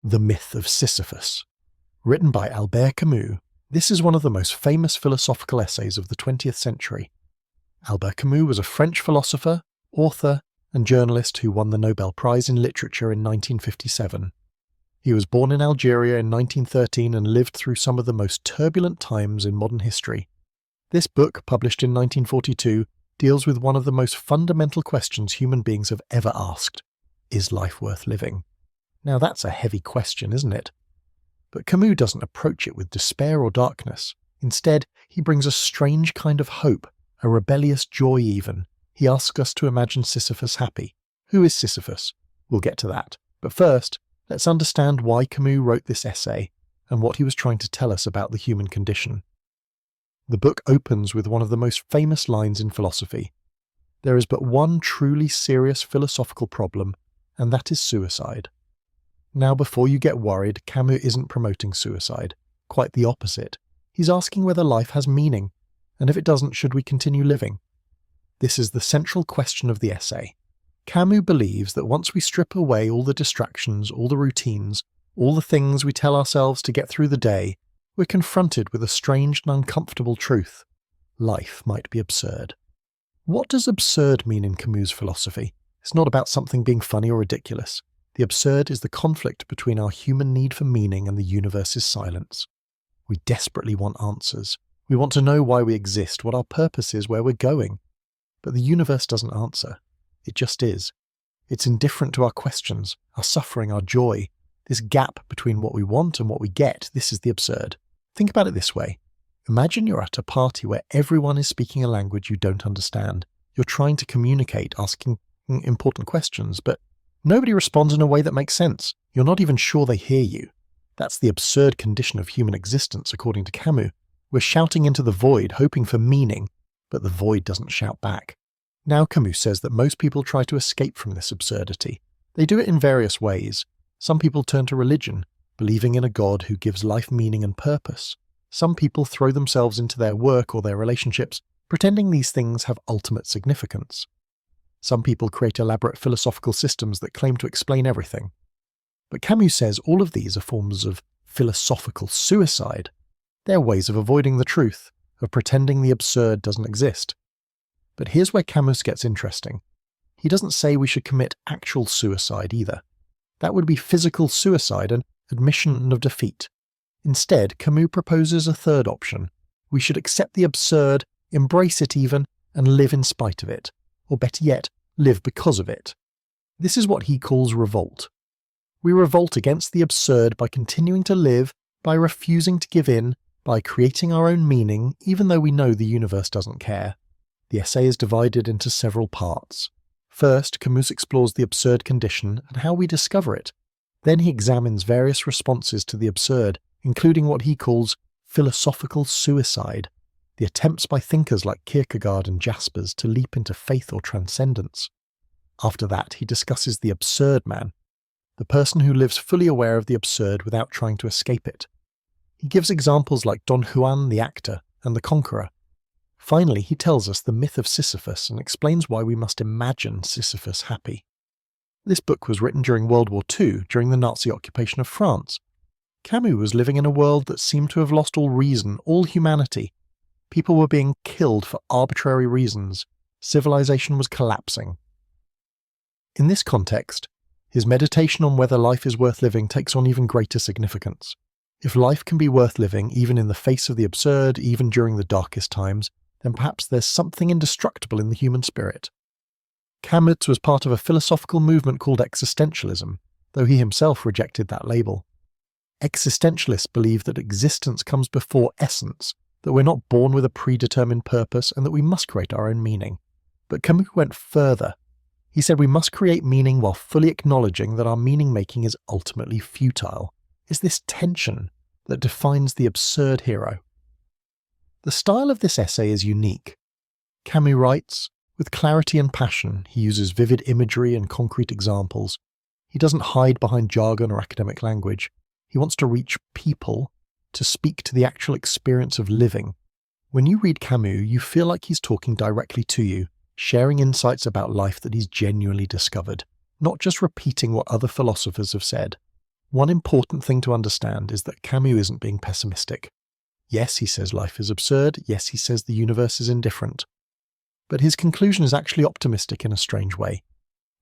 The Myth of Sisyphus. Written by Albert Camus, this is one of the most famous philosophical essays of the 20th century. Albert Camus was a French philosopher, author, and journalist who won the Nobel Prize in Literature in 1957. He was born in Algeria in 1913 and lived through some of the most turbulent times in modern history. This book, published in 1942, deals with one of the most fundamental questions human beings have ever asked. Is life worth living? Now that's a heavy question, isn't it? But Camus doesn't approach it with despair or darkness. Instead, he brings a strange kind of hope, a rebellious joy even. He asks us to imagine Sisyphus happy. Who is Sisyphus? We'll get to that. But first, let's understand why Camus wrote this essay and what he was trying to tell us about the human condition. The book opens with one of the most famous lines in philosophy. There is but one truly serious philosophical problem, and that is suicide. Now, before you get worried, Camus isn't promoting suicide. Quite the opposite. He's asking whether life has meaning, and if it doesn't, should we continue living? This is the central question of the essay. Camus believes that once we strip away all the distractions, all the routines, all the things we tell ourselves to get through the day, we're confronted with a strange and uncomfortable truth. Life might be absurd. What does absurd mean in Camus' philosophy? It's not about something being funny or ridiculous. The absurd is the conflict between our human need for meaning and the universe's silence. We desperately want answers. We want to know why we exist, what our purpose is, where we're going. But the universe doesn't answer. It just is. It's indifferent to our questions, our suffering, our joy. This gap between what we want and what we get, this is the absurd. Think about it this way. Imagine you're at a party where everyone is speaking a language you don't understand. You're trying to communicate, asking important questions, but nobody responds in a way that makes sense. You're not even sure they hear you. That's the absurd condition of human existence, according to Camus. We're shouting into the void, hoping for meaning, but the void doesn't shout back. Now Camus says that most people try to escape from this absurdity. They do it in various ways. Some people turn to religion, believing in a God who gives life meaning and purpose. Some people throw themselves into their work or their relationships, pretending these things have ultimate significance. Some people create elaborate philosophical systems that claim to explain everything. But Camus says all of these are forms of philosophical suicide. They're ways of avoiding the truth, of pretending the absurd doesn't exist. But here's where Camus gets interesting. He doesn't say we should commit actual suicide either. That would be physical suicide and admission of defeat. Instead, Camus proposes a third option. We should accept the absurd, embrace it even, and live in spite of it. Or better yet, live because of it. This is what he calls revolt. We revolt against the absurd by continuing to live, by refusing to give in, by creating our own meaning, even though we know the universe doesn't care. The essay is divided into several parts. First, Camus explores the absurd condition and how we discover it. Then he examines various responses to the absurd, including what he calls philosophical suicide, the attempts by thinkers like Kierkegaard and Jaspers to leap into faith or transcendence. After that, he discusses the absurd man, the person who lives fully aware of the absurd without trying to escape it. He gives examples like Don Juan the actor and the conqueror. Finally, he tells us the myth of Sisyphus and explains why we must imagine Sisyphus happy. This book was written during World War II, during the Nazi occupation of France. Camus was living in a world that seemed to have lost all reason, all humanity. People were being killed for arbitrary reasons. Civilization was collapsing. In this context, his meditation on whether life is worth living takes on even greater significance. If life can be worth living even in the face of the absurd, even during the darkest times, then perhaps there's something indestructible in the human spirit. Camus was part of a philosophical movement called existentialism, though he himself rejected that label. Existentialists believe that existence comes before essence, that we're not born with a predetermined purpose and that we must create our own meaning. But Camus went further. He said we must create meaning while fully acknowledging that our meaning-making is ultimately futile. It's this tension that defines the absurd hero. The style of this essay is unique. Camus writes, with clarity and passion, he uses vivid imagery and concrete examples. He doesn't hide behind jargon or academic language. He wants to reach people, to speak to the actual experience of living. When you read Camus, you feel like he's talking directly to you, sharing insights about life that he's genuinely discovered, not just repeating what other philosophers have said. One important thing to understand is that Camus isn't being pessimistic. Yes, he says life is absurd. Yes, he says the universe is indifferent. But his conclusion is actually optimistic in a strange way.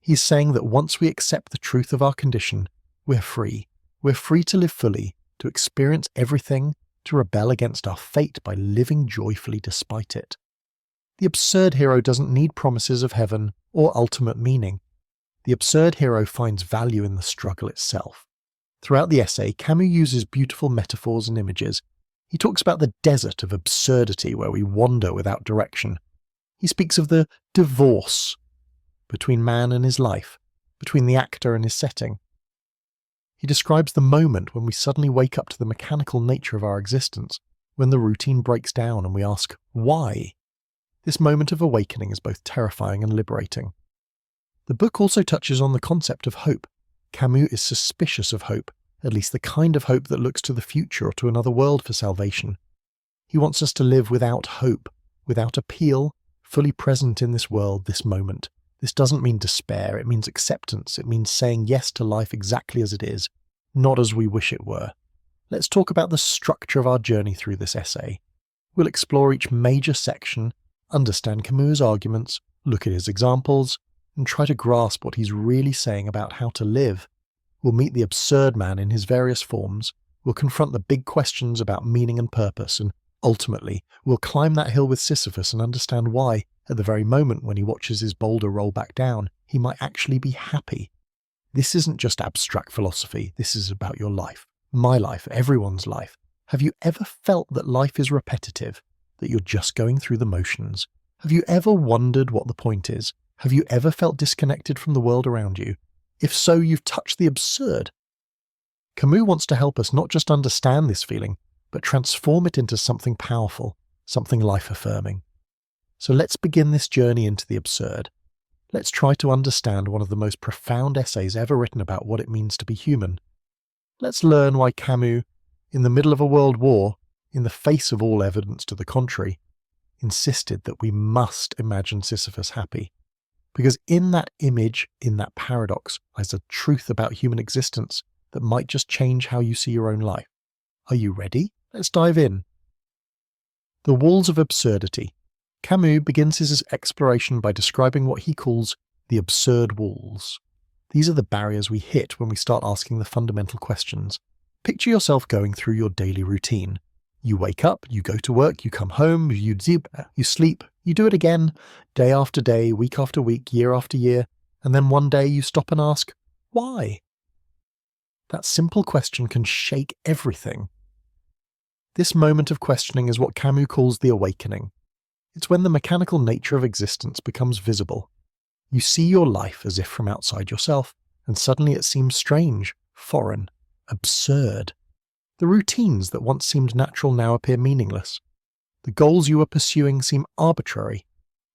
He's saying that once we accept the truth of our condition, we're free. We're free to live fully, to experience everything, to rebel against our fate by living joyfully despite it. The absurd hero doesn't need promises of heaven or ultimate meaning. The absurd hero finds value in the struggle itself. Throughout the essay, Camus uses beautiful metaphors and images. He talks about the desert of absurdity where we wander without direction. He speaks of the divorce between man and his life, between the actor and his setting. He describes the moment when we suddenly wake up to the mechanical nature of our existence, when the routine breaks down and we ask, why? This moment of awakening is both terrifying and liberating. The book also touches on the concept of hope. Camus is suspicious of hope, at least the kind of hope that looks to the future or to another world for salvation. He wants us to live without hope, without appeal, fully present in this world, this moment. This doesn't mean despair, it means acceptance. It means saying yes to life exactly as it is, not as we wish it were. Let's talk about the structure of our journey through this essay. We'll explore each major section, understand Camus' arguments, look at his examples, and try to grasp what he's really saying about how to live. We'll meet the absurd man in his various forms, we'll confront the big questions about meaning and purpose, and ultimately, we'll climb that hill with Sisyphus and understand why, at the very moment when he watches his boulder roll back down, he might actually be happy. This isn't just abstract philosophy, this is about your life, my life, everyone's life. Have you ever felt that life is repetitive, that you're just going through the motions? Have you ever wondered what the point is? Have you ever felt disconnected from the world around you? If so, you've touched the absurd. Camus wants to help us not just understand this feeling, but transform it into something powerful, something life-affirming. So let's begin this journey into the absurd. Let's try to understand one of the most profound essays ever written about what it means to be human. Let's learn why Camus, in the middle of a world war, in the face of all evidence to the contrary, insisted that we must imagine Sisyphus happy. Because in that image, in that paradox, lies a truth about human existence that might just change how you see your own life. Are you ready? Let's dive in. The walls of absurdity. Camus begins his exploration by describing what he calls the absurd walls. These are the barriers we hit when we start asking the fundamental questions. Picture yourself going through your daily routine. You wake up, you go to work, you come home, you sleep, you do it again, day after day, week after week, year after year, and then one day you stop and ask, why? That simple question can shake everything. This moment of questioning is what Camus calls the awakening. It's when the mechanical nature of existence becomes visible. You see your life as if from outside yourself, and suddenly it seems strange, foreign, absurd. The routines that once seemed natural now appear meaningless. The goals you were pursuing seem arbitrary.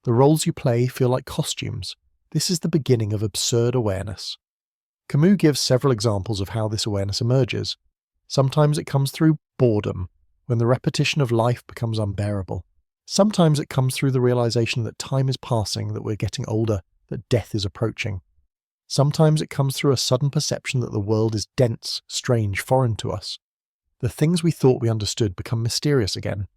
The roles you play feel like costumes. This is the beginning of absurd awareness. Camus gives several examples of how this awareness emerges. Sometimes it comes through boredom, when the repetition of life becomes unbearable. Sometimes it comes through the realization that time is passing, that we're getting older, that death is approaching. Sometimes it comes through a sudden perception that the world is dense, strange, foreign to us. The things we thought we understood become mysterious again.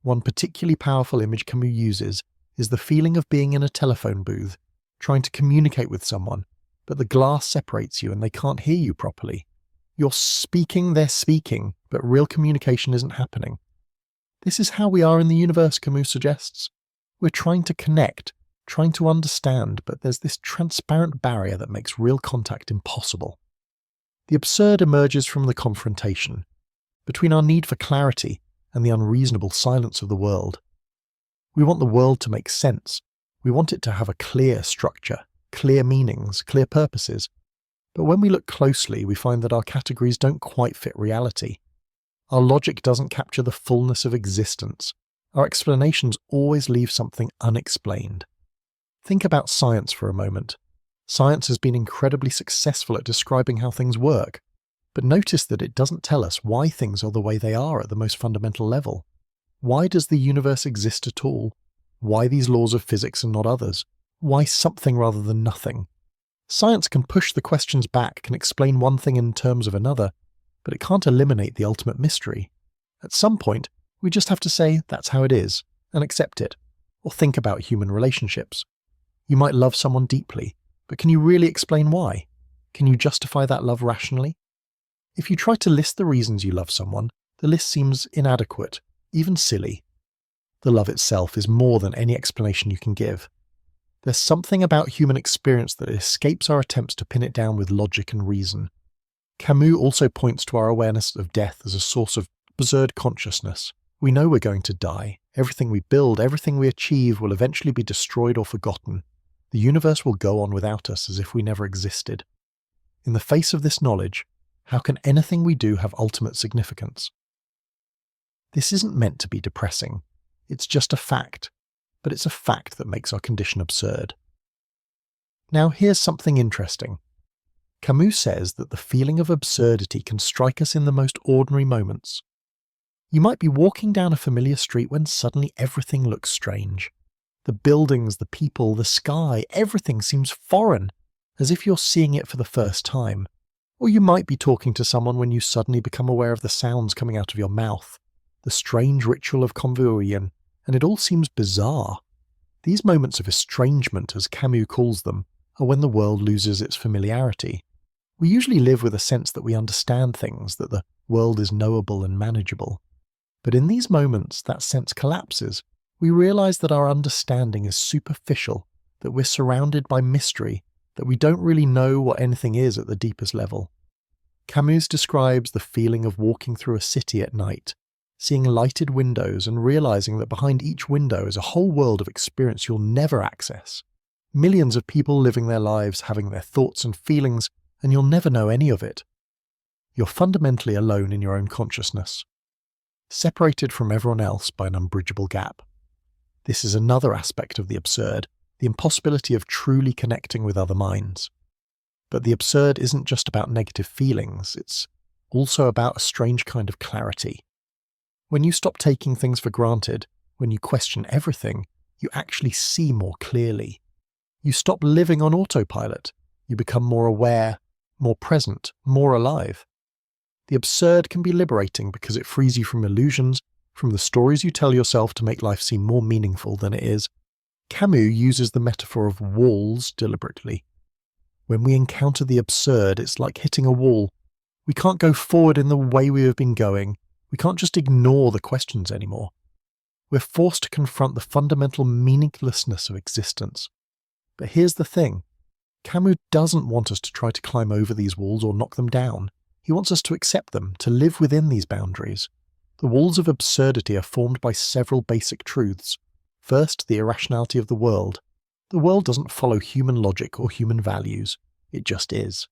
One particularly powerful image Camus uses is the feeling of being in a telephone booth, trying to communicate with someone, but the glass separates you and they can't hear you properly. You're speaking, they're speaking, but real communication isn't happening. This is how we are in the universe, Camus suggests. We're trying to connect, trying to understand, but there's this transparent barrier that makes real contact impossible. The absurd emerges from the confrontation between our need for clarity and the unreasonable silence of the world. We want the world to make sense. We want it to have a clear structure, clear meanings, clear purposes. But when we look closely, we find that our categories don't quite fit reality. Our logic doesn't capture the fullness of existence. Our explanations always leave something unexplained. Think about science for a moment. Science has been incredibly successful at describing how things work, but notice that it doesn't tell us why things are the way they are at the most fundamental level. Why does the universe exist at all? Why these laws of physics and not others? Why something rather than nothing? Science can push the questions back, can explain one thing in terms of another, but it can't eliminate the ultimate mystery. At some point, we just have to say that's how it is, and accept it, or think about human relationships. You might love someone deeply, but can you really explain why? Can you justify that love rationally? If you try to list the reasons you love someone, the list seems inadequate, even silly. The love itself is more than any explanation you can give. There's something about human experience that escapes our attempts to pin it down with logic and reason. Camus also points to our awareness of death as a source of absurd consciousness. We know we're going to die. Everything we build, everything we achieve will eventually be destroyed or forgotten. The universe will go on without us as if we never existed. In the face of this knowledge, how can anything we do have ultimate significance? This isn't meant to be depressing. It's just a fact, but it's a fact that makes our condition absurd. Now here's something interesting. Camus says that the feeling of absurdity can strike us in the most ordinary moments. You might be walking down a familiar street when suddenly everything looks strange. The buildings, the people, the sky, everything seems foreign, as if you're seeing it for the first time. Or you might be talking to someone when you suddenly become aware of the sounds coming out of your mouth, the strange ritual of conversation, and it all seems bizarre. These moments of estrangement, as Camus calls them, are when the world loses its familiarity. We usually live with a sense that we understand things, that the world is knowable and manageable. But in these moments, that sense collapses. We realize that our understanding is superficial, that we're surrounded by mystery, that we don't really know what anything is at the deepest level. Camus describes the feeling of walking through a city at night, seeing lighted windows and realizing that behind each window is a whole world of experience you'll never access. Millions of people living their lives, having their thoughts and feelings, and you'll never know any of it. You're fundamentally alone in your own consciousness, separated from everyone else by an unbridgeable gap. This is another aspect of the absurd, the impossibility of truly connecting with other minds. But the absurd isn't just about negative feelings, it's also about a strange kind of clarity. When you stop taking things for granted, when you question everything, you actually see more clearly. You stop living on autopilot. You become more aware, more present, more alive. The absurd can be liberating because it frees you from illusions, from the stories you tell yourself to make life seem more meaningful than it is. Camus uses the metaphor of walls deliberately. When we encounter the absurd, it's like hitting a wall. We can't go forward in the way we have been going. We can't just ignore the questions anymore. We're forced to confront the fundamental meaninglessness of existence. But here's the thing. Camus doesn't want us to try to climb over these walls or knock them down. He wants us to accept them, to live within these boundaries. The walls of absurdity are formed by several basic truths. First, the irrationality of the world. The world doesn't follow human logic or human values. It just is.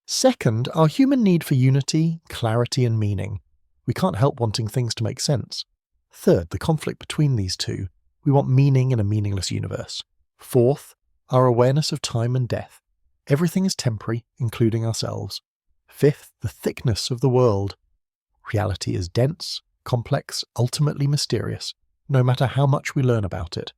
Second, our human need for unity, clarity, and meaning. We can't help wanting things to make sense. Third, the conflict between these two. We want meaning in a meaningless universe. Fourth, our awareness of time and death. Everything is temporary, including ourselves. Fifth, the thickness of the world. Reality is dense, complex, ultimately mysterious, no matter how much we learn about it.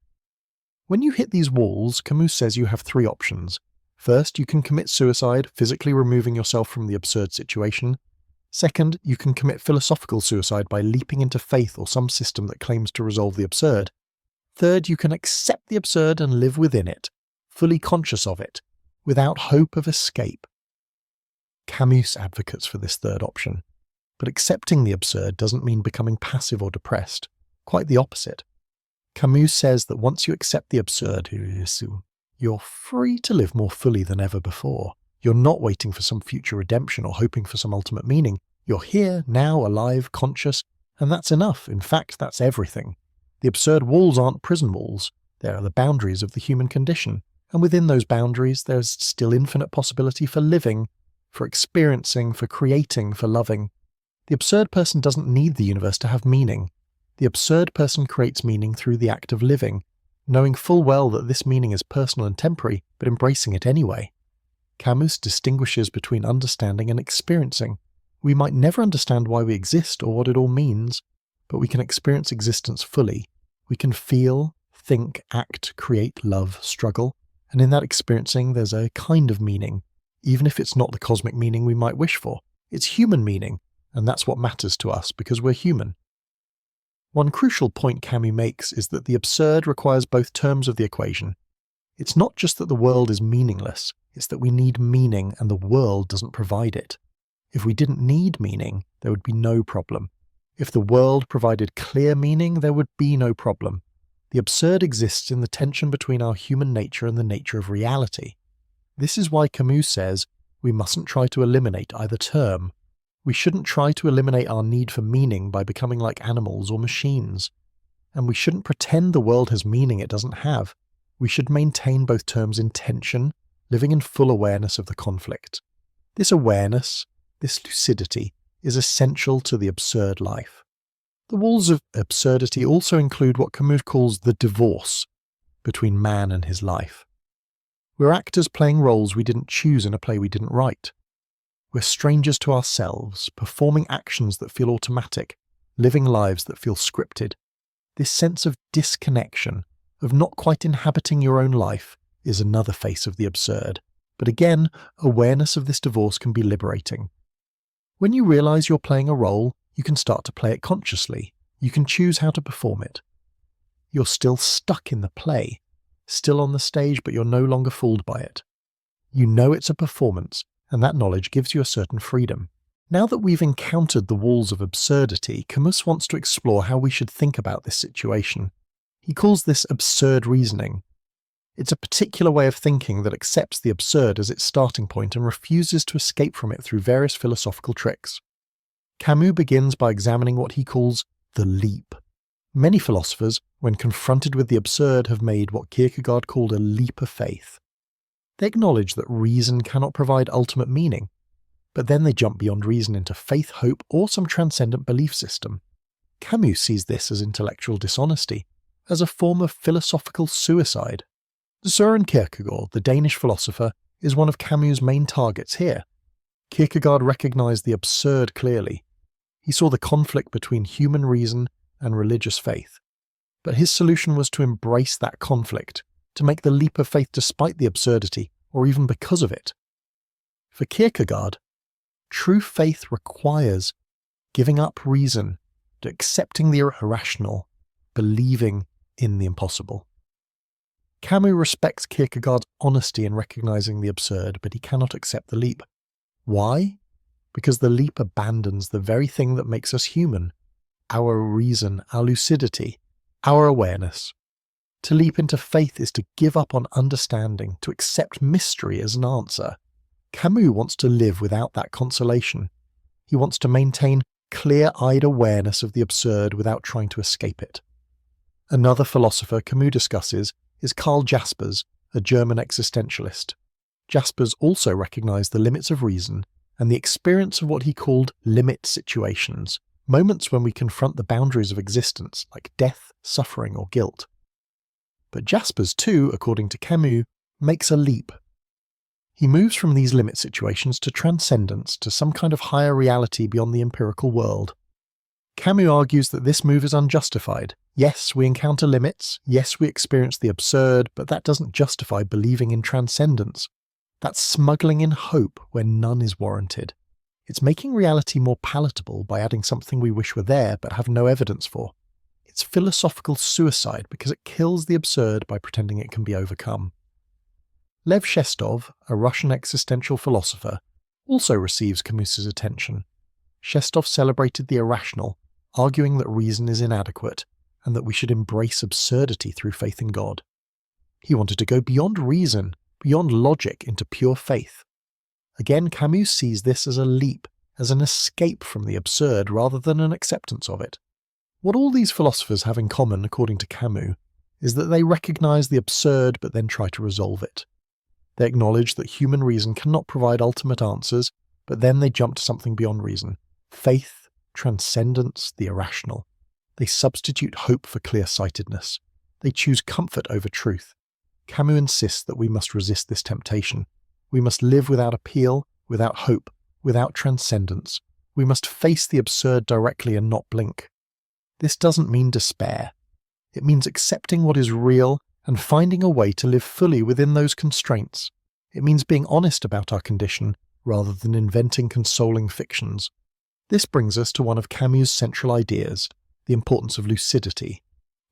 When you hit these walls, Camus says you have three options. First, you can commit suicide, physically removing yourself from the absurd situation. Second, you can commit philosophical suicide by leaping into faith or some system that claims to resolve the absurd. Third, you can accept the absurd and live within it, fully conscious of it, without hope of escape. Camus advocates for this third option. But accepting the absurd doesn't mean becoming passive or depressed. Quite the opposite. Camus says that once you accept the absurd, you're free to live more fully than ever before. You're not waiting for some future redemption or hoping for some ultimate meaning. You're here, now, alive, conscious, and that's enough. In fact, that's everything. The absurd walls aren't prison walls. They are the boundaries of the human condition. And within those boundaries, there's still infinite possibility for living, for experiencing, for creating, for loving. The absurd person doesn't need the universe to have meaning. The absurd person creates meaning through the act of living, knowing full well that this meaning is personal and temporary, but embracing it anyway. Camus distinguishes between understanding and experiencing. We might never understand why we exist or what it all means, but we can experience existence fully. We can feel, think, act, create, love, struggle, and in that experiencing there's a kind of meaning, even if it's not the cosmic meaning we might wish for. It's human meaning, and that's what matters to us because we're human. One crucial point Camus makes is that the absurd requires both terms of the equation. It's not just that the world is meaningless, it's that we need meaning and the world doesn't provide it. If we didn't need meaning, there would be no problem. If the world provided clear meaning, there would be no problem. The absurd exists in the tension between our human nature and the nature of reality. This is why Camus says we mustn't try to eliminate either term. We shouldn't try to eliminate our need for meaning by becoming like animals or machines. And we shouldn't pretend the world has meaning it doesn't have. We should maintain both terms in tension, living in full awareness of the conflict. This awareness, this lucidity, is essential to the absurd life. The walls of absurdity also include what Camus calls the divorce between man and his life. We're actors playing roles we didn't choose in a play we didn't write. We're strangers to ourselves, performing actions that feel automatic, living lives that feel scripted. This sense of disconnection, of not quite inhabiting your own life, is another face of the absurd. But again, awareness of this divorce can be liberating. When you realize you're playing a role, you can start to play it consciously. You can choose how to perform it. You're still stuck in the play, still on the stage, but you're no longer fooled by it. You know it's a performance, and that knowledge gives you a certain freedom. Now that we've encountered the walls of absurdity, Camus wants to explore how we should think about this situation. He calls this absurd reasoning. It's a particular way of thinking that accepts the absurd as its starting point and refuses to escape from it through various philosophical tricks. Camus begins by examining what he calls the leap. Many philosophers, when confronted with the absurd, have made what Kierkegaard called a leap of faith. They acknowledge that reason cannot provide ultimate meaning, but then they jump beyond reason into faith, hope, or some transcendent belief system. Camus sees this as intellectual dishonesty, as a form of philosophical suicide. Søren Kierkegaard, the Danish philosopher, is one of Camus' main targets here. Kierkegaard recognized the absurd clearly. He saw the conflict between human reason and religious faith. But his solution was to embrace that conflict, to make the leap of faith despite the absurdity, or even because of it. For Kierkegaard, true faith requires giving up reason, accepting the irrational, believing in the impossible. Camus respects Kierkegaard's honesty in recognizing the absurd, but he cannot accept the leap. Why? Because the leap abandons the very thing that makes us human, our reason, our lucidity, our awareness. To leap into faith is to give up on understanding, to accept mystery as an answer. Camus wants to live without that consolation. He wants to maintain clear-eyed awareness of the absurd without trying to escape it. Another philosopher Camus discusses is Karl Jaspers, a German existentialist. Jaspers also recognized the limits of reason and the experience of what he called limit situations, moments when we confront the boundaries of existence, like death, suffering, or guilt. But Jaspers too, according to Camus, makes a leap. He moves from these limit situations to transcendence, to some kind of higher reality beyond the empirical world. Camus argues that this move is unjustified. Yes, we encounter limits, yes, we experience the absurd, but that doesn't justify believing in transcendence. That's smuggling in hope where none is warranted. It's making reality more palatable by adding something we wish were there but have no evidence for. It's philosophical suicide because it kills the absurd by pretending it can be overcome. Lev Shestov, a Russian existential philosopher, also receives Camus's attention. Shestov celebrated the irrational, arguing that reason is inadequate and that we should embrace absurdity through faith in God. He wanted to go beyond reason, beyond logic, into pure faith. Again, Camus sees this as a leap, as an escape from the absurd rather than an acceptance of it. What all these philosophers have in common, according to Camus, is that they recognize the absurd but then try to resolve it. They acknowledge that human reason cannot provide ultimate answers, but then they jump to something beyond reason. Faith, transcendence, the irrational. They substitute hope for clear-sightedness. They choose comfort over truth. Camus insists that we must resist this temptation. We must live without appeal, without hope, without transcendence. We must face the absurd directly and not blink. This doesn't mean despair. It means accepting what is real and finding a way to live fully within those constraints. It means being honest about our condition rather than inventing consoling fictions. This brings us to one of Camus' central ideas, the importance of lucidity.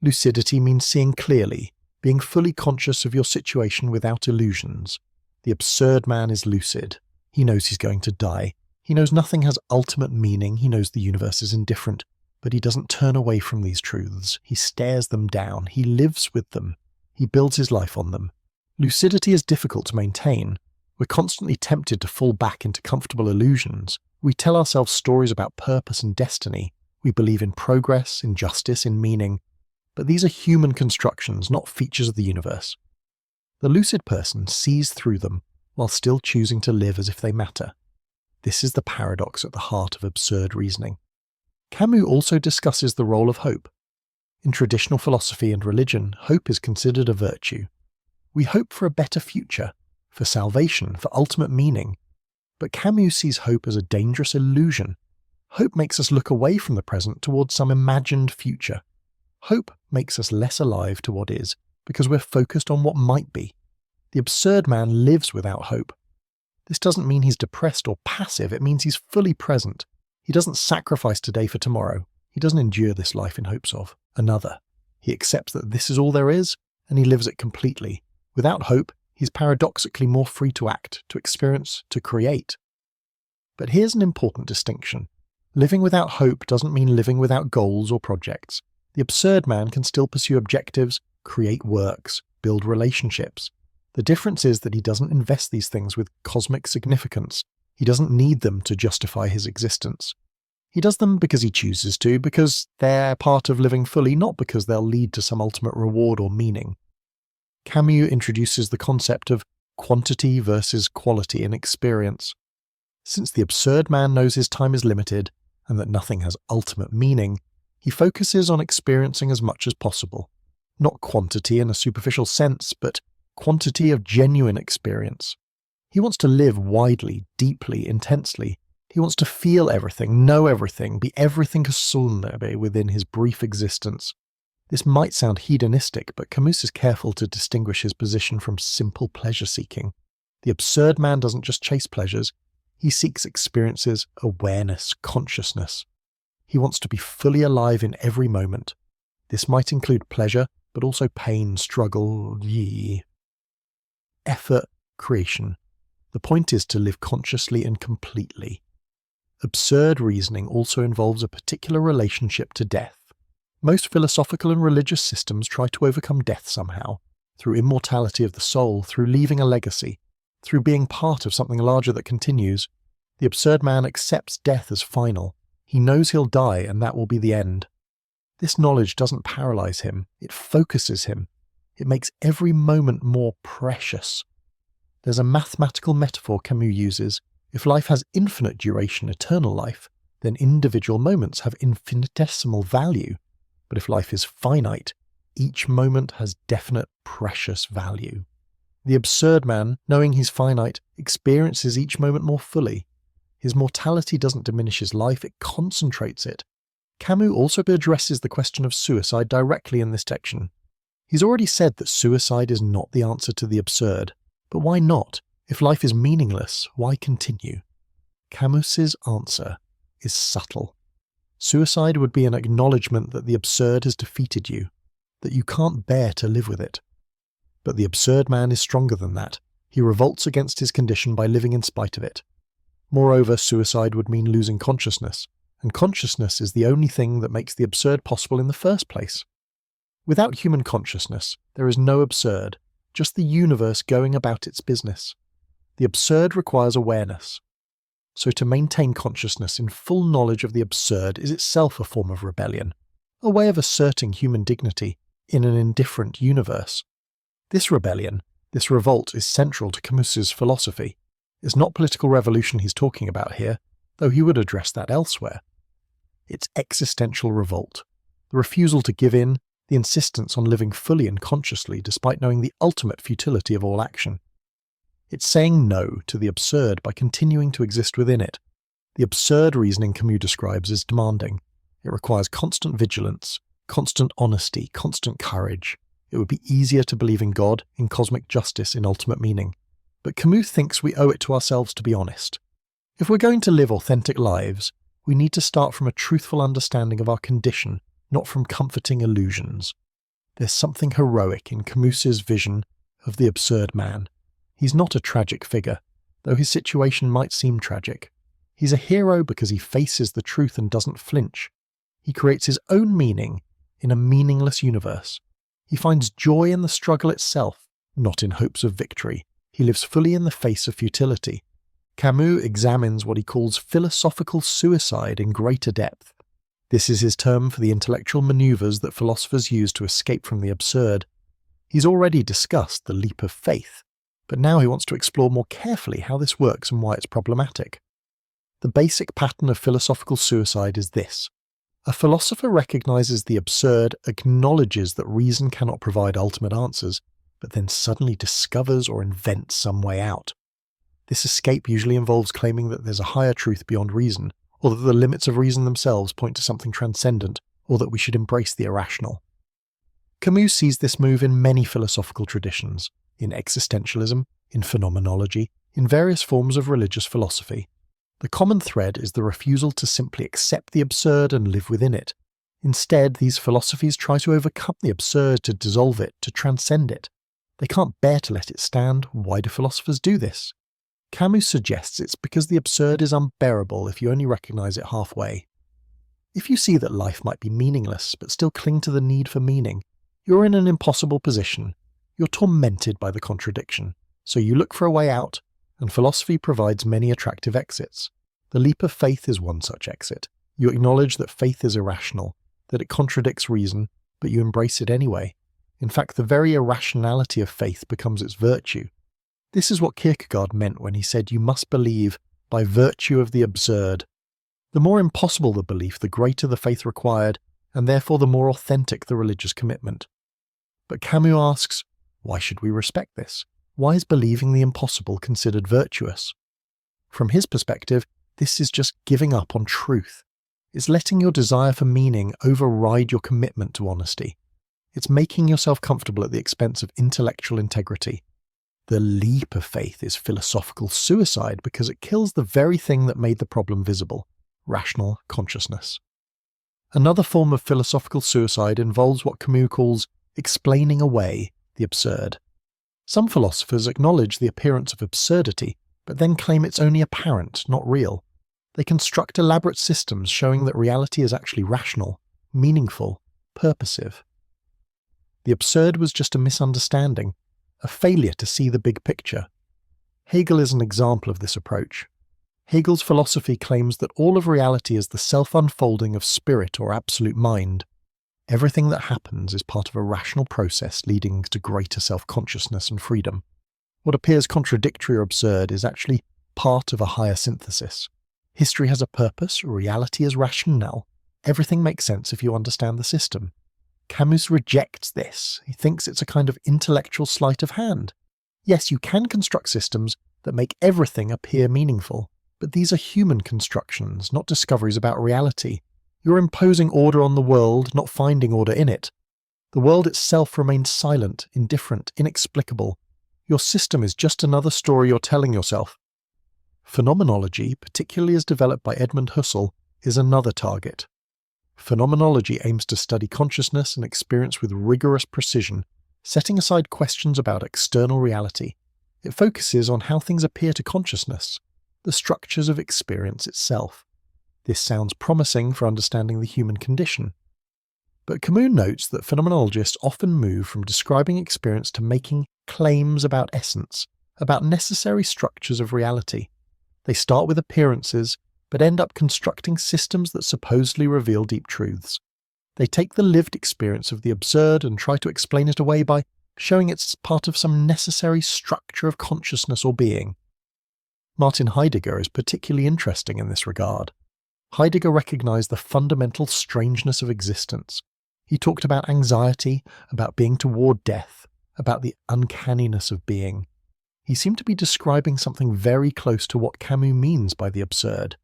Lucidity means seeing clearly, being fully conscious of your situation without illusions. The absurd man is lucid. He knows he's going to die. He knows nothing has ultimate meaning. He knows the universe is indifferent. But he doesn't turn away from these truths. He stares them down. He lives with them. He builds his life on them. Lucidity is difficult to maintain. We're constantly tempted to fall back into comfortable illusions. We tell ourselves stories about purpose and destiny. We believe in progress, in justice, in meaning. But these are human constructions, not features of the universe. The lucid person sees through them while still choosing to live as if they matter. This is the paradox at the heart of absurd reasoning. Camus also discusses the role of hope. In traditional philosophy and religion, hope is considered a virtue. We hope for a better future, for salvation, for ultimate meaning. But Camus sees hope as a dangerous illusion. Hope makes us look away from the present towards some imagined future. Hope makes us less alive to what is, because we're focused on what might be. The absurd man lives without hope. This doesn't mean he's depressed or passive, it means he's fully present. He doesn't sacrifice today for tomorrow. He doesn't endure this life in hopes of another. He accepts that this is all there is, and he lives it completely. Without hope, he's paradoxically more free to act, to experience, to create. But here's an important distinction. Living without hope doesn't mean living without goals or projects. The absurd man can still pursue objectives, create works, build relationships. The difference is that he doesn't invest these things with cosmic significance. He doesn't need them to justify his existence. He does them because he chooses to, because they're part of living fully, not because they'll lead to some ultimate reward or meaning. Camus introduces the concept of quantity versus quality in experience. Since the absurd man knows his time is limited and that nothing has ultimate meaning, he focuses on experiencing as much as possible. Not quantity in a superficial sense, but quantity of genuine experience. He wants to live widely, deeply, intensely. He wants to feel everything, know everything, be everything gesunde within his brief existence. This might sound hedonistic, but Camus is careful to distinguish his position from simple pleasure-seeking. The absurd man doesn't just chase pleasures, he seeks experiences, awareness, consciousness. He wants to be fully alive in every moment. This might include pleasure, but also pain, struggle, effort, creation. The point is to live consciously and completely. Absurd reasoning also involves a particular relationship to death. Most philosophical and religious systems try to overcome death somehow, through immortality of the soul, through leaving a legacy, through being part of something larger that continues. The absurd man accepts death as final. He knows he'll die and that will be the end. This knowledge doesn't paralyze him, it focuses him. It makes every moment more precious. There's a mathematical metaphor Camus uses. If life has infinite duration, eternal life, then individual moments have infinitesimal value. But if life is finite, each moment has definite, precious value. The absurd man, knowing he's finite, experiences each moment more fully. His mortality doesn't diminish his life, it concentrates it. Camus also addresses the question of suicide directly in this section. He's already said that suicide is not the answer to the absurd. But why not? If life is meaningless, why continue? Camus's answer is subtle. Suicide would be an acknowledgement that the absurd has defeated you, that you can't bear to live with it. But the absurd man is stronger than that. He revolts against his condition by living in spite of it. Moreover, suicide would mean losing consciousness, and consciousness is the only thing that makes the absurd possible in the first place. Without human consciousness, there is no absurd, just the universe going about its business. The absurd requires awareness. So to maintain consciousness in full knowledge of the absurd is itself a form of rebellion, a way of asserting human dignity in an indifferent universe. This rebellion, this revolt, is central to Camus's philosophy. It's not political revolution he's talking about here, though he would address that elsewhere. It's existential revolt, the refusal to give in, the insistence on living fully and consciously despite knowing the ultimate futility of all action. It's saying no to the absurd by continuing to exist within it. The absurd reasoning Camus describes as demanding. It requires constant vigilance, constant honesty, constant courage. It would be easier to believe in God, in cosmic justice, in ultimate meaning. But Camus thinks we owe it to ourselves to be honest. If we're going to live authentic lives, we need to start from a truthful understanding of our condition, not from comforting illusions. There's something heroic in Camus's vision of the absurd man. He's not a tragic figure, though his situation might seem tragic. He's a hero because he faces the truth and doesn't flinch. He creates his own meaning in a meaningless universe. He finds joy in the struggle itself, not in hopes of victory. He lives fully in the face of futility. Camus examines what he calls philosophical suicide in greater depth. This is his term for the intellectual maneuvers that philosophers use to escape from the absurd. He's already discussed the leap of faith, but now he wants to explore more carefully how this works and why it's problematic. The basic pattern of philosophical suicide is this. A philosopher recognizes the absurd, acknowledges that reason cannot provide ultimate answers, but then suddenly discovers or invents some way out. This escape usually involves claiming that there's a higher truth beyond reason, or that the limits of reason themselves point to something transcendent, or that we should embrace the irrational. Camus sees this move in many philosophical traditions, in existentialism, in phenomenology, in various forms of religious philosophy. The common thread is the refusal to simply accept the absurd and live within it. Instead, these philosophies try to overcome the absurd, to dissolve it, to transcend it. They can't bear to let it stand. Why do philosophers do this? Camus suggests it's because the absurd is unbearable if you only recognize it halfway. If you see that life might be meaningless but still cling to the need for meaning, you're in an impossible position. You're tormented by the contradiction, so you look for a way out, and philosophy provides many attractive exits. The leap of faith is one such exit. You acknowledge that faith is irrational, that it contradicts reason, but you embrace it anyway. In fact, the very irrationality of faith becomes its virtue. This is what Kierkegaard meant when he said you must believe by virtue of the absurd. The more impossible the belief, the greater the faith required, and therefore the more authentic the religious commitment. But Camus asks, why should we respect this? Why is believing the impossible considered virtuous? From his perspective, this is just giving up on truth. It's letting your desire for meaning override your commitment to honesty. It's making yourself comfortable at the expense of intellectual integrity. The leap of faith is philosophical suicide because it kills the very thing that made the problem visible, rational consciousness. Another form of philosophical suicide involves what Camus calls explaining away the absurd. Some philosophers acknowledge the appearance of absurdity, but then claim it's only apparent, not real. They construct elaborate systems showing that reality is actually rational, meaningful, purposive. The absurd was just a misunderstanding, a failure to see the big picture. Hegel is an example of this approach. Hegel's philosophy claims that all of reality is the self-unfolding of spirit or absolute mind. Everything that happens is part of a rational process leading to greater self-consciousness and freedom. What appears contradictory or absurd is actually part of a higher synthesis. History has a purpose, reality is rationale. Everything makes sense if you understand the system. Camus rejects this. He thinks it's a kind of intellectual sleight of hand. Yes, you can construct systems that make everything appear meaningful, but these are human constructions, not discoveries about reality. You're imposing order on the world, not finding order in it. The world itself remains silent, indifferent, inexplicable. Your system is just another story you're telling yourself. Phenomenology, particularly as developed by Edmund Husserl, is another target. Phenomenology aims to study consciousness and experience with rigorous precision, setting aside questions about external reality. It focuses on how things appear to consciousness, the structures of experience itself. This sounds promising for understanding the human condition. But Camus notes that phenomenologists often move from describing experience to making claims about essence, about necessary structures of reality. They start with appearances, but end up constructing systems that supposedly reveal deep truths. They take the lived experience of the absurd and try to explain it away by showing it's part of some necessary structure of consciousness or being. Martin Heidegger is particularly interesting in this regard. Heidegger recognized the fundamental strangeness of existence. He talked about anxiety, about being toward death, about the uncanniness of being. He seemed to be describing something very close to what Camus means by the absurd.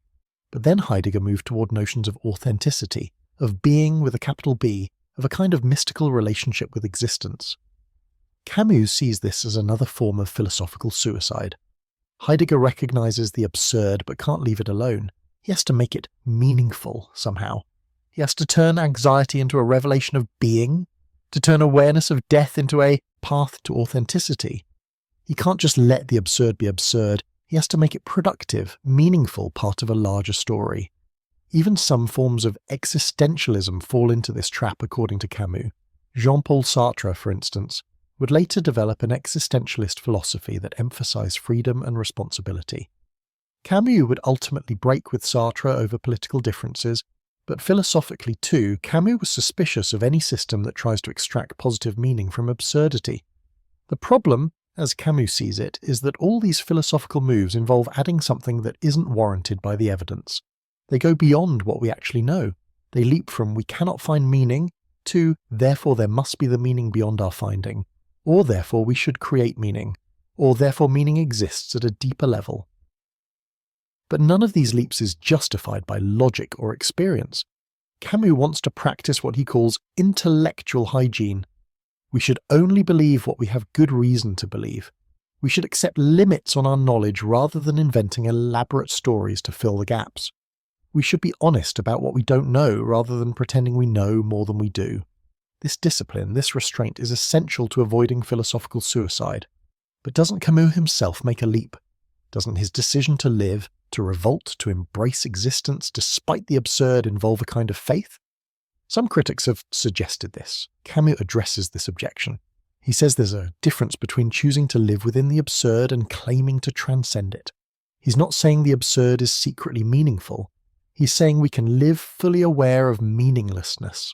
But then Heidegger moved toward notions of authenticity, of being with a capital B, of a kind of mystical relationship with existence. Camus sees this as another form of philosophical suicide. Heidegger recognizes the absurd but can't leave it alone. He has to make it meaningful somehow. He has to turn anxiety into a revelation of being, to turn awareness of death into a path to authenticity. He can't just let the absurd be absurd. He has to make it productive, meaningful part of a larger story. Even some forms of existentialism fall into this trap, according to Camus. Jean-Paul Sartre, for instance, would later develop an existentialist philosophy that emphasized freedom and responsibility. Camus would ultimately break with Sartre over political differences, but philosophically too, Camus was suspicious of any system that tries to extract positive meaning from absurdity. The problem, as Camus sees it, is that all these philosophical moves involve adding something that isn't warranted by the evidence. They go beyond what we actually know. They leap from "we cannot find meaning" to "therefore there must be the meaning beyond our finding," or "therefore we should create meaning," or "therefore meaning exists at a deeper level." But none of these leaps is justified by logic or experience. Camus wants to practice what he calls intellectual hygiene. We should only believe what we have good reason to believe. We should accept limits on our knowledge rather than inventing elaborate stories to fill the gaps. We should be honest about what we don't know rather than pretending we know more than we do. This discipline, this restraint, is essential to avoiding philosophical suicide. But doesn't Camus himself make a leap? Doesn't his decision to live, to revolt, to embrace existence despite the absurd involve a kind of faith? Some critics have suggested this. Camus addresses this objection. He says there's a difference between choosing to live within the absurd and claiming to transcend it. He's not saying the absurd is secretly meaningful. He's saying we can live fully aware of meaninglessness.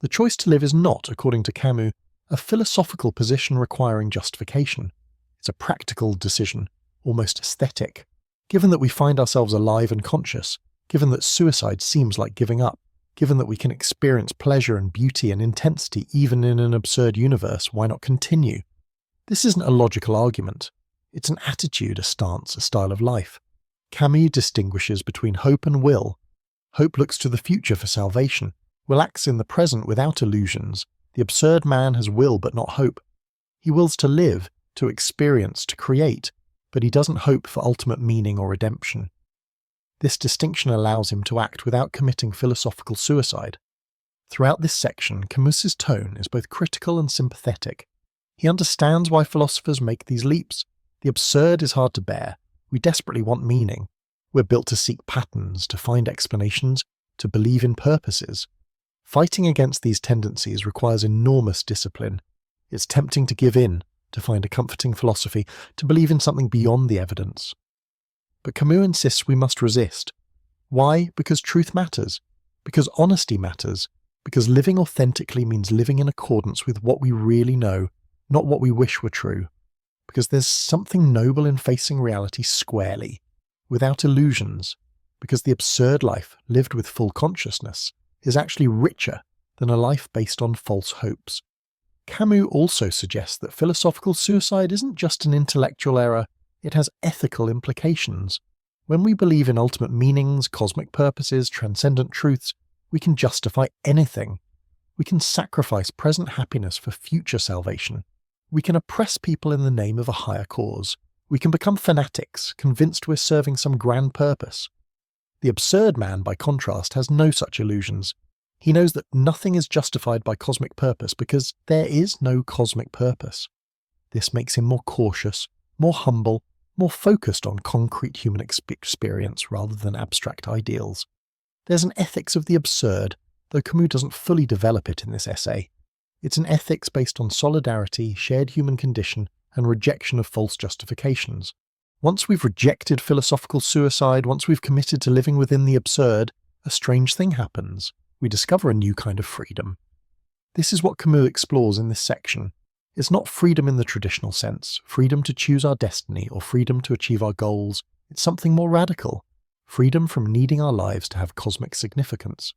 The choice to live is not, according to Camus, a philosophical position requiring justification. It's a practical decision, almost aesthetic. Given that we find ourselves alive and conscious, given that suicide seems like giving up, given that we can experience pleasure and beauty and intensity even in an absurd universe, why not continue? This isn't a logical argument. It's an attitude, a stance, a style of life. Camus distinguishes between hope and will. Hope looks to the future for salvation. Will acts in the present without illusions. The absurd man has will but not hope. He wills to live, to experience, to create, but he doesn't hope for ultimate meaning or redemption. This distinction allows him to act without committing philosophical suicide. Throughout this section, Camus's tone is both critical and sympathetic. He understands why philosophers make these leaps. The absurd is hard to bear. We desperately want meaning. We're built to seek patterns, to find explanations, to believe in purposes. Fighting against these tendencies requires enormous discipline. It's tempting to give in, to find a comforting philosophy, to believe in something beyond the evidence. But Camus insists we must resist. Why? Because truth matters. Because honesty matters. Because living authentically means living in accordance with what we really know, not what we wish were true. Because there's something noble in facing reality squarely, without illusions, because the absurd life, lived with full consciousness, is actually richer than a life based on false hopes. Camus also suggests that philosophical suicide isn't just an intellectual error, it has ethical implications. When we believe in ultimate meanings, cosmic purposes, transcendent truths, we can justify anything. We can sacrifice present happiness for future salvation. We can oppress people in the name of a higher cause. We can become fanatics, convinced we're serving some grand purpose. The absurd man, by contrast, has no such illusions. He knows that nothing is justified by cosmic purpose because there is no cosmic purpose. This makes him more cautious, more humble, more focused on concrete human experience rather than abstract ideals. There's an ethics of the absurd, though Camus doesn't fully develop it in this essay. It's an ethics based on solidarity, shared human condition, and rejection of false justifications. Once we've rejected philosophical suicide, once we've committed to living within the absurd, a strange thing happens. We discover a new kind of freedom. This is what Camus explores in this section. It's not freedom in the traditional sense, freedom to choose our destiny or freedom to achieve our goals. It's something more radical, freedom from needing our lives to have cosmic significance.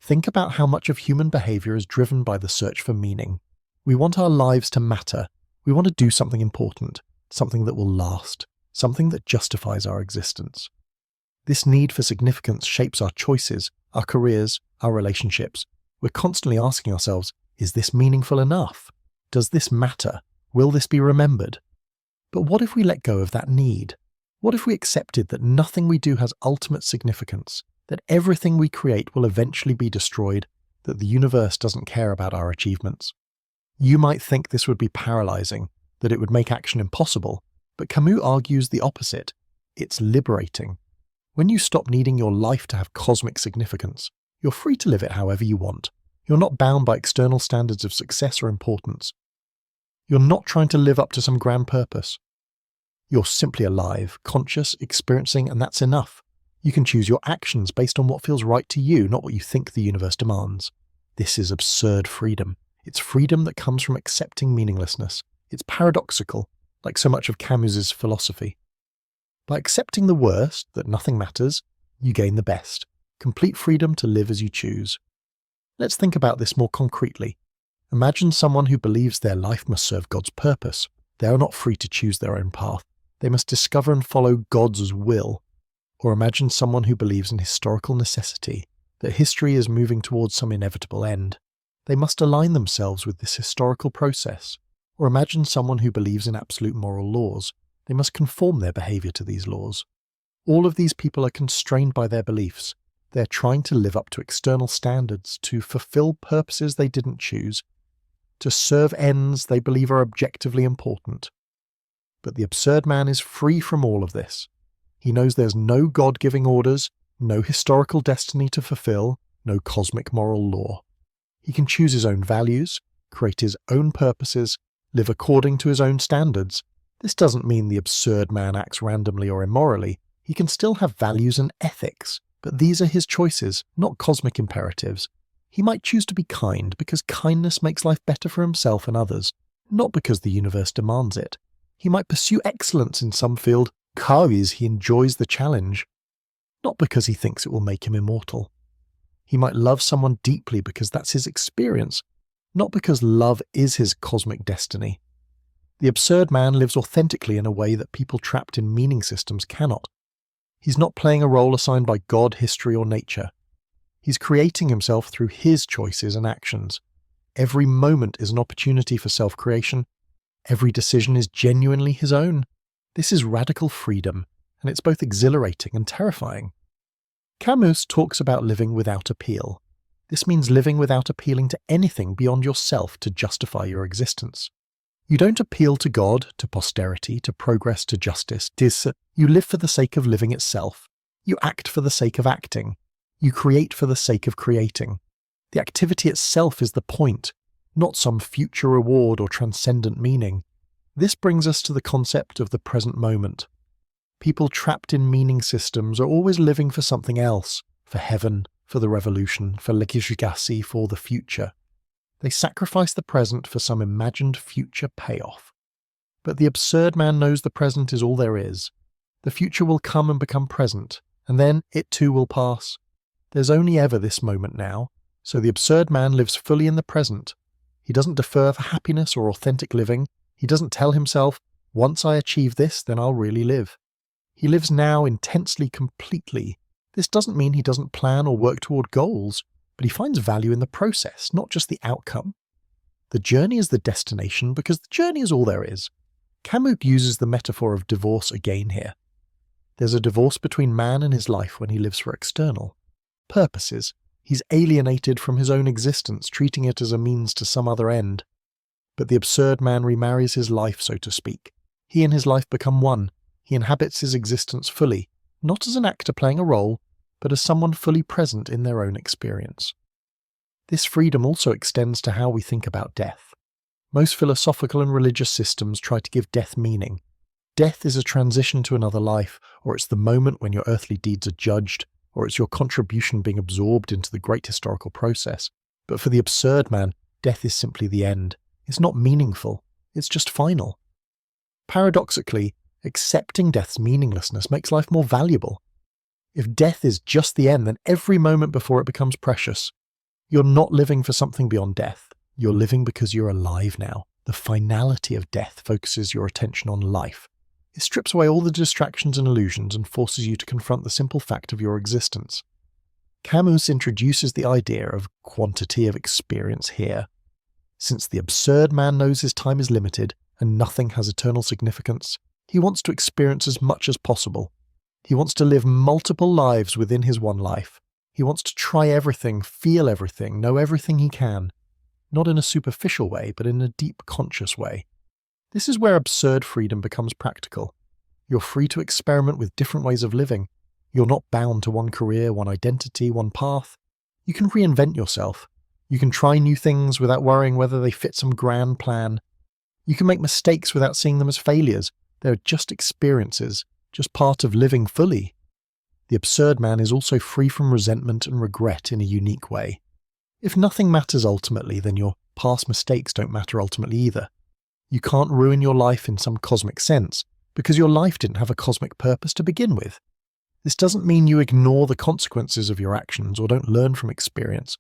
Think about how much of human behavior is driven by the search for meaning. We want our lives to matter. We want to do something important, something that will last, something that justifies our existence. This need for significance shapes our choices, our careers, our relationships. We're constantly asking ourselves, is this meaningful enough? Does this matter? Will this be remembered? But what if we let go of that need? What if we accepted that nothing we do has ultimate significance, that everything we create will eventually be destroyed, that the universe doesn't care about our achievements? You might think this would be paralyzing, that it would make action impossible, but Camus argues the opposite. It's liberating. When you stop needing your life to have cosmic significance, you're free to live it however you want. You're not bound by external standards of success or importance. You're not trying to live up to some grand purpose. You're simply alive, conscious, experiencing, and that's enough. You can choose your actions based on what feels right to you, not what you think the universe demands. This is absurd freedom. It's freedom that comes from accepting meaninglessness. It's paradoxical, like so much of Camus's philosophy. By accepting the worst, that nothing matters, you gain the best. Complete freedom to live as you choose. Let's think about this more concretely. Imagine someone who believes their life must serve God's purpose. They are not free to choose their own path. They must discover and follow God's will. Or imagine someone who believes in historical necessity, that history is moving towards some inevitable end. They must align themselves with this historical process. Or imagine someone who believes in absolute moral laws. They must conform their behavior to these laws. All of these people are constrained by their beliefs. They're trying to live up to external standards, to fulfill purposes they didn't choose, to serve ends they believe are objectively important. But the absurd man is free from all of this. He knows there's no God-giving orders, no historical destiny to fulfill, no cosmic moral law. He can choose his own values, create his own purposes, live according to his own standards. This doesn't mean the absurd man acts randomly or immorally. He can still have values and ethics, but these are his choices, not cosmic imperatives. He might choose to be kind because kindness makes life better for himself and others, not because the universe demands it. He might pursue excellence in some field because he enjoys the challenge, not because he thinks it will make him immortal. He might love someone deeply because that's his experience, not because love is his cosmic destiny. The absurd man lives authentically in a way that people trapped in meaning systems cannot. He's not playing a role assigned by God, history, or nature. He's creating himself through his choices and actions. Every moment is an opportunity for self-creation. Every decision is genuinely his own. This is radical freedom, and it's both exhilarating and terrifying. Camus talks about living without appeal. This means living without appealing to anything beyond yourself to justify your existence. You don't appeal to God, to posterity, to progress, to justice. You live for the sake of living itself. You act for the sake of acting. You create for the sake of creating. The activity itself is the point, not some future reward or transcendent meaning. This brings us to the concept of the present moment. People trapped in meaning systems are always living for something else, for heaven, for the revolution, for legacy, for the future. They sacrifice the present for some imagined future payoff. But the absurd man knows the present is all there is. The future will come and become present, and then it too will pass. There's only ever this moment now, so the absurd man lives fully in the present. He doesn't defer for happiness or authentic living. He doesn't tell himself, once I achieve this, then I'll really live. He lives now intensely, completely. This doesn't mean he doesn't plan or work toward goals, but he finds value in the process, not just the outcome. The journey is the destination because the journey is all there is. Camus uses the metaphor of divorce again here. There's a divorce between man and his life when he lives for external purposes. He's alienated from his own existence, treating it as a means to some other end. But the absurd man remarries his life, so to speak. He and his life become one. He inhabits his existence fully, not as an actor playing a role, but as someone fully present in their own experience. This freedom also extends to how we think about death. Most philosophical and religious systems try to give death meaning. Death is a transition to another life, or it's the moment when your earthly deeds are judged, or it's your contribution being absorbed into the great historical process. But for the absurd man, death is simply the end. It's not meaningful. It's just final. Paradoxically, accepting death's meaninglessness makes life more valuable. If death is just the end, then every moment before it becomes precious. You're not living for something beyond death. You're living because you're alive now. The finality of death focuses your attention on life. It strips away all the distractions and illusions and forces you to confront the simple fact of your existence. Camus introduces the idea of quantity of experience here. Since the absurd man knows his time is limited and nothing has eternal significance, he wants to experience as much as possible. He wants to live multiple lives within his one life. He wants to try everything, feel everything, know everything he can. Not in a superficial way, but in a deep conscious way. This is where absurd freedom becomes practical. You're free to experiment with different ways of living. You're not bound to one career, one identity, one path. You can reinvent yourself. You can try new things without worrying whether they fit some grand plan. You can make mistakes without seeing them as failures. They're just experiences, just part of living fully. The absurd man is also free from resentment and regret in a unique way. If nothing matters ultimately, then your past mistakes don't matter ultimately either. You can't ruin your life in some cosmic sense, because your life didn't have a cosmic purpose to begin with. This doesn't mean you ignore the consequences of your actions or don't learn from experience,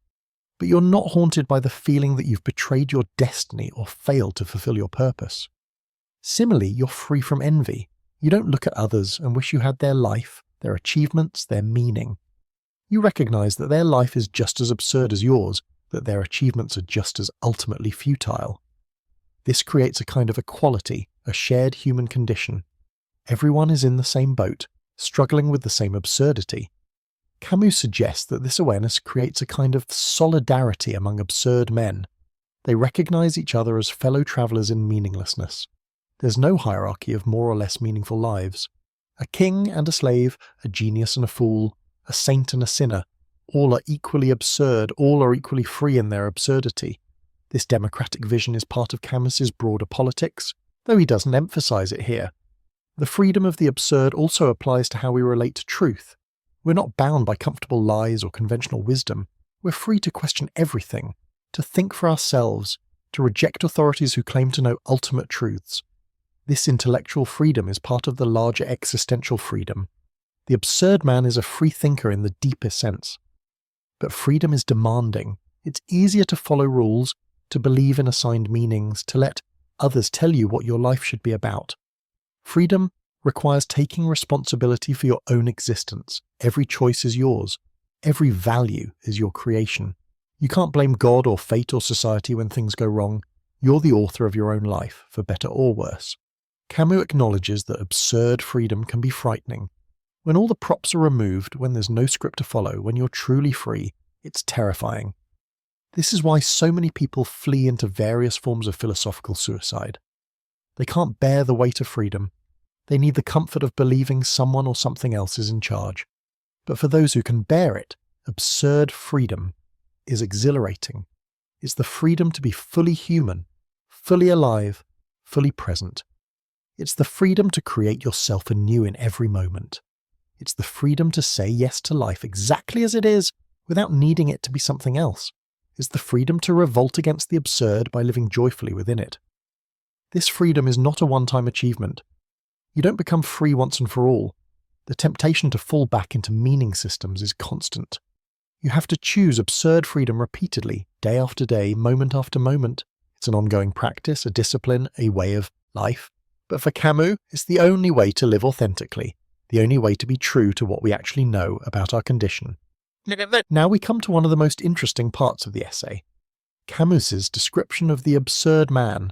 but you're not haunted by the feeling that you've betrayed your destiny or failed to fulfill your purpose. Similarly, you're free from envy. You don't look at others and wish you had their life, their achievements, their meaning. You recognize that their life is just as absurd as yours, that their achievements are just as ultimately futile. This creates a kind of equality, a shared human condition. Everyone is in the same boat, struggling with the same absurdity. Camus suggests that this awareness creates a kind of solidarity among absurd men. They recognize each other as fellow travelers in meaninglessness. There's no hierarchy of more or less meaningful lives. A king and a slave, a genius and a fool, a saint and a sinner, all are equally absurd, all are equally free in their absurdity. This democratic vision is part of Camus's broader politics, though he doesn't emphasize it here. The freedom of the absurd also applies to how we relate to truth. We're not bound by comfortable lies or conventional wisdom. We're free to question everything, to think for ourselves, to reject authorities who claim to know ultimate truths. This intellectual freedom is part of the larger existential freedom. The absurd man is a free thinker in the deepest sense. But freedom is demanding. It's easier to follow rules, to believe in assigned meanings, to let others tell you what your life should be about. Freedom requires taking responsibility for your own existence. Every choice is yours. Every value is your creation. You can't blame God or fate or society when things go wrong. You're the author of your own life, for better or worse. Camus acknowledges that absurd freedom can be frightening. When all the props are removed, when there's no script to follow, when you're truly free, it's terrifying. This is why so many people flee into various forms of philosophical suicide. They can't bear the weight of freedom. They need the comfort of believing someone or something else is in charge. But for those who can bear it, absurd freedom is exhilarating. It's the freedom to be fully human, fully alive, fully present. It's the freedom to create yourself anew in every moment. It's the freedom to say yes to life exactly as it is without needing it to be something else. It's the freedom to revolt against the absurd by living joyfully within it. This freedom is not a one-time achievement. You don't become free once and for all. The temptation to fall back into meaning systems is constant. You have to choose absurd freedom repeatedly, day after day, moment after moment. It's an ongoing practice, a discipline, a way of life. But for Camus, it's the only way to live authentically, the only way to be true to what we actually know about our condition. Now we come to one of the most interesting parts of the essay, Camus's description of the absurd man.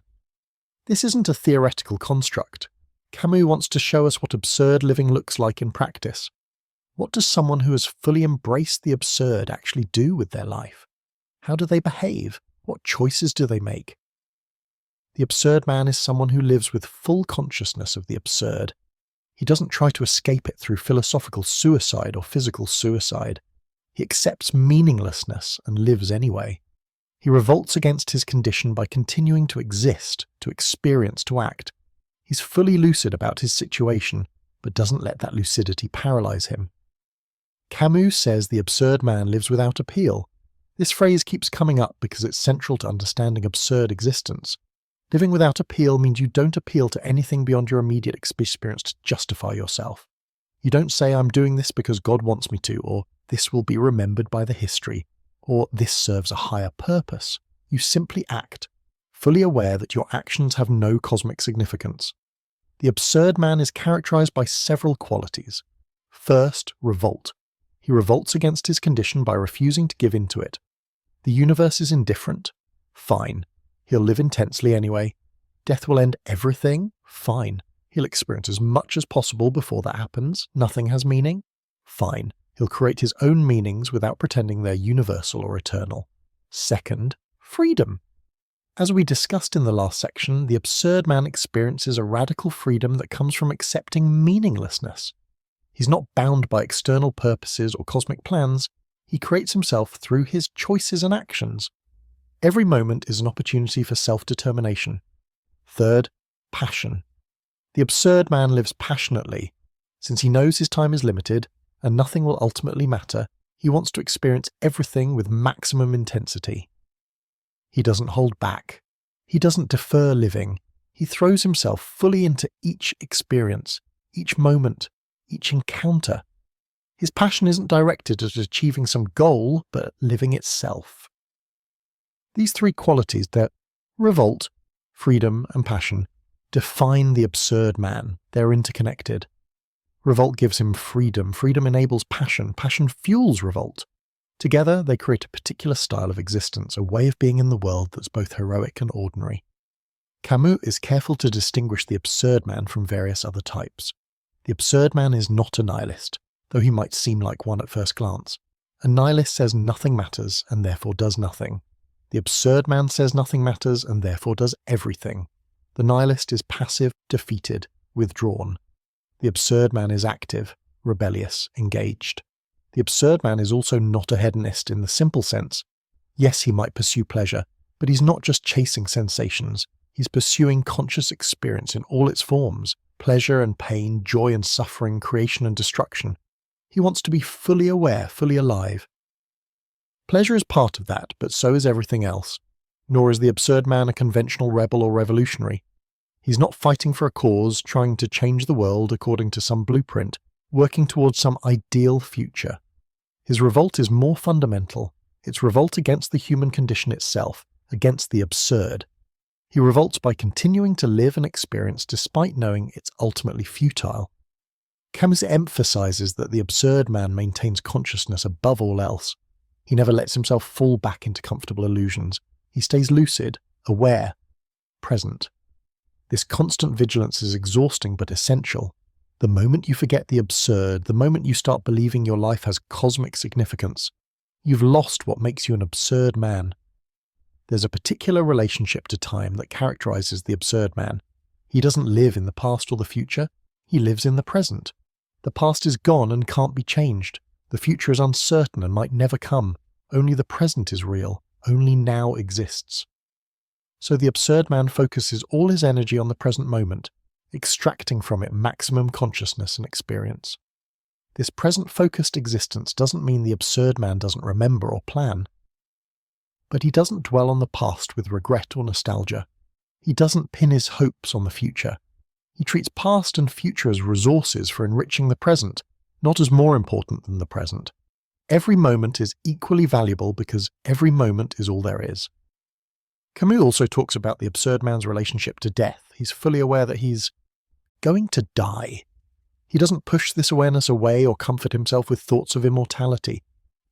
This isn't a theoretical construct. Camus wants to show us what absurd living looks like in practice. What does someone who has fully embraced the absurd actually do with their life? How do they behave? What choices do they make? The absurd man is someone who lives with full consciousness of the absurd. He doesn't try to escape it through philosophical suicide or physical suicide. He accepts meaninglessness and lives anyway. He revolts against his condition by continuing to exist, to experience, to act. He's fully lucid about his situation, but doesn't let that lucidity paralyze him. Camus says the absurd man lives without appeal. This phrase keeps coming up because it's central to understanding absurd existence. Living without appeal means you don't appeal to anything beyond your immediate experience to justify yourself. You don't say, I'm doing this because God wants me to, or this will be remembered by the history, or this serves a higher purpose. You simply act, fully aware that your actions have no cosmic significance. The absurd man is characterized by several qualities. First, revolt. He He revolts against his condition by refusing to give in to it. The universe is indifferent? Fine. He'll live intensely anyway. Death will end everything? Fine. He'll experience as much as possible before that happens. Nothing has meaning? Fine. He'll create his own meanings without pretending they're universal or eternal. Second, freedom. As we discussed in the last section, the absurd man experiences a radical freedom that comes from accepting meaninglessness. He's not bound by external purposes or cosmic plans. He creates himself through his choices and actions. Every moment is an opportunity for self-determination. Third, passion. The absurd man lives passionately. Since he knows his time is limited and nothing will ultimately matter, he wants to experience everything with maximum intensity. He doesn't hold back. He doesn't defer living. He throws himself fully into each experience, each moment, each encounter. His passion isn't directed at achieving some goal, but at living itself. These three qualities, that revolt, freedom, and passion, define the absurd man. They're interconnected. Revolt gives him freedom. Freedom enables passion. Passion fuels revolt. Together, they create a particular style of existence, a way of being in the world that's both heroic and ordinary. Camus is careful to distinguish the absurd man from various other types. The absurd man is not a nihilist, though he might seem like one at first glance. A nihilist says nothing matters and therefore does nothing. The absurd man says nothing matters and therefore does everything. The nihilist is passive, defeated, withdrawn. The absurd man is active, rebellious, engaged. The absurd man is also not a hedonist in the simple sense. Yes, he might pursue pleasure, but he's not just chasing sensations. He's pursuing conscious experience in all its forms, pleasure and pain, joy and suffering, creation and destruction. He wants to be fully aware, fully alive. Pleasure is part of that, but so is everything else. Nor is the absurd man a conventional rebel or revolutionary. He's not fighting for a cause, trying to change the world according to some blueprint, working towards some ideal future. His revolt is more fundamental. It's revolt against the human condition itself, against the absurd. He revolts by continuing to live and experience despite knowing it's ultimately futile. Camus emphasizes that the absurd man maintains consciousness above all else. He never lets himself fall back into comfortable illusions. He stays lucid, aware, present. This constant vigilance is exhausting but essential. The moment you forget the absurd, the moment you start believing your life has cosmic significance, you've lost what makes you an absurd man. There's a particular relationship to time that characterizes the absurd man. He doesn't live in the past or the future. He lives in the present. The past is gone and can't be changed. The future is uncertain and might never come. Only the present is real. Only now exists. So the absurd man focuses all his energy on the present moment, extracting from it maximum consciousness and experience. This present-focused existence doesn't mean the absurd man doesn't remember or plan. But he doesn't dwell on the past with regret or nostalgia. He doesn't pin his hopes on the future. He treats past and future as resources for enriching the present, not as more important than the present. Every moment is equally valuable because every moment is all there is. Camus also talks about the absurd man's relationship to death. He's fully aware that he's going to die. He doesn't push this awareness away or comfort himself with thoughts of immortality.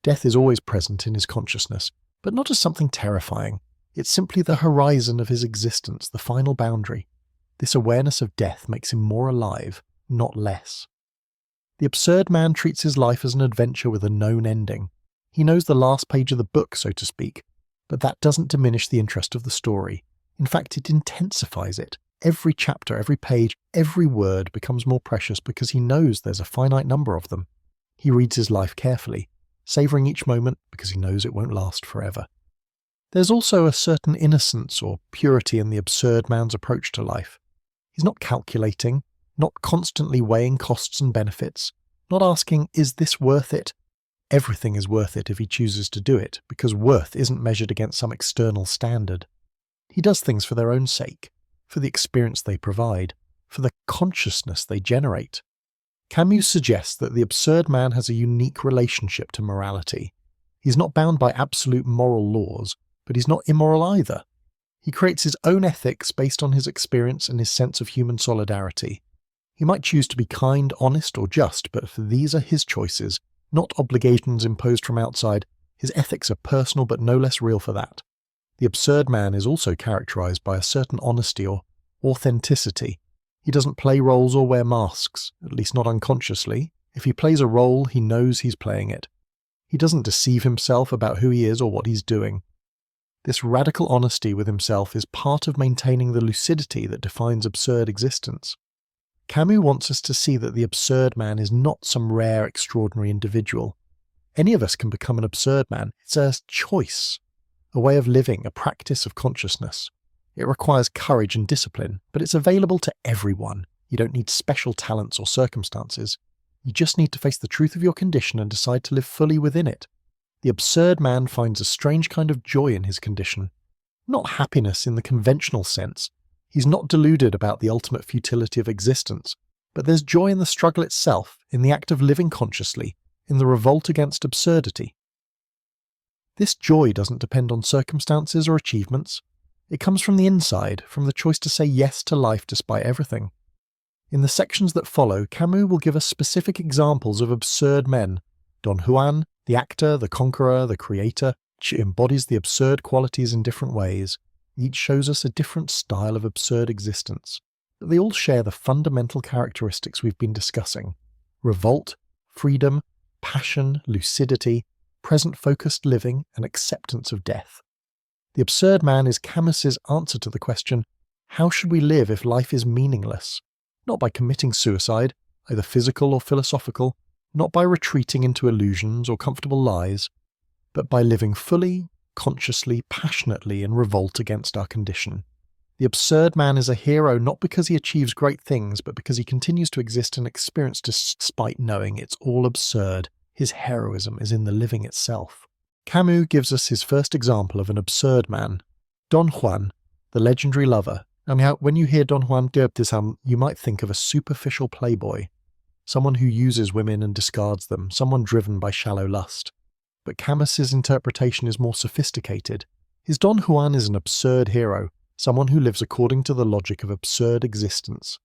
Death is always present in his consciousness, but not as something terrifying. It's simply the horizon of his existence, the final boundary. This awareness of death makes him more alive, not less. The absurd man treats his life as an adventure with a known ending. He knows the last page of the book, so to speak, but that doesn't diminish the interest of the story. In fact, it intensifies it. Every chapter, every page, every word becomes more precious because he knows there's a finite number of them. He reads his life carefully, savouring each moment because he knows it won't last forever. There's also a certain innocence or purity in the absurd man's approach to life. He's not calculating, not constantly weighing costs and benefits, not asking, is this worth it? Everything is worth it if he chooses to do it, because worth isn't measured against some external standard. He does things for their own sake, for the experience they provide, for the consciousness they generate. Camus suggests that the absurd man has a unique relationship to morality. He's not bound by absolute moral laws, but he's not immoral either. He creates his own ethics based on his experience and his sense of human solidarity. He might choose to be kind, honest, or just, but these are his choices, not obligations imposed from outside. His ethics are personal but no less real for that. The absurd man is also characterized by a certain honesty or authenticity. He doesn't play roles or wear masks, at least not unconsciously. If he plays a role, he knows he's playing it. He doesn't deceive himself about who he is or what he's doing. This radical honesty with himself is part of maintaining the lucidity that defines absurd existence. Camus wants us to see that the absurd man is not some rare, extraordinary individual. Any of us can become an absurd man. It's a choice, a way of living, a practice of consciousness. It requires courage and discipline, but it's available to everyone. You don't need special talents or circumstances. You just need to face the truth of your condition and decide to live fully within it. The absurd man finds a strange kind of joy in his condition. Not happiness in the conventional sense. He's not deluded about the ultimate futility of existence, but there's joy in the struggle itself, in the act of living consciously, in the revolt against absurdity. This joy doesn't depend on circumstances or achievements. It comes from the inside, from the choice to say yes to life despite everything. In the sections that follow, Camus will give us specific examples of absurd men. Don Juan, the actor, the conqueror, the creator, each embodies the absurd qualities in different ways. Each shows us a different style of absurd existence. But they all share the fundamental characteristics we've been discussing: revolt, freedom, passion, lucidity, present-focused living, and acceptance of death. The absurd man is Camus's answer to the question, how should we live if life is meaningless? Not by committing suicide, either physical or philosophical, not by retreating into illusions or comfortable lies, but by living fully, consciously, passionately in revolt against our condition. The absurd man is a hero not because he achieves great things, but because he continues to exist and experience despite knowing it's all absurd. His heroism is in the living itself. Camus gives us his first example of an absurd man, Don Juan, the legendary lover. When you hear Don Juan de Abdesam, you might think of a superficial playboy, someone who uses women and discards them, someone driven by shallow lust. But Camus's interpretation is more sophisticated. His Don Juan is an absurd hero, someone who lives according to the logic of absurd existence.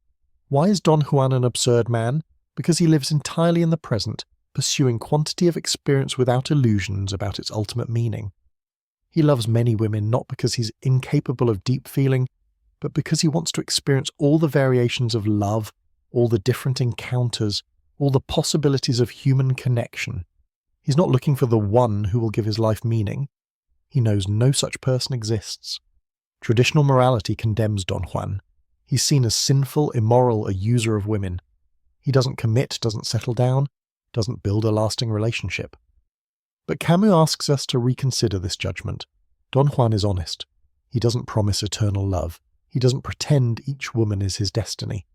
Why is Don Juan an absurd man? Because he lives entirely in the present, pursuing quantity of experience without illusions about its ultimate meaning. He loves many women not because he's incapable of deep feeling, but because he wants to experience all the variations of love, all the different encounters, all the possibilities of human connection. He's not looking for the one who will give his life meaning. He knows no such person exists. Traditional morality condemns Don Juan. He's seen as sinful, immoral, a user of women. He doesn't commit, doesn't settle down, doesn't build a lasting relationship. But Camus asks us to reconsider this judgment. Don Juan is honest. He doesn't promise eternal love. He doesn't pretend each woman is his destiny.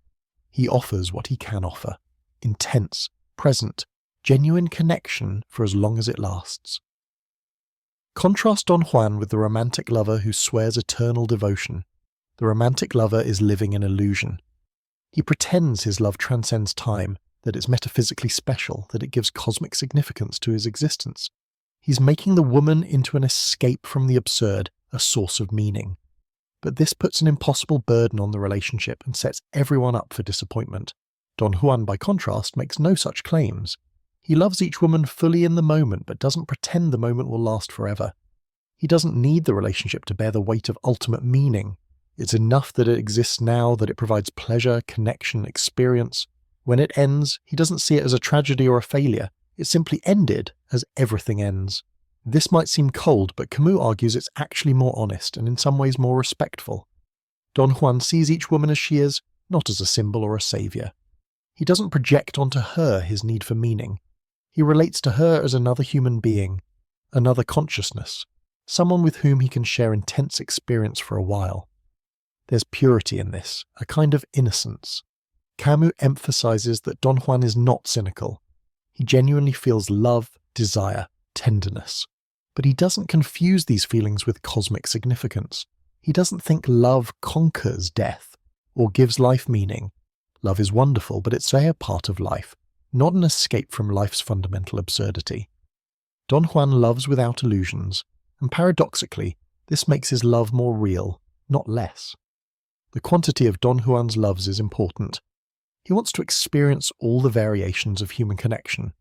He offers what he can offer: intense, present, genuine connection for as long as it lasts. Contrast Don Juan with the romantic lover who swears eternal devotion. The romantic lover is living in illusion. He pretends his love transcends time, that it's metaphysically special, that it gives cosmic significance to his existence. He's making the woman into an escape from the absurd, a source of meaning. But this puts an impossible burden on the relationship and sets everyone up for disappointment. Don Juan, by contrast, makes no such claims. He loves each woman fully in the moment, but doesn't pretend the moment will last forever. He doesn't need the relationship to bear the weight of ultimate meaning. It's enough that it exists now, that it provides pleasure, connection, experience. When it ends, he doesn't see it as a tragedy or a failure. It simply ended, as everything ends. This might seem cold, but Camus argues it's actually more honest and in some ways more respectful. Don Juan sees each woman as she is, not as a symbol or a saviour. He doesn't project onto her his need for meaning. He relates to her as another human being, another consciousness, someone with whom he can share intense experience for a while. There's purity in this, a kind of innocence. Camus emphasizes that Don Juan is not cynical. He genuinely feels love, desire, tenderness. But he doesn't confuse these feelings with cosmic significance. He doesn't think love conquers death or gives life meaning. Love is wonderful, but it's a part of life, not an escape from life's fundamental absurdity. Don Juan loves without illusions, and paradoxically, this makes his love more real, not less. The quantity of Don Juan's loves is important. He wants to experience all the variations of human connection.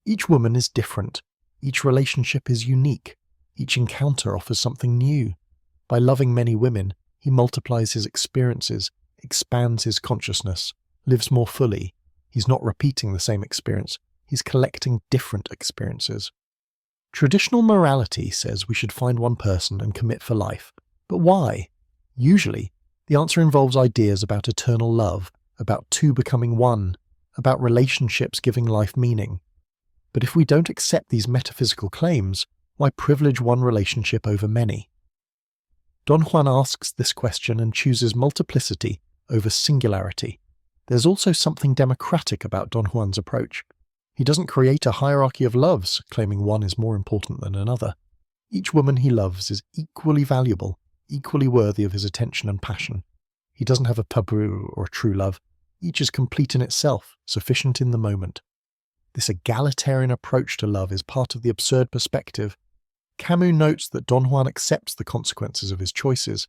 Each woman is different. Each relationship is unique. Each encounter offers something new. By loving many women, he multiplies his experiences, expands his consciousness, lives more fully. He's not repeating the same experience. He's collecting different experiences. Traditional morality says we should find one person and commit for life. But why? Usually, the answer involves ideas about eternal love, about two becoming one, about relationships giving life meaning. But if we don't accept these metaphysical claims, why privilege one relationship over many? Don Juan asks this question and chooses multiplicity over singularity. There's also something democratic about Don Juan's approach. He doesn't create a hierarchy of loves, claiming one is more important than another. Each woman he loves is equally valuable, equally worthy of his attention and passion. He doesn't have a taboo or a true love. Each is complete in itself, sufficient in the moment. This egalitarian approach to love is part of the absurd perspective. Camus notes that Don Juan accepts the consequences of his choices.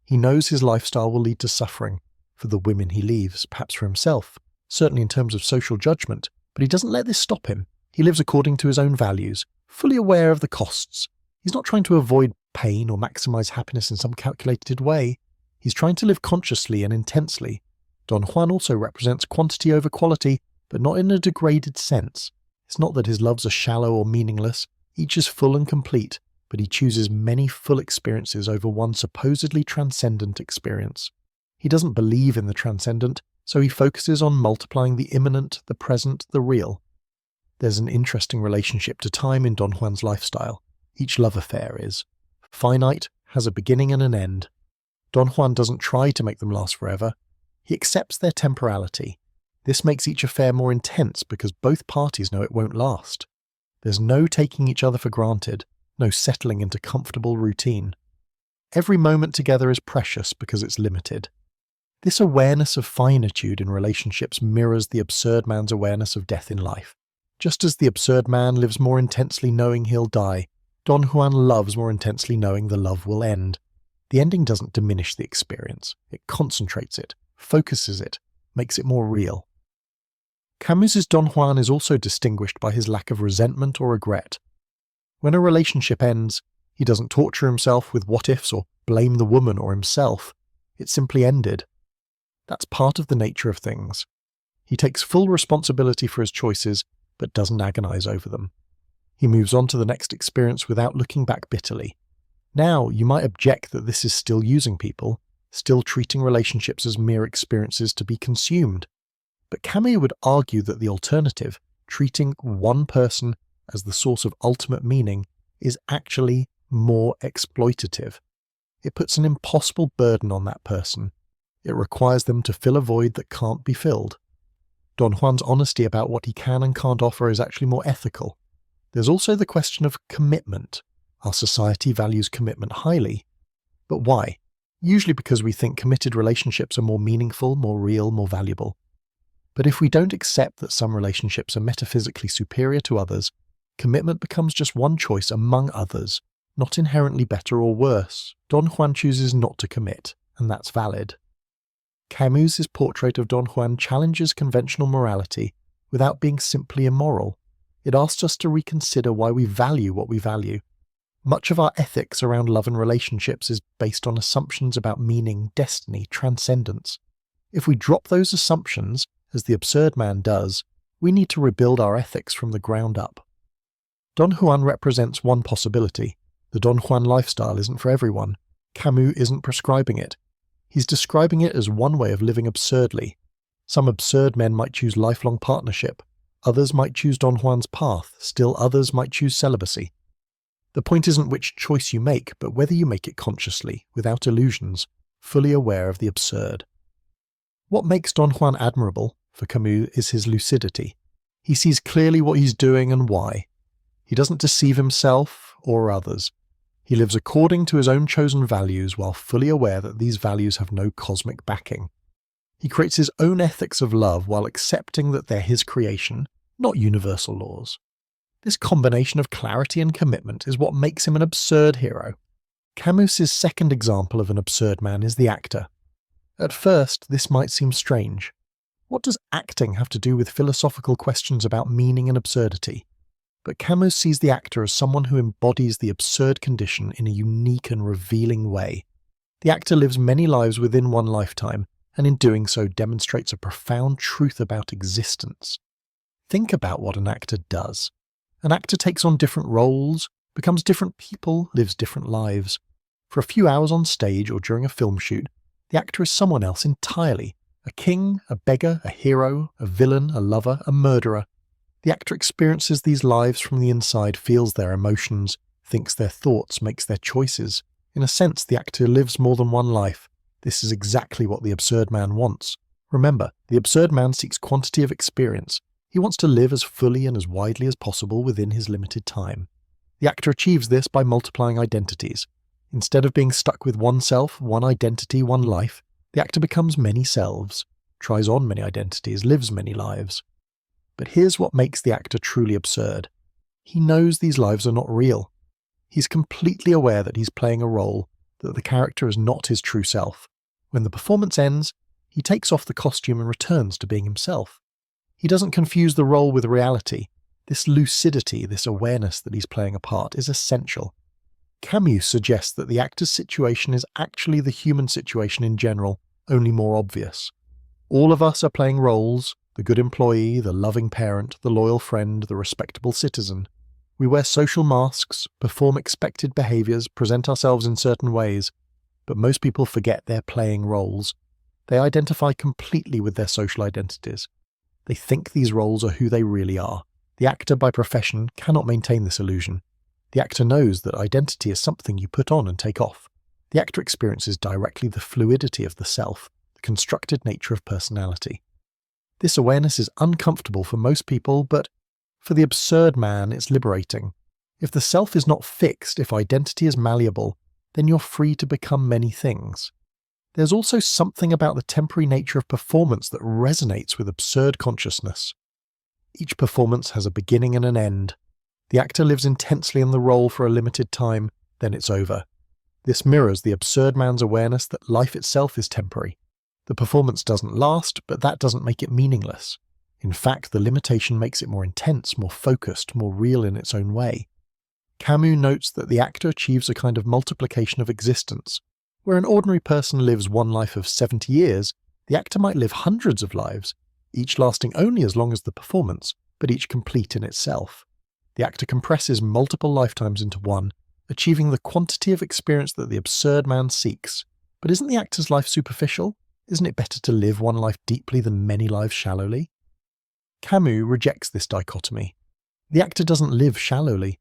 He knows his lifestyle will lead to suffering, for the women he leaves, perhaps for himself, certainly in terms of social judgment, but he doesn't let this stop him. He lives according to his own values, fully aware of the costs. He's not trying to avoid pain or maximize happiness in some calculated way. He's trying to live consciously and intensely. Don Juan also represents quantity over quality, but not in a degraded sense. It's not that his loves are shallow or meaningless. Each is full and complete, but he chooses many full experiences over one supposedly transcendent experience. He doesn't believe in the transcendent, so he focuses on multiplying the immanent, the present, the real. There's an interesting relationship to time in Don Juan's lifestyle. Each love affair is finite, has a beginning and an end. Don Juan doesn't try to make them last forever. He accepts their temporality. This makes each affair more intense because both parties know it won't last. There's no taking each other for granted, no settling into comfortable routine. Every moment together is precious because it's limited. This awareness of finitude in relationships mirrors the absurd man's awareness of death in life. Just as the absurd man lives more intensely knowing he'll die, Don Juan loves more intensely knowing the love will end. The ending doesn't diminish the experience. It concentrates it, focuses it, makes it more real. Camus's Don Juan is also distinguished by his lack of resentment or regret. When a relationship ends, he doesn't torture himself with what-ifs or blame the woman or himself. It simply ended. That's part of the nature of things. He takes full responsibility for his choices, but doesn't agonize over them. He moves on to the next experience without looking back bitterly. Now, you might object that this is still using people, still treating relationships as mere experiences to be consumed. But Camus would argue that the alternative, treating one person as the source of ultimate meaning, is actually more exploitative. It puts an impossible burden on that person. It requires them to fill a void that can't be filled. Don Juan's honesty about what he can and can't offer is actually more ethical. There's also the question of commitment. Our society values commitment highly. But why? Usually because we think committed relationships are more meaningful, more real, more valuable. But if we don't accept that some relationships are metaphysically superior to others, commitment becomes just one choice among others, not inherently better or worse. Don Juan chooses not to commit, and that's valid. Camus's portrait of Don Juan challenges conventional morality without being simply immoral. It asks us to reconsider why we value what we value. Much of our ethics around love and relationships is based on assumptions about meaning, destiny, transcendence. If we drop those assumptions, as the absurd man does, we need to rebuild our ethics from the ground up. Don Juan represents one possibility. The Don Juan lifestyle isn't for everyone. Camus isn't prescribing it. He's describing it as one way of living absurdly. Some absurd men might choose lifelong partnership. Others might choose Don Juan's path. Still others might choose celibacy. The point isn't which choice you make, but whether you make it consciously, without illusions, fully aware of the absurd. What makes Don Juan admirable, for Camus, is his lucidity. He sees clearly what he's doing and why. He doesn't deceive himself or others. He lives according to his own chosen values while fully aware that these values have no cosmic backing. He creates his own ethics of love while accepting that they're his creation, not universal laws. This combination of clarity and commitment is what makes him an absurd hero. Camus's second example of an absurd man is the actor. At first, this might seem strange. What does acting have to do with philosophical questions about meaning and absurdity? but Camus sees the actor as someone who embodies the absurd condition in a unique and revealing way. The actor lives many lives within one lifetime, and in doing so demonstrates a profound truth about existence. Think about what an actor does. An actor takes on different roles, becomes different people, lives different lives. For a few hours on stage or during a film shoot, the actor is someone else entirely. A king, a beggar, a hero, a villain, a lover, a murderer. The actor experiences these lives from the inside, feels their emotions, thinks their thoughts, makes their choices. In a sense, the actor lives more than one life. This is exactly what the absurd man wants. Remember, the absurd man seeks quantity of experience. He wants to live as fully and as widely as possible within his limited time. The actor achieves this by multiplying identities. Instead of being stuck with one self, one identity, one life, the actor becomes many selves, tries on many identities, lives many lives. But here's what makes the actor truly absurd. He knows these lives are not real. He's completely aware that he's playing a role, that the character is not his true self. When the performance ends, he takes off the costume and returns to being himself. He doesn't confuse the role with reality. This lucidity, this awareness that he's playing a part is essential. Camus suggests that the actor's situation is actually the human situation in general, only more obvious. All of us are playing roles: the good employee, the loving parent, the loyal friend, the respectable citizen. We wear social masks, perform expected behaviours, present ourselves in certain ways, but most people forget they're playing roles. They identify completely with their social identities. They think these roles are who they really are. The actor by profession cannot maintain this illusion. The actor knows that identity is something you put on and take off. The actor experiences directly the fluidity of the self, the constructed nature of personality. This awareness is uncomfortable for most people, but for the absurd man, it's liberating. If the self is not fixed, if identity is malleable, then you're free to become many things. There's also something about the temporary nature of performance that resonates with absurd consciousness. Each performance has a beginning and an end. The actor lives intensely in the role for a limited time, then it's over. This mirrors the absurd man's awareness that life itself is temporary. The performance doesn't last, but that doesn't make it meaningless. In fact, the limitation makes it more intense, more focused, more real in its own way. Camus notes that the actor achieves a kind of multiplication of existence. Where an ordinary person lives one life of 70 years, the actor might live hundreds of lives, each lasting only as long as the performance, but each complete in itself. The actor compresses multiple lifetimes into one, achieving the quantity of experience that the absurd man seeks. But isn't the actor's life superficial? Isn't it better to live one life deeply than many lives shallowly? Camus rejects this dichotomy. The actor doesn't live shallowly.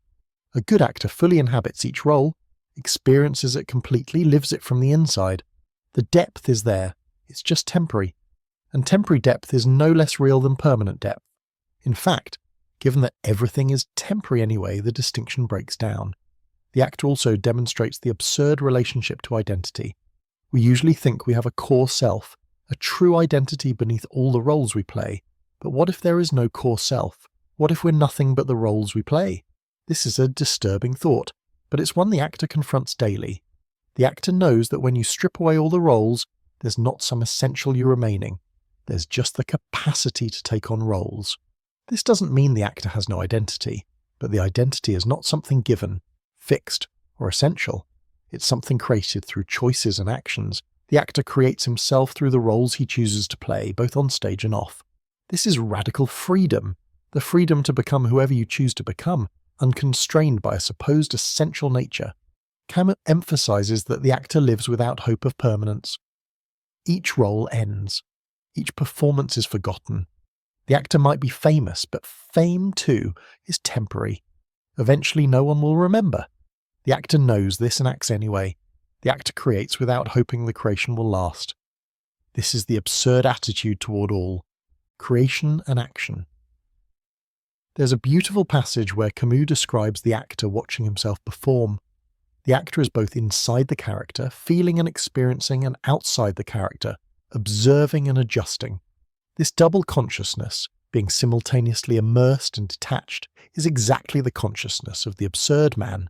A good actor fully inhabits each role, experiences it completely, lives it from the inside. The depth is there, it's just temporary. And temporary depth is no less real than permanent depth. In fact, given that everything is temporary anyway, the distinction breaks down. The actor also demonstrates the absurd relationship to identity. We usually think we have a core self, a true identity beneath all the roles we play. But what if there is no core self? What if we're nothing but the roles we play? This is a disturbing thought, but it's one the actor confronts daily. The actor knows that when you strip away all the roles, there's not some essential you remaining. There's just the capacity to take on roles. This doesn't mean the actor has no identity, but the identity is not something given, fixed, or essential. It's something created through choices and actions. The actor creates himself through the roles he chooses to play, both on stage and off. This is radical freedom, the freedom to become whoever you choose to become, unconstrained by a supposed essential nature. Camus emphasizes that the actor lives without hope of permanence. Each role ends. Each performance is forgotten. The actor might be famous, but fame, too, is temporary. Eventually no one will remember. The actor knows this and acts anyway. The actor creates without hoping the creation will last. This is the absurd attitude toward all. Creation and action. There's a beautiful passage where Camus describes the actor watching himself perform. The actor is both inside the character, feeling and experiencing, and outside the character, observing and adjusting. This double consciousness, being simultaneously immersed and detached, is exactly the consciousness of the absurd man.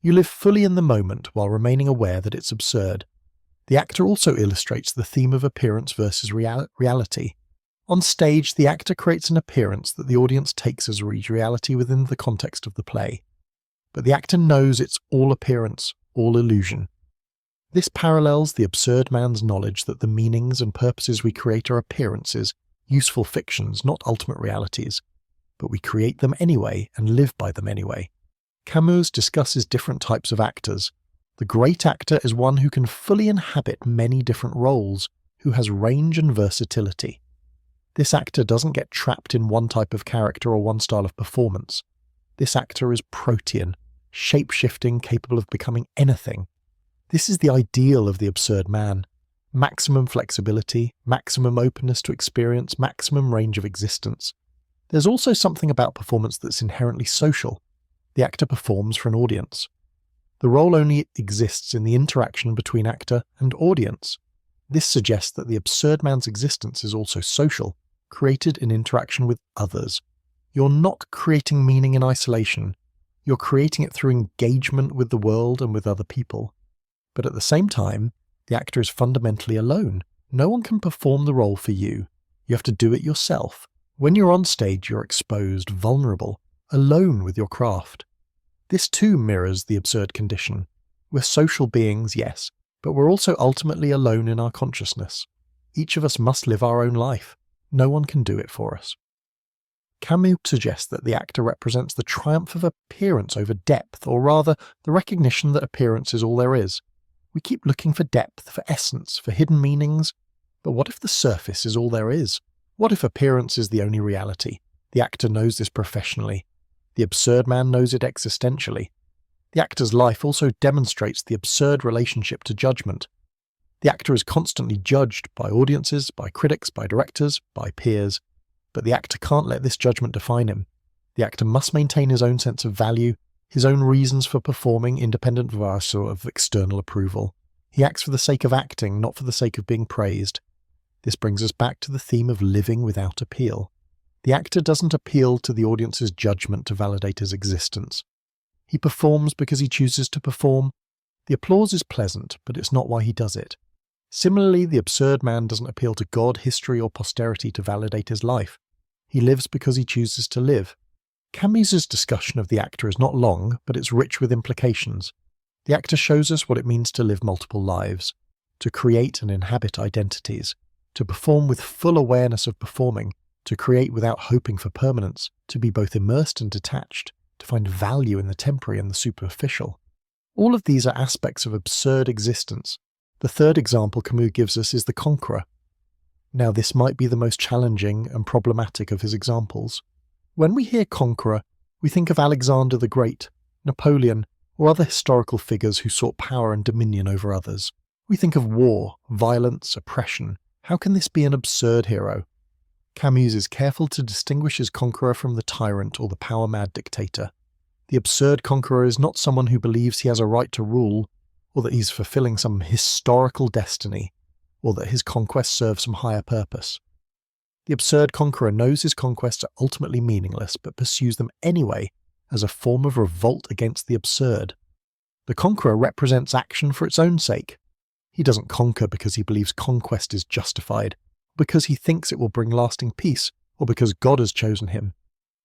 You live fully in the moment while remaining aware that it's absurd. The actor also illustrates the theme of appearance versus reality. On stage, the actor creates an appearance that the audience takes as reality within the context of the play. But the actor knows it's all appearance, all illusion. This parallels the absurd man's knowledge that the meanings and purposes we create are appearances, useful fictions, not ultimate realities. But we create them anyway and live by them anyway. Camus discusses different types of actors. The great actor is one who can fully inhabit many different roles, who has range and versatility. This actor doesn't get trapped in one type of character or one style of performance. This actor is protean, shape-shifting, capable of becoming anything. This is the ideal of the absurd man. Maximum flexibility, maximum openness to experience, maximum range of existence. There's also something about performance that's inherently social. The actor performs for an audience. The role only exists in the interaction between actor and audience. This suggests that the absurd man's existence is also social, created in interaction with others. You're not creating meaning in isolation. You're creating it through engagement with the world and with other people. But at the same time, the actor is fundamentally alone. No one can perform the role for you. You have to do it yourself. When you're on stage, you're exposed, vulnerable, alone with your craft. This too mirrors the absurd condition. We're social beings, yes, but we're also ultimately alone in our consciousness. Each of us must live our own life. No one can do it for us. Camus suggests that the actor represents the triumph of appearance over depth, or rather, the recognition that appearance is all there is. We keep looking for depth, for essence, for hidden meanings. But what if the surface is all there is? What if appearance is the only reality? The actor knows this professionally. The absurd man knows it existentially. The actor's life also demonstrates the absurd relationship to judgment. The actor is constantly judged by audiences, by critics, by directors, by peers. But the actor can't let this judgment define him. The actor must maintain his own sense of value, his own reasons for performing, independent of our sort of external approval. He acts for the sake of acting, not for the sake of being praised. This brings us back to the theme of living without appeal. The actor doesn't appeal to the audience's judgment to validate his existence. He performs because he chooses to perform. The applause is pleasant, but it's not why he does it. Similarly, the absurd man doesn't appeal to God, history, or posterity to validate his life. He lives because he chooses to live. Camus's discussion of the actor is not long, but it's rich with implications. The actor shows us what it means to live multiple lives, to create and inhabit identities, to perform with full awareness of performing, to create without hoping for permanence, to be both immersed and detached, to find value in the temporary and the superficial. All of these are aspects of absurd existence. The third example Camus gives us is the conqueror. Now, this might be the most challenging and problematic of his examples. When we hear conqueror, we think of Alexander the Great, Napoleon, or other historical figures who sought power and dominion over others. We think of war, violence, oppression. How can this be an absurd hero? Camus is careful to distinguish his conqueror from the tyrant or the power-mad dictator. The absurd conqueror is not someone who believes he has a right to rule, or that he's fulfilling some historical destiny, or that his conquest serves some higher purpose. The absurd conqueror knows his conquests are ultimately meaningless, but pursues them anyway as a form of revolt against the absurd. The conqueror represents action for its own sake. He doesn't conquer because he believes conquest is justified, because he thinks it will bring lasting peace, or because God has chosen him.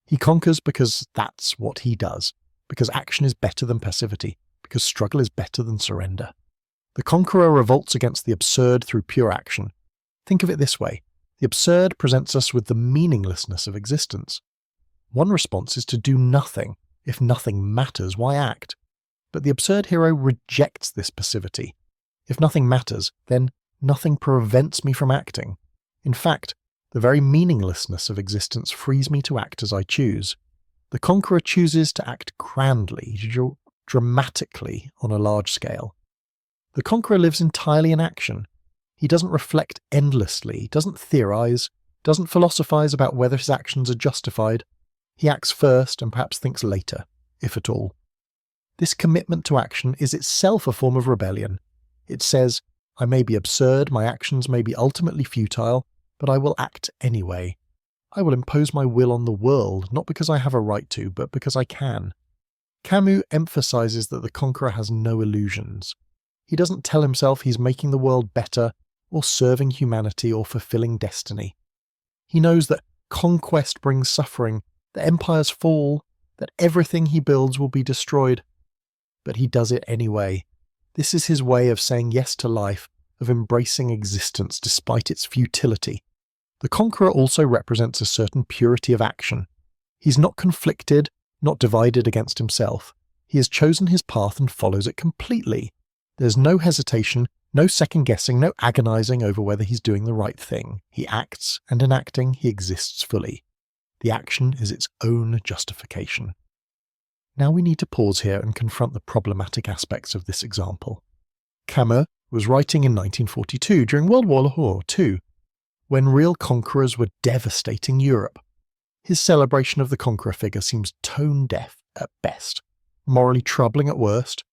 He conquers because that's what he does, because action is better than passivity, because struggle is better than surrender. The conqueror revolts against the absurd through pure action. Think of it this way. The absurd presents us with the meaninglessness of existence. One response is to do nothing. If nothing matters, why act? But the absurd hero rejects this passivity. If nothing matters, then nothing prevents me from acting. In fact, the very meaninglessness of existence frees me to act as I choose. The conqueror chooses to act grandly, dramatically on a large scale. The conqueror lives entirely in action. He doesn't reflect endlessly, doesn't theorize, doesn't philosophize about whether his actions are justified. He acts first and perhaps thinks later, if at all. This commitment to action is itself a form of rebellion. It says, I may be absurd, my actions may be ultimately futile, but I will act anyway. I will impose my will on the world, not because I have a right to, but because I can. Camus emphasizes that the conqueror has no illusions. He doesn't tell himself he's making the world better, or serving humanity, or fulfilling destiny. He knows that conquest brings suffering, that empires fall, that everything he builds will be destroyed. But he does it anyway. This is his way of saying yes to life, of embracing existence despite its futility. The conqueror also represents a certain purity of action. He's not conflicted, not divided against himself. He has chosen his path and follows it completely. There's no hesitation, no second-guessing, no agonizing over whether he's doing the right thing. He acts, and in acting, he exists fully. The action is its own justification. Now we need to pause here and confront the problematic aspects of this example. Camus was writing in 1942 during World War II, when real conquerors were devastating Europe. His celebration of the conqueror figure seems tone-deaf at best, morally troubling at worst.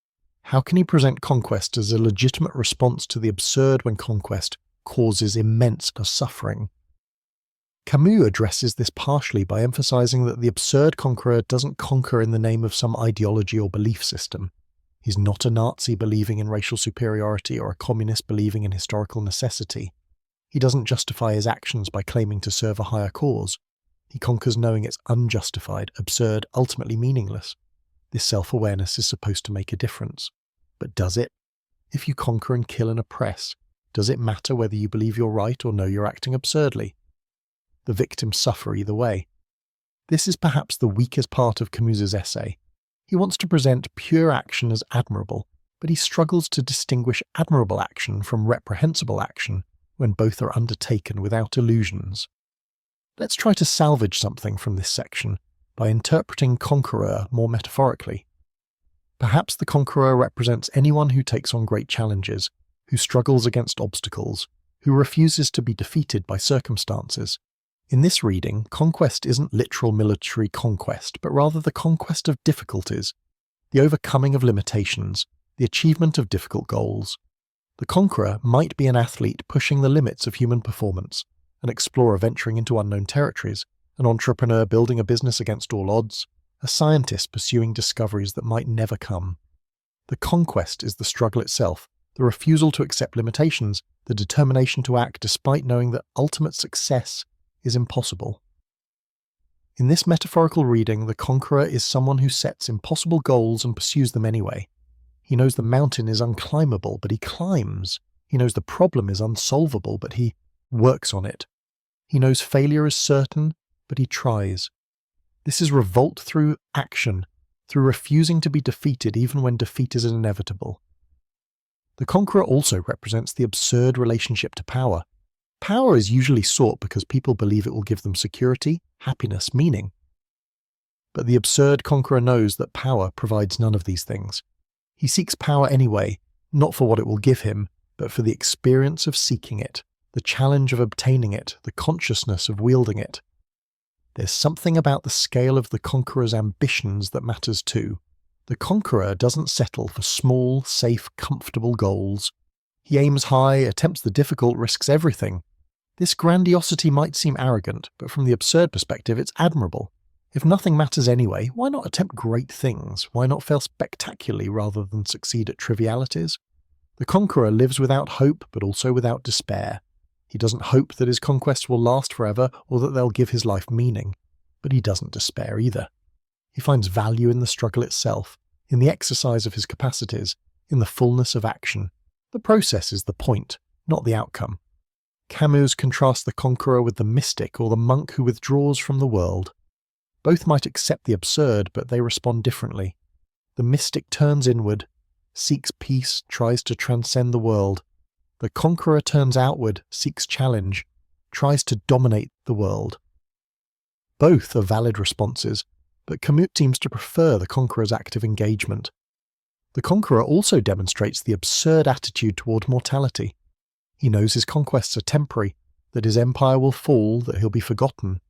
How can he present conquest as a legitimate response to the absurd when conquest causes immense suffering? Camus addresses this partially by emphasizing that the absurd conqueror doesn't conquer in the name of some ideology or belief system. He's not a Nazi believing in racial superiority or a communist believing in historical necessity. He doesn't justify his actions by claiming to serve a higher cause. He conquers knowing it's unjustified, absurd, ultimately meaningless. This self-awareness is supposed to make a difference. But does it? If you conquer and kill and oppress, does it matter whether you believe you're right or know you're acting absurdly? The victims suffer either way. This is perhaps the weakest part of Camus's essay. He wants to present pure action as admirable, but he struggles to distinguish admirable action from reprehensible action when both are undertaken without illusions. Let's try to salvage something from this section by interpreting conqueror more metaphorically. Perhaps the conqueror represents anyone who takes on great challenges, who struggles against obstacles, who refuses to be defeated by circumstances. In this reading, conquest isn't literal military conquest, but rather the conquest of difficulties, the overcoming of limitations, the achievement of difficult goals. The conqueror might be an athlete pushing the limits of human performance, an explorer venturing into unknown territories, an entrepreneur building a business against all odds, a scientist pursuing discoveries that might never come. The conquest is the struggle itself, the refusal to accept limitations, the determination to act despite knowing that ultimate success is impossible. In this metaphorical reading, the conqueror is someone who sets impossible goals and pursues them anyway. He knows the mountain is unclimbable, but he climbs. He knows the problem is unsolvable, but he works on it. He knows failure is certain, but he tries. This is revolt through action, through refusing to be defeated even when defeat is inevitable. The conqueror also represents the absurd relationship to power. Power is usually sought because people believe it will give them security, happiness, meaning. But the absurd conqueror knows that power provides none of these things. He seeks power anyway, not for what it will give him, but for the experience of seeking it, the challenge of obtaining it, the consciousness of wielding it. There's something about the scale of the conqueror's ambitions that matters too. The conqueror doesn't settle for small, safe, comfortable goals. He aims high, attempts the difficult, risks everything. This grandiosity might seem arrogant, but from the absurd perspective, it's admirable. If nothing matters anyway, why not attempt great things? Why not fail spectacularly rather than succeed at trivialities? The conqueror lives without hope, but also without despair. He doesn't hope that his conquests will last forever or that they'll give his life meaning. But he doesn't despair either. He finds value in the struggle itself, in the exercise of his capacities, in the fullness of action. The process is the point, not the outcome. Camus contrasts the conqueror with the mystic or the monk who withdraws from the world. Both might accept the absurd, but they respond differently. The mystic turns inward, seeks peace, tries to transcend the world. The conqueror turns outward, seeks challenge, tries to dominate the world. Both are valid responses, but Camus seems to prefer the conqueror's active engagement. The conqueror also demonstrates the absurd attitude toward mortality. He knows his conquests are temporary, that his empire will fall, that he'll be forgotten.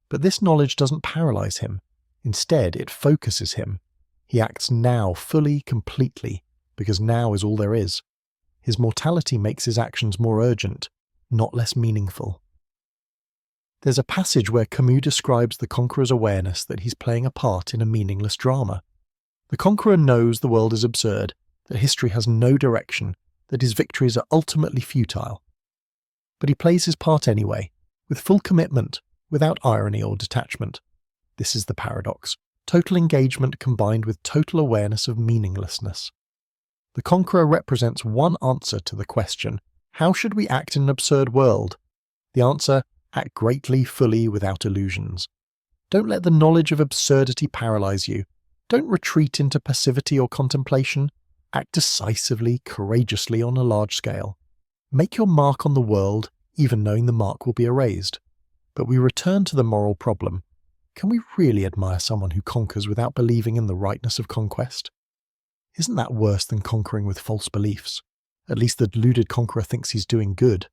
But this knowledge doesn't paralyze him. Instead, it focuses him. He acts now fully, completely, because now is all there is. His mortality makes his actions more urgent, not less meaningful. There's a passage where Camus describes the conqueror's awareness that he's playing a part in a meaningless drama. The conqueror knows the world is absurd, that history has no direction, that his victories are ultimately futile. But he plays his part anyway, with full commitment, without irony or detachment. This is the paradox: total engagement combined with total awareness of meaninglessness. The conqueror represents one answer to the question, how should we act in an absurd world? The answer, act greatly, fully, without illusions. Don't let the knowledge of absurdity paralyze you. Don't retreat into passivity or contemplation. Act decisively, courageously on a large scale. Make your mark on the world, even knowing the mark will be erased. But we return to the moral problem. Can we really admire someone who conquers without believing in the rightness of conquest? Isn't that worse than conquering with false beliefs? At least the deluded conqueror thinks he's doing good.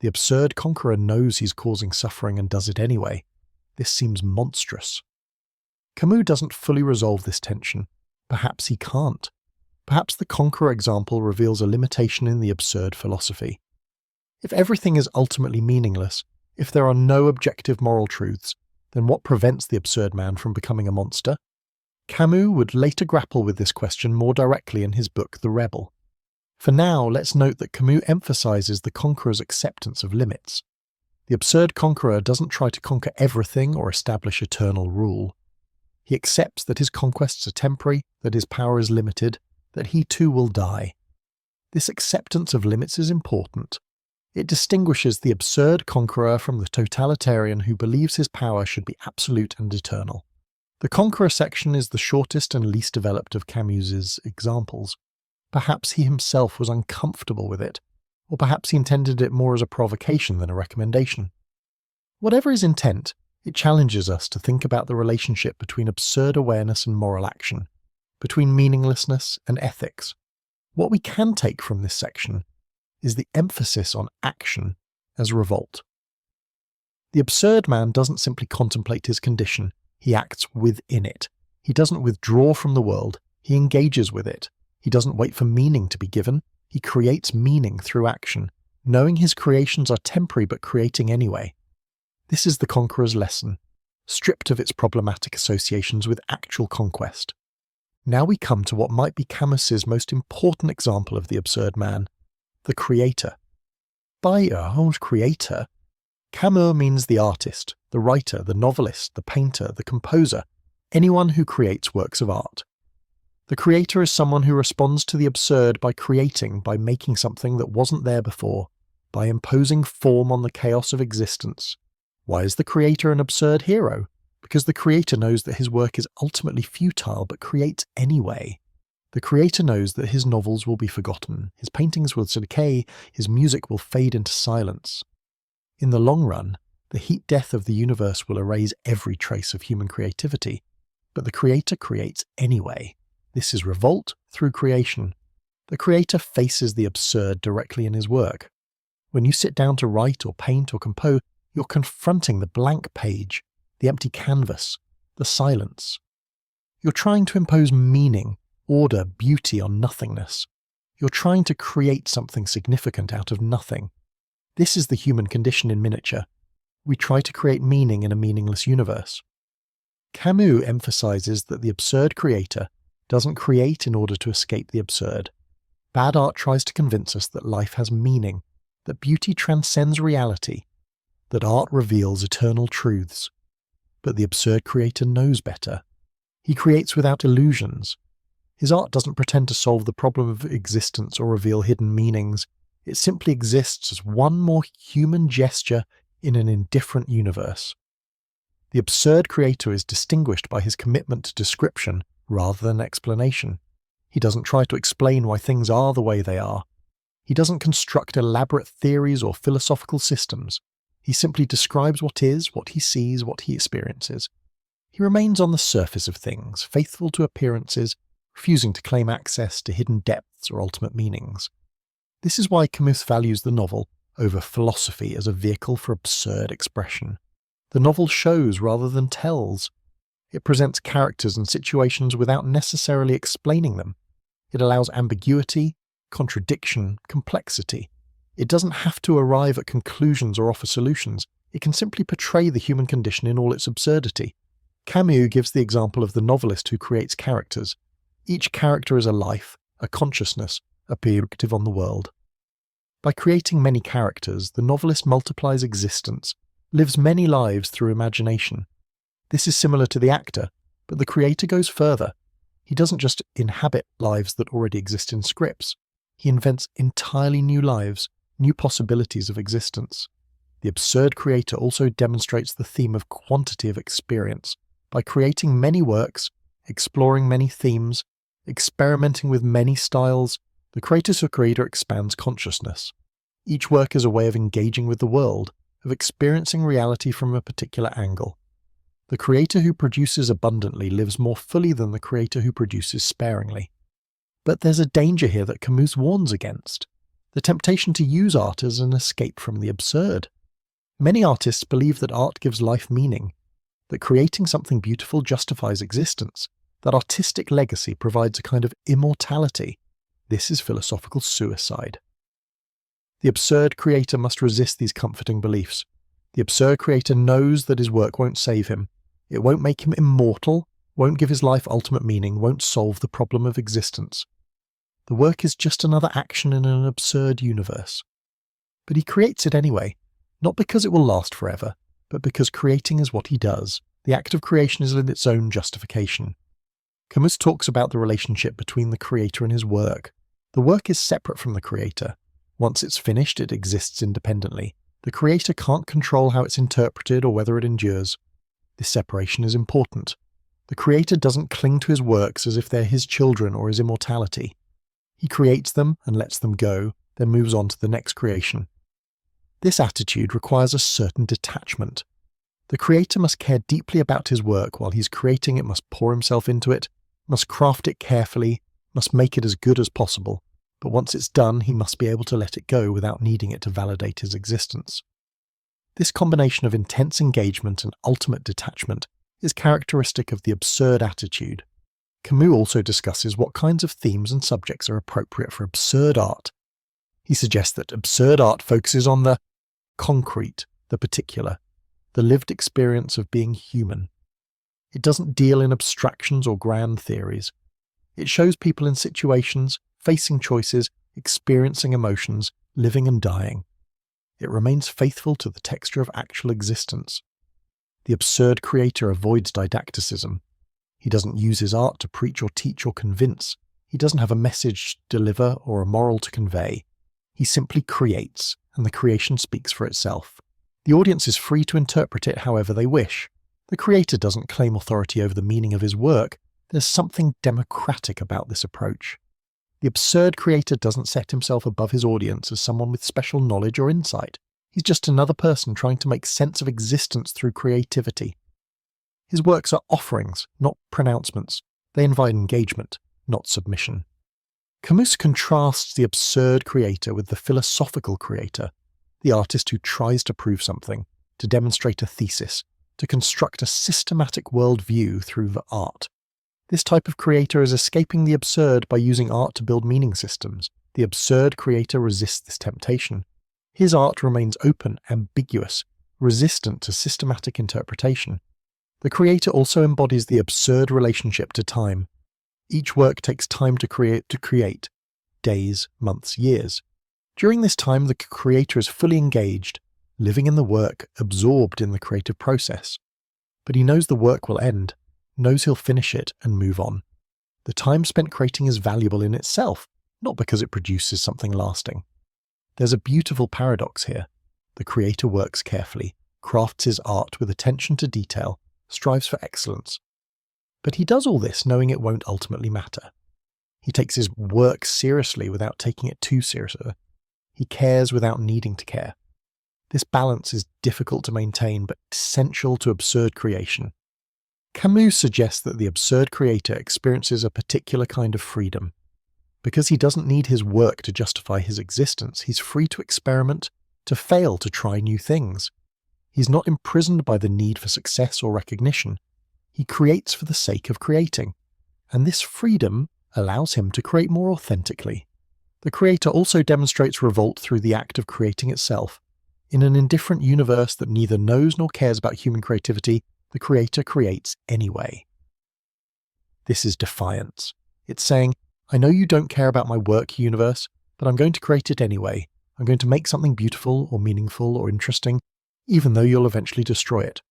The absurd conqueror knows he's causing suffering and does it anyway. This seems monstrous. Camus doesn't fully resolve this tension. Perhaps he can't. Perhaps the conqueror example reveals a limitation in the absurd philosophy. If everything is ultimately meaningless, if there are no objective moral truths, then what prevents the absurd man from becoming a monster? Camus would later grapple with this question more directly in his book The Rebel. For now, let's note that Camus emphasizes the conqueror's acceptance of limits. The absurd conqueror doesn't try to conquer everything or establish eternal rule. He accepts that his conquests are temporary, that his power is limited, that he too will die. This acceptance of limits is important. It distinguishes the absurd conqueror from the totalitarian who believes his power should be absolute and eternal. The conqueror section is the shortest and least developed of Camus's examples. Perhaps he himself was uncomfortable with it, or perhaps he intended it more as a provocation than a recommendation. Whatever his intent, it challenges us to think about the relationship between absurd awareness and moral action, between meaninglessness and ethics. What we can take from this section is the emphasis on action as revolt. The absurd man doesn't simply contemplate his condition, he acts within it. He doesn't withdraw from the world, he engages with it. He doesn't wait for meaning to be given, he creates meaning through action, knowing his creations are temporary but creating anyway. This is the conqueror's lesson, stripped of its problematic associations with actual conquest. Now we come to what might be Camus's most important example of the absurd man, the creator. By creator, Camus means the artist, the writer, the novelist, the painter, the composer, anyone who creates works of art. The creator is someone who responds to the absurd by creating, by making something that wasn't there before, by imposing form on the chaos of existence. Why is the creator an absurd hero? Because the creator knows that his work is ultimately futile but creates anyway. The creator knows that his novels will be forgotten, his paintings will decay, his music will fade into silence. In the long run, the heat death of the universe will erase every trace of human creativity, but the creator creates anyway. This is revolt through creation. The creator faces the absurd directly in his work. When you sit down to write or paint or compose, you're confronting the blank page, the empty canvas, the silence. You're trying to impose meaning, order, beauty on nothingness. You're trying to create something significant out of nothing. This is the human condition in miniature. We try to create meaning in a meaningless universe. Camus emphasizes that the absurd creator doesn't create in order to escape the absurd. Bad art tries to convince us that life has meaning, that beauty transcends reality, that art reveals eternal truths. But the absurd creator knows better. He creates without illusions. His art doesn't pretend to solve the problem of existence or reveal hidden meanings. It simply exists as one more human gesture in an indifferent universe. The absurd creator is distinguished by his commitment to description rather than explanation. He doesn't try to explain why things are the way they are. He doesn't construct elaborate theories or philosophical systems. He simply describes what is, what he sees, what he experiences. He remains on the surface of things, faithful to appearances, refusing to claim access to hidden depths or ultimate meanings. This is why Camus values the novel over philosophy as a vehicle for absurd expression. The novel shows rather than tells. It presents characters and situations without necessarily explaining them. It allows ambiguity, contradiction, complexity. It doesn't have to arrive at conclusions or offer solutions. It can simply portray the human condition in all its absurdity. Camus gives the example of the novelist who creates characters. Each character is a life, a consciousness, a perspective on the world. By creating many characters, the novelist multiplies existence, lives many lives through imagination. This is similar to the actor, but the creator goes further. He doesn't just inhabit lives that already exist in scripts. He invents entirely new lives, new possibilities of existence. The absurd creator also demonstrates the theme of quantity of experience. By creating many works, exploring many themes, experimenting with many styles, the creator expands consciousness. Each work is a way of engaging with the world, of experiencing reality from a particular angle. The creator who produces abundantly lives more fully than the creator who produces sparingly. But there's a danger here that Camus warns against: the temptation to use art as an escape from the absurd. Many artists believe that art gives life meaning, that creating something beautiful justifies existence, that artistic legacy provides a kind of immortality. This is philosophical suicide. The absurd creator must resist these comforting beliefs. The absurd creator knows that his work won't save him. It won't make him immortal, won't give his life ultimate meaning, won't solve the problem of existence. The work is just another action in an absurd universe. But he creates it anyway, not because it will last forever, but because creating is what he does. The act of creation is in its own justification. Camus talks about the relationship between the creator and his work. The work is separate from the creator. Once it's finished, it exists independently. The creator can't control how it's interpreted or whether it endures. This separation is important. The creator doesn't cling to his works as if they're his children or his immortality. He creates them and lets them go, then moves on to the next creation. This attitude requires a certain detachment. The creator must care deeply about his work while he's creating it, must pour himself into it, must craft it carefully, must make it as good as possible. But once it's done, he must be able to let it go without needing it to validate his existence. This combination of intense engagement and ultimate detachment is characteristic of the absurd attitude. Camus also discusses what kinds of themes and subjects are appropriate for absurd art. He suggests that absurd art focuses on the concrete, the particular, the lived experience of being human. It doesn't deal in abstractions or grand theories. It shows people in situations, facing choices, experiencing emotions, living and dying. It remains faithful to the texture of actual existence. The absurd creator avoids didacticism. He doesn't use his art to preach or teach or convince. He doesn't have a message to deliver or a moral to convey. He simply creates, and the creation speaks for itself. The audience is free to interpret it however they wish. The creator doesn't claim authority over the meaning of his work. There's something democratic about this approach. The absurd creator doesn't set himself above his audience as someone with special knowledge or insight. He's just another person trying to make sense of existence through creativity. His works are offerings, not pronouncements. They invite engagement, not submission. Camus contrasts the absurd creator with the philosophical creator, the artist who tries to prove something, to demonstrate a thesis, to construct a systematic worldview through the art. This type of creator is escaping the absurd by using art to build meaning systems. The absurd creator resists this temptation. His art remains open, ambiguous, resistant to systematic interpretation. The creator also embodies the absurd relationship to time. Each work takes time to create, days, months, years. During this time, the creator is fully engaged, living in the work, absorbed in the creative process. But he knows the work will end, knows he'll finish it and move on. The time spent creating is valuable in itself, not because it produces something lasting. There's a beautiful paradox here. The creator works carefully, crafts his art with attention to detail, strives for excellence. But he does all this knowing it won't ultimately matter. He takes his work seriously without taking it too seriously. He cares without needing to care. This balance is difficult to maintain but essential to absurd creation. Camus suggests that the absurd creator experiences a particular kind of freedom. Because he doesn't need his work to justify his existence, he's free to experiment, to fail, to try new things. He's not imprisoned by the need for success or recognition. He creates for the sake of creating, and this freedom allows him to create more authentically. The creator also demonstrates revolt through the act of creating itself. In an indifferent universe that neither knows nor cares about human creativity, the creator creates anyway. This is defiance. It's saying, I know you don't care about my work, universe, but I'm going to create it anyway. I'm going to make something beautiful or meaningful or interesting, even though you'll eventually destroy it.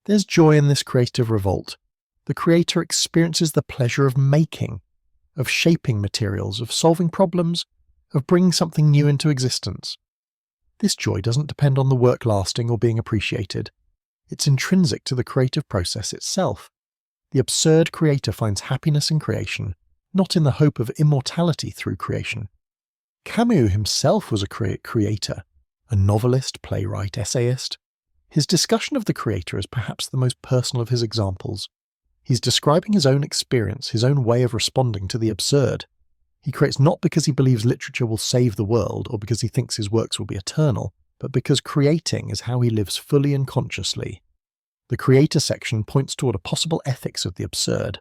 There's joy in this creative revolt. The creator experiences the pleasure of making, of shaping materials, of solving problems, of bringing something new into existence. This joy doesn't depend on the work lasting or being appreciated. It's intrinsic to the creative process itself. The absurd creator finds happiness in creation, not in the hope of immortality through creation. Camus himself was a creator, a novelist, playwright, essayist. His discussion of the creator is perhaps the most personal of his examples. He's describing his own experience, his own way of responding to the absurd. He creates not because he believes literature will save the world or because he thinks his works will be eternal, but because creating is how he lives fully and consciously. The creator section points toward a possible ethics of the absurd.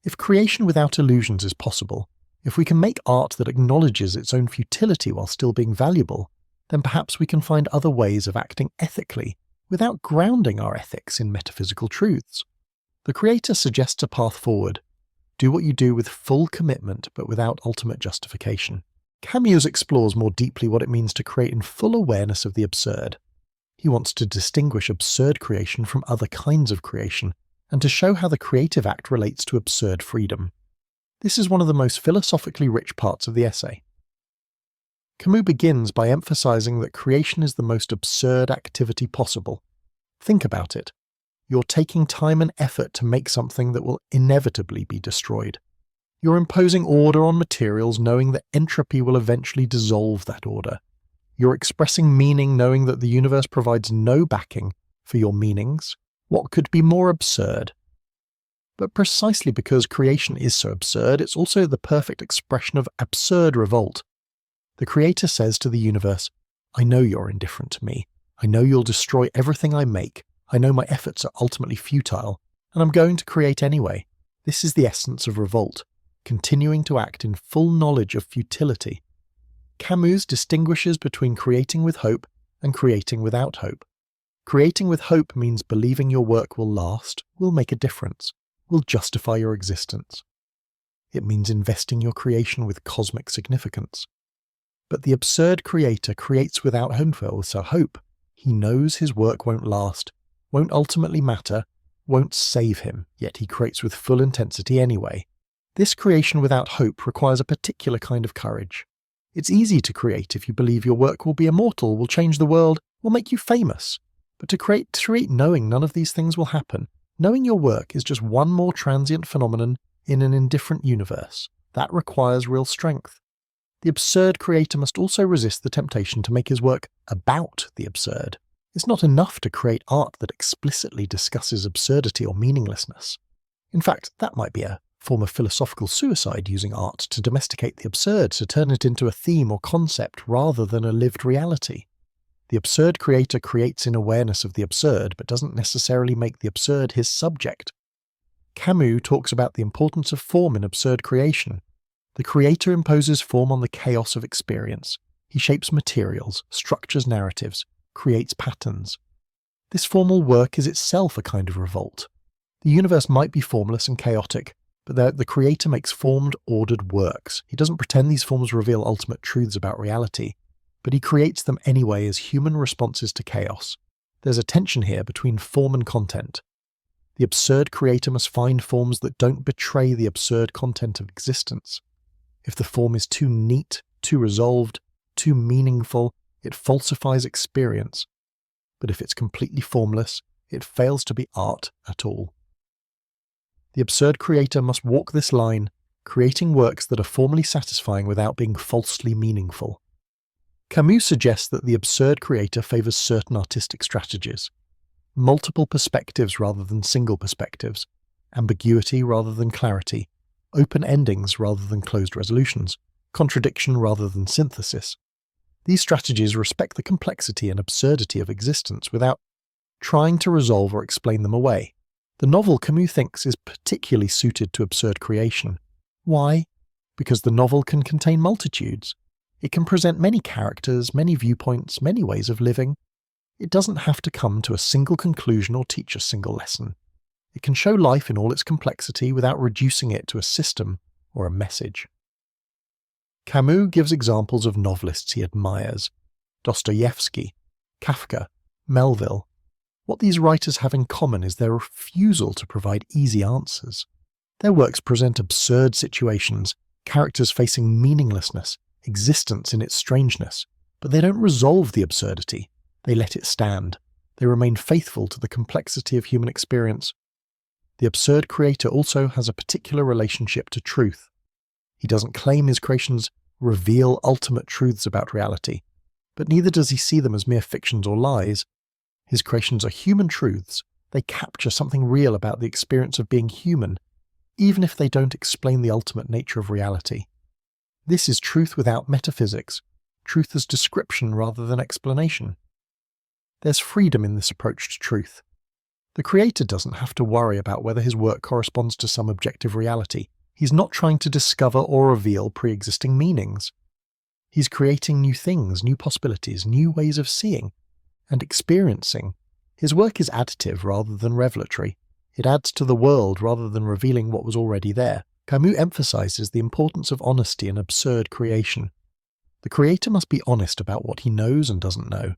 If creation without illusions is possible, if we can make art that acknowledges its own futility while still being valuable, then perhaps we can find other ways of acting ethically without grounding our ethics in metaphysical truths. The creator suggests a path forward. Do what you do with full commitment but without ultimate justification. Camus explores more deeply what it means to create in full awareness of the absurd. He wants to distinguish absurd creation from other kinds of creation, and to show how the creative act relates to absurd freedom. This is one of the most philosophically rich parts of the essay. Camus begins by emphasizing that creation is the most absurd activity possible. Think about it. You're taking time and effort to make something that will inevitably be destroyed. You're imposing order on materials knowing that entropy will eventually dissolve that order. You're expressing meaning knowing that the universe provides no backing for your meanings. What could be more absurd? But precisely because creation is so absurd, it's also the perfect expression of absurd revolt. The creator says to the universe, I know you're indifferent to me. I know you'll destroy everything I make. I know my efforts are ultimately futile, and I'm going to create anyway. This is the essence of revolt, continuing to act in full knowledge of futility. Camus distinguishes between creating with hope and creating without hope. Creating with hope means believing your work will last, will make a difference, will justify your existence. It means investing your creation with cosmic significance. But the absurd creator creates without hope. He knows his work won't last, won't ultimately matter, won't save him, yet he creates with full intensity anyway. This creation without hope requires a particular kind of courage. It's easy to create if you believe your work will be immortal, will change the world, will make you famous. But to create knowing none of these things will happen, knowing your work is just one more transient phenomenon in an indifferent universe, that requires real strength. The absurd creator must also resist the temptation to make his work about the absurd. It's not enough to create art that explicitly discusses absurdity or meaninglessness. In fact, that might be a form of philosophical suicide, using art to domesticate the absurd, to turn it into a theme or concept rather than a lived reality. The absurd creator creates in awareness of the absurd, but doesn't necessarily make the absurd his subject. Camus talks about the importance of form in absurd creation. The creator imposes form on the chaos of experience. He shapes materials, structures narratives, creates patterns. This formal work is itself a kind of revolt. The universe might be formless and chaotic, but the creator makes formed, ordered works. He doesn't pretend these forms reveal ultimate truths about reality, but he creates them anyway as human responses to chaos. There's a tension here between form and content. The absurd creator must find forms that don't betray the absurd content of existence. If the form is too neat, too resolved, too meaningful, it falsifies experience. But if it's completely formless, it fails to be art at all. The absurd creator must walk this line, creating works that are formally satisfying without being falsely meaningful. Camus suggests that the absurd creator favors certain artistic strategies: multiple perspectives rather than single perspectives, ambiguity rather than clarity, open endings rather than closed resolutions, contradiction rather than synthesis. These strategies respect the complexity and absurdity of existence without trying to resolve or explain them away. The novel, Camus thinks, is particularly suited to absurd creation. Why? Because the novel can contain multitudes. It can present many characters, many viewpoints, many ways of living. It doesn't have to come to a single conclusion or teach a single lesson. It can show life in all its complexity without reducing it to a system or a message. Camus gives examples of novelists he admires: Dostoevsky, Kafka, Melville. What these writers have in common is their refusal to provide easy answers. Their works present absurd situations, characters facing meaninglessness, existence in its strangeness, but they don't resolve the absurdity. They let it stand. They remain faithful to the complexity of human experience. The absurd creator also has a particular relationship to truth. He doesn't claim his creations reveal ultimate truths about reality, but neither does he see them as mere fictions or lies. His creations are human truths. They capture something real about the experience of being human, even if they don't explain the ultimate nature of reality. This is truth without metaphysics, truth as description rather than explanation. There's freedom in this approach to truth. The creator doesn't have to worry about whether his work corresponds to some objective reality. He's not trying to discover or reveal pre-existing meanings. He's creating new things, new possibilities, new ways of seeing and experiencing. His work is additive rather than revelatory. It adds to the world rather than revealing what was already there. Camus emphasizes the importance of honesty in absurd creation. The creator must be honest about what he knows and doesn't know.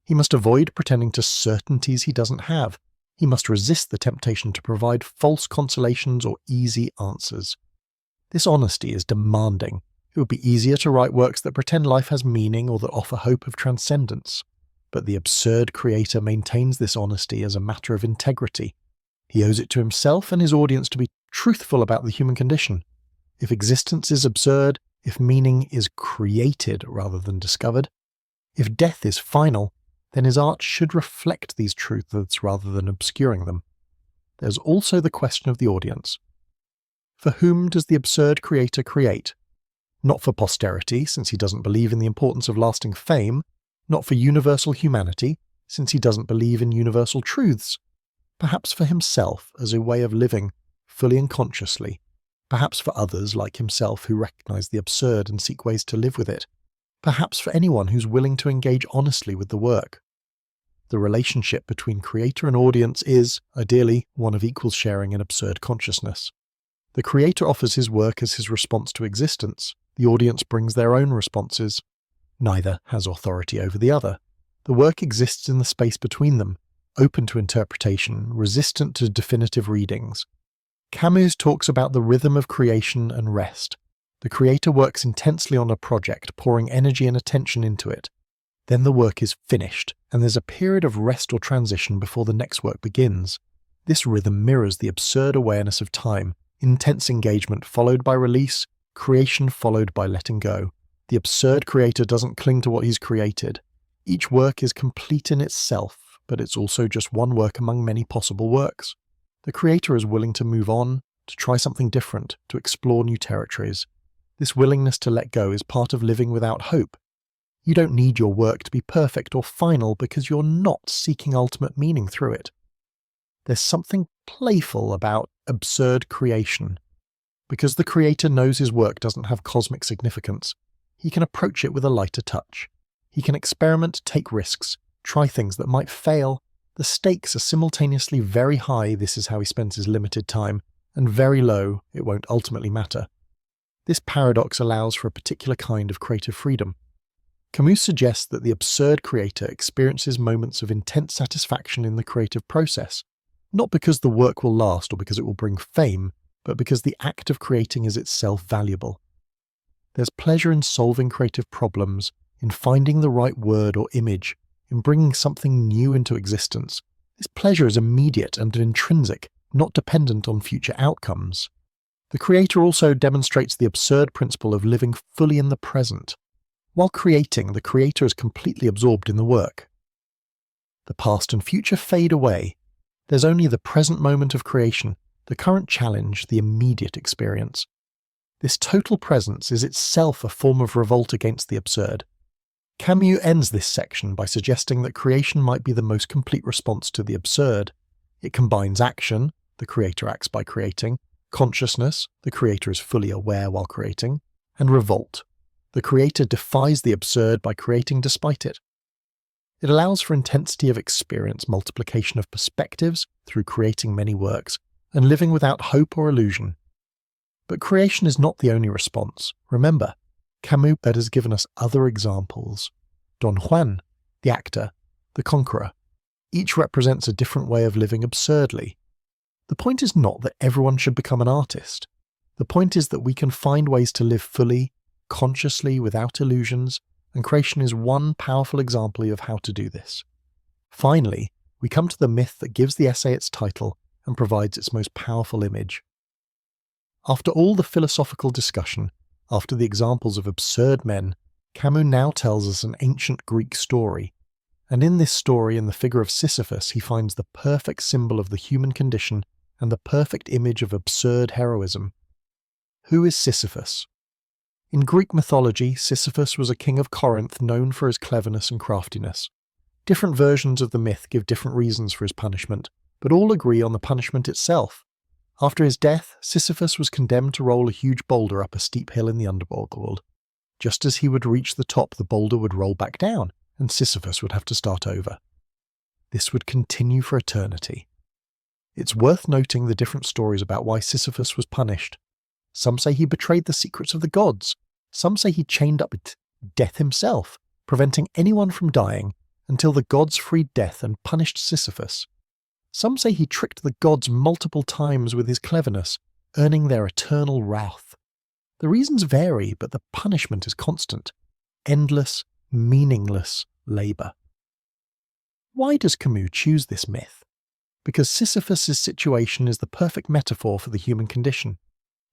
He must avoid pretending to certainties he doesn't have. He must resist the temptation to provide false consolations or easy answers. This honesty is demanding. It would be easier to write works that pretend life has meaning or that offer hope of transcendence. But the absurd creator maintains this honesty as a matter of integrity. He owes it to himself and his audience to be truthful about the human condition. If existence is absurd, if meaning is created rather than discovered, if death is final, then his art should reflect these truths rather than obscuring them. There's also the question of the audience. For whom does the absurd creator create? Not for posterity, since he doesn't believe in the importance of lasting fame, not for universal humanity, since he doesn't believe in universal truths. Perhaps for himself as a way of living, fully and consciously. Perhaps for others like himself who recognize the absurd and seek ways to live with it. Perhaps for anyone who's willing to engage honestly with the work. The relationship between creator and audience is, ideally, one of equal sharing in absurd consciousness. The creator offers his work as his response to existence. The audience brings their own responses. Neither has authority over the other. The work exists in the space between them, open to interpretation, resistant to definitive readings. Camus talks about the rhythm of creation and rest. The creator works intensely on a project, pouring energy and attention into it. Then the work is finished, and there's a period of rest or transition before the next work begins. This rhythm mirrors the absurd awareness of time, intense engagement followed by release, creation followed by letting go. The absurd creator doesn't cling to what he's created. Each work is complete in itself, but it's also just one work among many possible works. The creator is willing to move on, to try something different, to explore new territories. This willingness to let go is part of living without hope. You don't need your work to be perfect or final because you're not seeking ultimate meaning through it. There's something playful about absurd creation. Because the creator knows his work doesn't have cosmic significance, he can approach it with a lighter touch. He can experiment, take risks, try things that might fail. The stakes are simultaneously very high, this is how he spends his limited time, and very low, it won't ultimately matter. This paradox allows for a particular kind of creative freedom. Camus suggests that the absurd creator experiences moments of intense satisfaction in the creative process, not because the work will last or because it will bring fame, but because the act of creating is itself valuable. There's pleasure in solving creative problems, in finding the right word or image, in bringing something new into existence. This pleasure is immediate and intrinsic, not dependent on future outcomes. The creator also demonstrates the absurd principle of living fully in the present. While creating, the creator is completely absorbed in the work. The past and future fade away. There's only the present moment of creation, the current challenge, the immediate experience. This total presence is itself a form of revolt against the absurd. Camus ends this section by suggesting that creation might be the most complete response to the absurd. It combines action, the creator acts by creating, consciousness, the creator is fully aware while creating, and revolt. The creator defies the absurd by creating despite it. It allows for intensity of experience, multiplication of perspectives through creating many works, and living without hope or illusion. But creation is not the only response. Remember, Camus has given us other examples. Don Juan, the actor, the conqueror, Each represents a different way of living absurdly. The point is not that everyone should become an artist. The point is that we can find ways to live fully, consciously, without illusions, and creation is one powerful example of how to do this. Finally, we come to the myth that gives the essay its title and provides its most powerful image. After all the philosophical discussion, after the examples of absurd men, Camus now tells us an ancient Greek story. And in this story, in the figure of Sisyphus, he finds the perfect symbol of the human condition and the perfect image of absurd heroism. Who is Sisyphus? In Greek mythology, Sisyphus was a king of Corinth known for his cleverness and craftiness. Different versions of the myth give different reasons for his punishment, but all agree on the punishment itself. After his death, Sisyphus was condemned to roll a huge boulder up a steep hill in the underworld. Just as he would reach the top, the boulder would roll back down, and Sisyphus would have to start over. This would continue for eternity. It's worth noting the different stories about why Sisyphus was punished. Some say he betrayed the secrets of the gods. Some say he chained up death himself, preventing anyone from dying until the gods freed death and punished Sisyphus. Some say he tricked the gods multiple times with his cleverness, earning their eternal wrath. The reasons vary, but the punishment is constant. Endless, meaningless labour. Why does Camus choose this myth? Because Sisyphus' situation is the perfect metaphor for the human condition.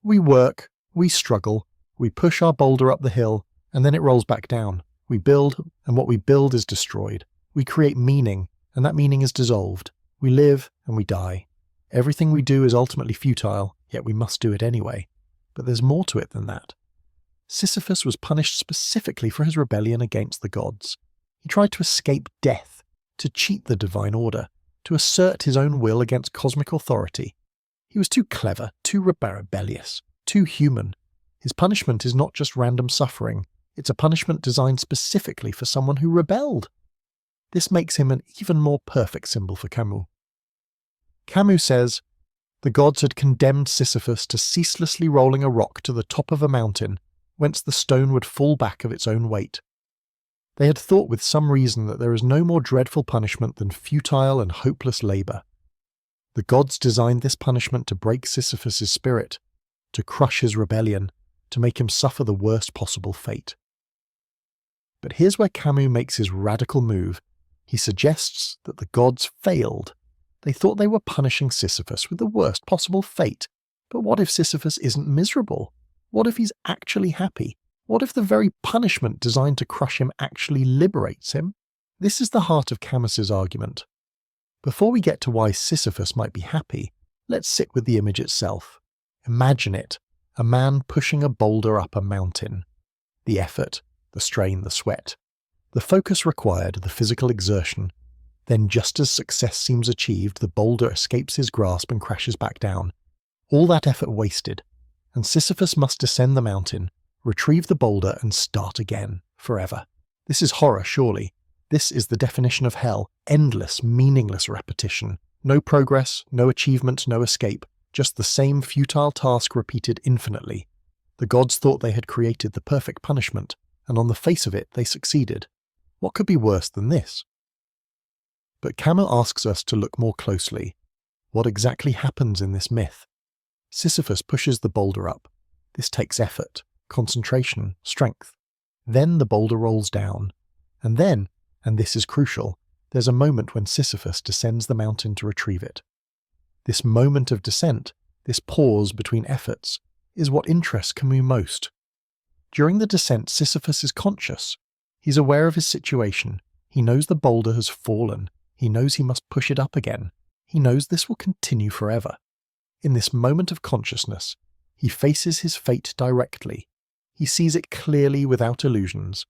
We work, we struggle, we push our boulder up the hill, and then it rolls back down. We build, and what we build is destroyed. We create meaning, and that meaning is dissolved. We live, and we die. Everything we do is ultimately futile, yet we must do it anyway. But there's more to it than that. Sisyphus was punished specifically for his rebellion against the gods. He tried to escape death, to cheat the divine order, to assert his own will against cosmic authority. He was too clever, too rebellious, too human. His punishment is not just random suffering, it's a punishment designed specifically for someone who rebelled. This makes him an even more perfect symbol for Camus. Camus says, "The gods had condemned Sisyphus to ceaselessly rolling a rock to the top of a mountain, whence the stone would fall back of its own weight. They had thought with some reason that there is no more dreadful punishment than futile and hopeless labour. The gods designed this punishment to break Sisyphus' spirit, to crush his rebellion, to make him suffer the worst possible fate." But here's where Camus makes his radical move. He suggests that the gods failed. They thought they were punishing Sisyphus with the worst possible fate. But what if Sisyphus isn't miserable? What if he's actually happy? What if the very punishment designed to crush him actually liberates him? This is the heart of Camus's argument. Before we get to why Sisyphus might be happy, let's sit with the image itself. Imagine it, a man pushing a boulder up a mountain. The effort, the strain, the sweat. The focus required, the physical exertion. Then just as success seems achieved, the boulder escapes his grasp and crashes back down. All that effort wasted, and Sisyphus must descend the mountain, retrieve the boulder and start again, forever. This is horror, surely. This is the definition of hell, endless, meaningless repetition. No progress, no achievement, no escape, just the same futile task repeated infinitely. The gods thought they had created the perfect punishment, and on the face of it they succeeded. What could be worse than this? But Camus asks us to look more closely. What exactly happens in this myth? Sisyphus pushes the boulder up. This takes effort, concentration, strength. Then the boulder rolls down. And then, and this is crucial, there's a moment when Sisyphus descends the mountain to retrieve it. This moment of descent, this pause between efforts, is what interests Camus most. During the descent, Sisyphus is conscious. He's aware of his situation. He knows the boulder has fallen. He knows he must push it up again. He knows this will continue forever. In this moment of consciousness, he faces his fate directly. He sees it clearly without illusions.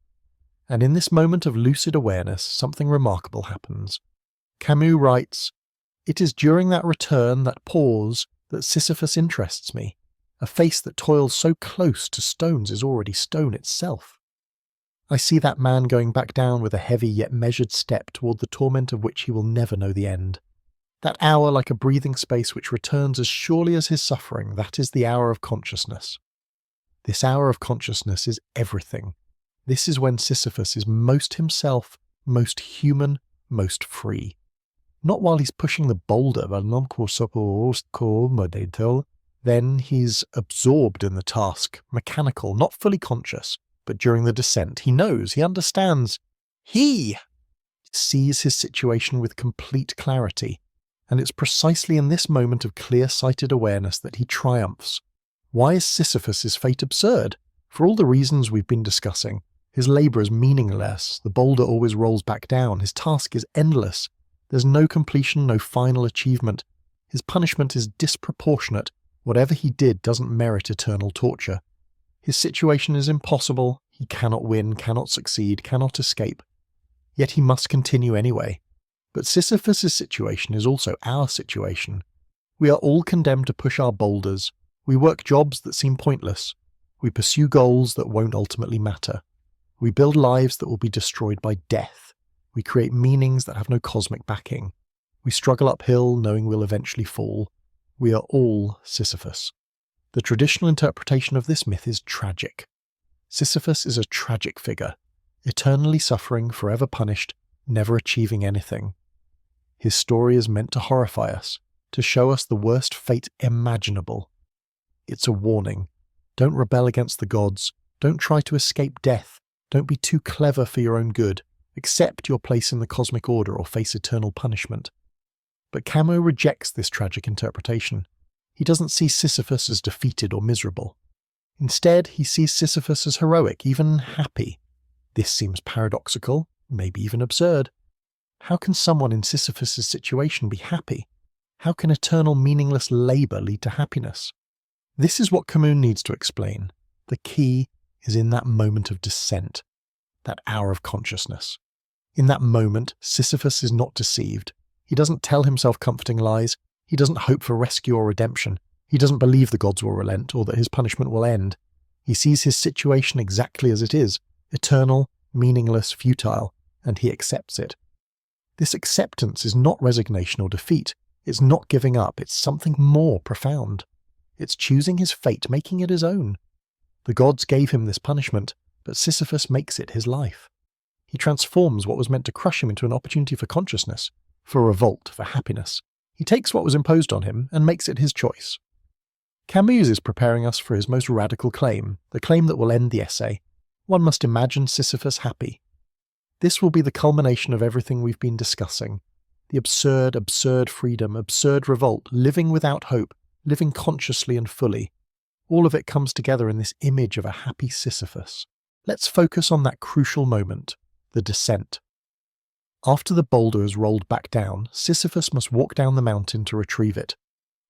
And in this moment of lucid awareness, something remarkable happens. Camus writes, "It is during that return, that pause, that Sisyphus interests me. A face that toils so close to stones is already stone itself. I see that man going back down with a heavy yet measured step toward the torment of which he will never know the end. That hour like a breathing space which returns as surely as his suffering, that is the hour of consciousness. This hour of consciousness is everything. This is when Sisyphus is most himself, most human, most free. not while he's pushing the boulder, then he's absorbed in the task, mechanical, not fully conscious, but during the descent, he knows, he understands. He sees his situation with complete clarity, and it's precisely in this moment of clear-sighted awareness that he triumphs. Why is Sisyphus' fate absurd? For all the reasons we've been discussing. His labour is meaningless, the boulder always rolls back down, his task is endless, there's no completion, no final achievement. His punishment is disproportionate, whatever he did doesn't merit eternal torture. His situation is impossible, he cannot win, cannot succeed, cannot escape. Yet he must continue anyway. But Sisyphus' situation is also our situation. We are all condemned to push our boulders, we work jobs that seem pointless, we pursue goals that won't ultimately matter. We build lives that will be destroyed by death. We create meanings that have no cosmic backing. We struggle uphill knowing we'll eventually fall. We are all Sisyphus. The traditional interpretation of this myth is tragic. Sisyphus is a tragic figure, eternally suffering, forever punished, never achieving anything. His story is meant to horrify us, to show us the worst fate imaginable. It's a warning. Don't rebel against the gods. Don't try to escape death. Don't be too clever for your own good. Accept your place in the cosmic order or face eternal punishment. But Camus rejects this tragic interpretation. He doesn't see Sisyphus as defeated or miserable. Instead, he sees Sisyphus as heroic, even happy. This seems paradoxical, maybe even absurd. How can someone in Sisyphus' situation be happy? How can eternal meaningless labour lead to happiness? This is what Camus needs to explain. The key is in that moment of descent, that hour of consciousness. In that moment, Sisyphus is not deceived. He doesn't tell himself comforting lies. He doesn't hope for rescue or redemption. He doesn't believe the gods will relent or that his punishment will end. He sees his situation exactly as it is, eternal, meaningless, futile, and he accepts it. This acceptance is not resignation or defeat. It's not giving up. It's something more profound. It's choosing his fate, making it his own. The gods gave him this punishment, but Sisyphus makes it his life. He transforms what was meant to crush him into an opportunity for consciousness, for revolt, for happiness. He takes what was imposed on him and makes it his choice. Camus is preparing us for his most radical claim, the claim that will end the essay. One must imagine Sisyphus happy. This will be the culmination of everything we've been discussing. The absurd freedom, absurd revolt, living without hope, living consciously and fully. All of it comes together in this image of a happy Sisyphus. Let's focus on that crucial moment, the descent. After the boulder is rolled back down, Sisyphus must walk down the mountain to retrieve it.